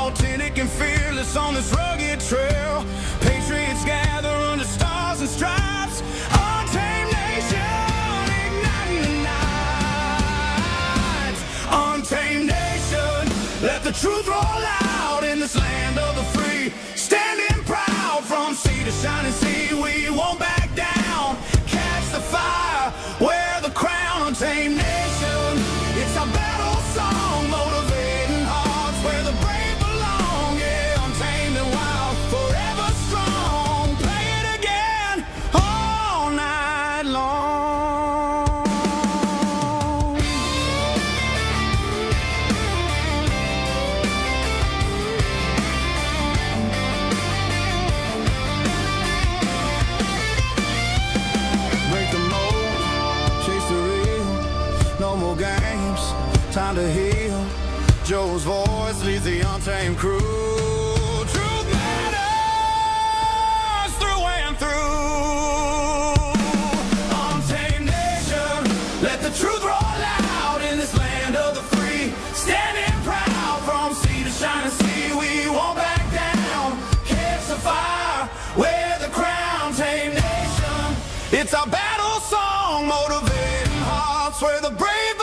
Authentic and fearless on this rugged trail. Patriots gather under stars and stripes. Untamed nation, igniting the night. Untamed nation, let the truth roll out in this land of the free. Standing proud from sea to shining sea, we won't back down. Catch the fire, wear the crown. Untamed nation, it's our battle song, motivating hearts where the brave belong. Yeah, untamed and wild, forever strong. Play it again all night long. Break the mold, chase the real, no more games, time to heal. Joe's voice leads the untamed crew. Truth matters through and through. Untamed nation, let the truth roll out in this land of the free. Standing proud from sea to shining sea, we won't back down. Catch the fire, wear the crown. Untamed nation, it's our battle song, motivating hearts where the brave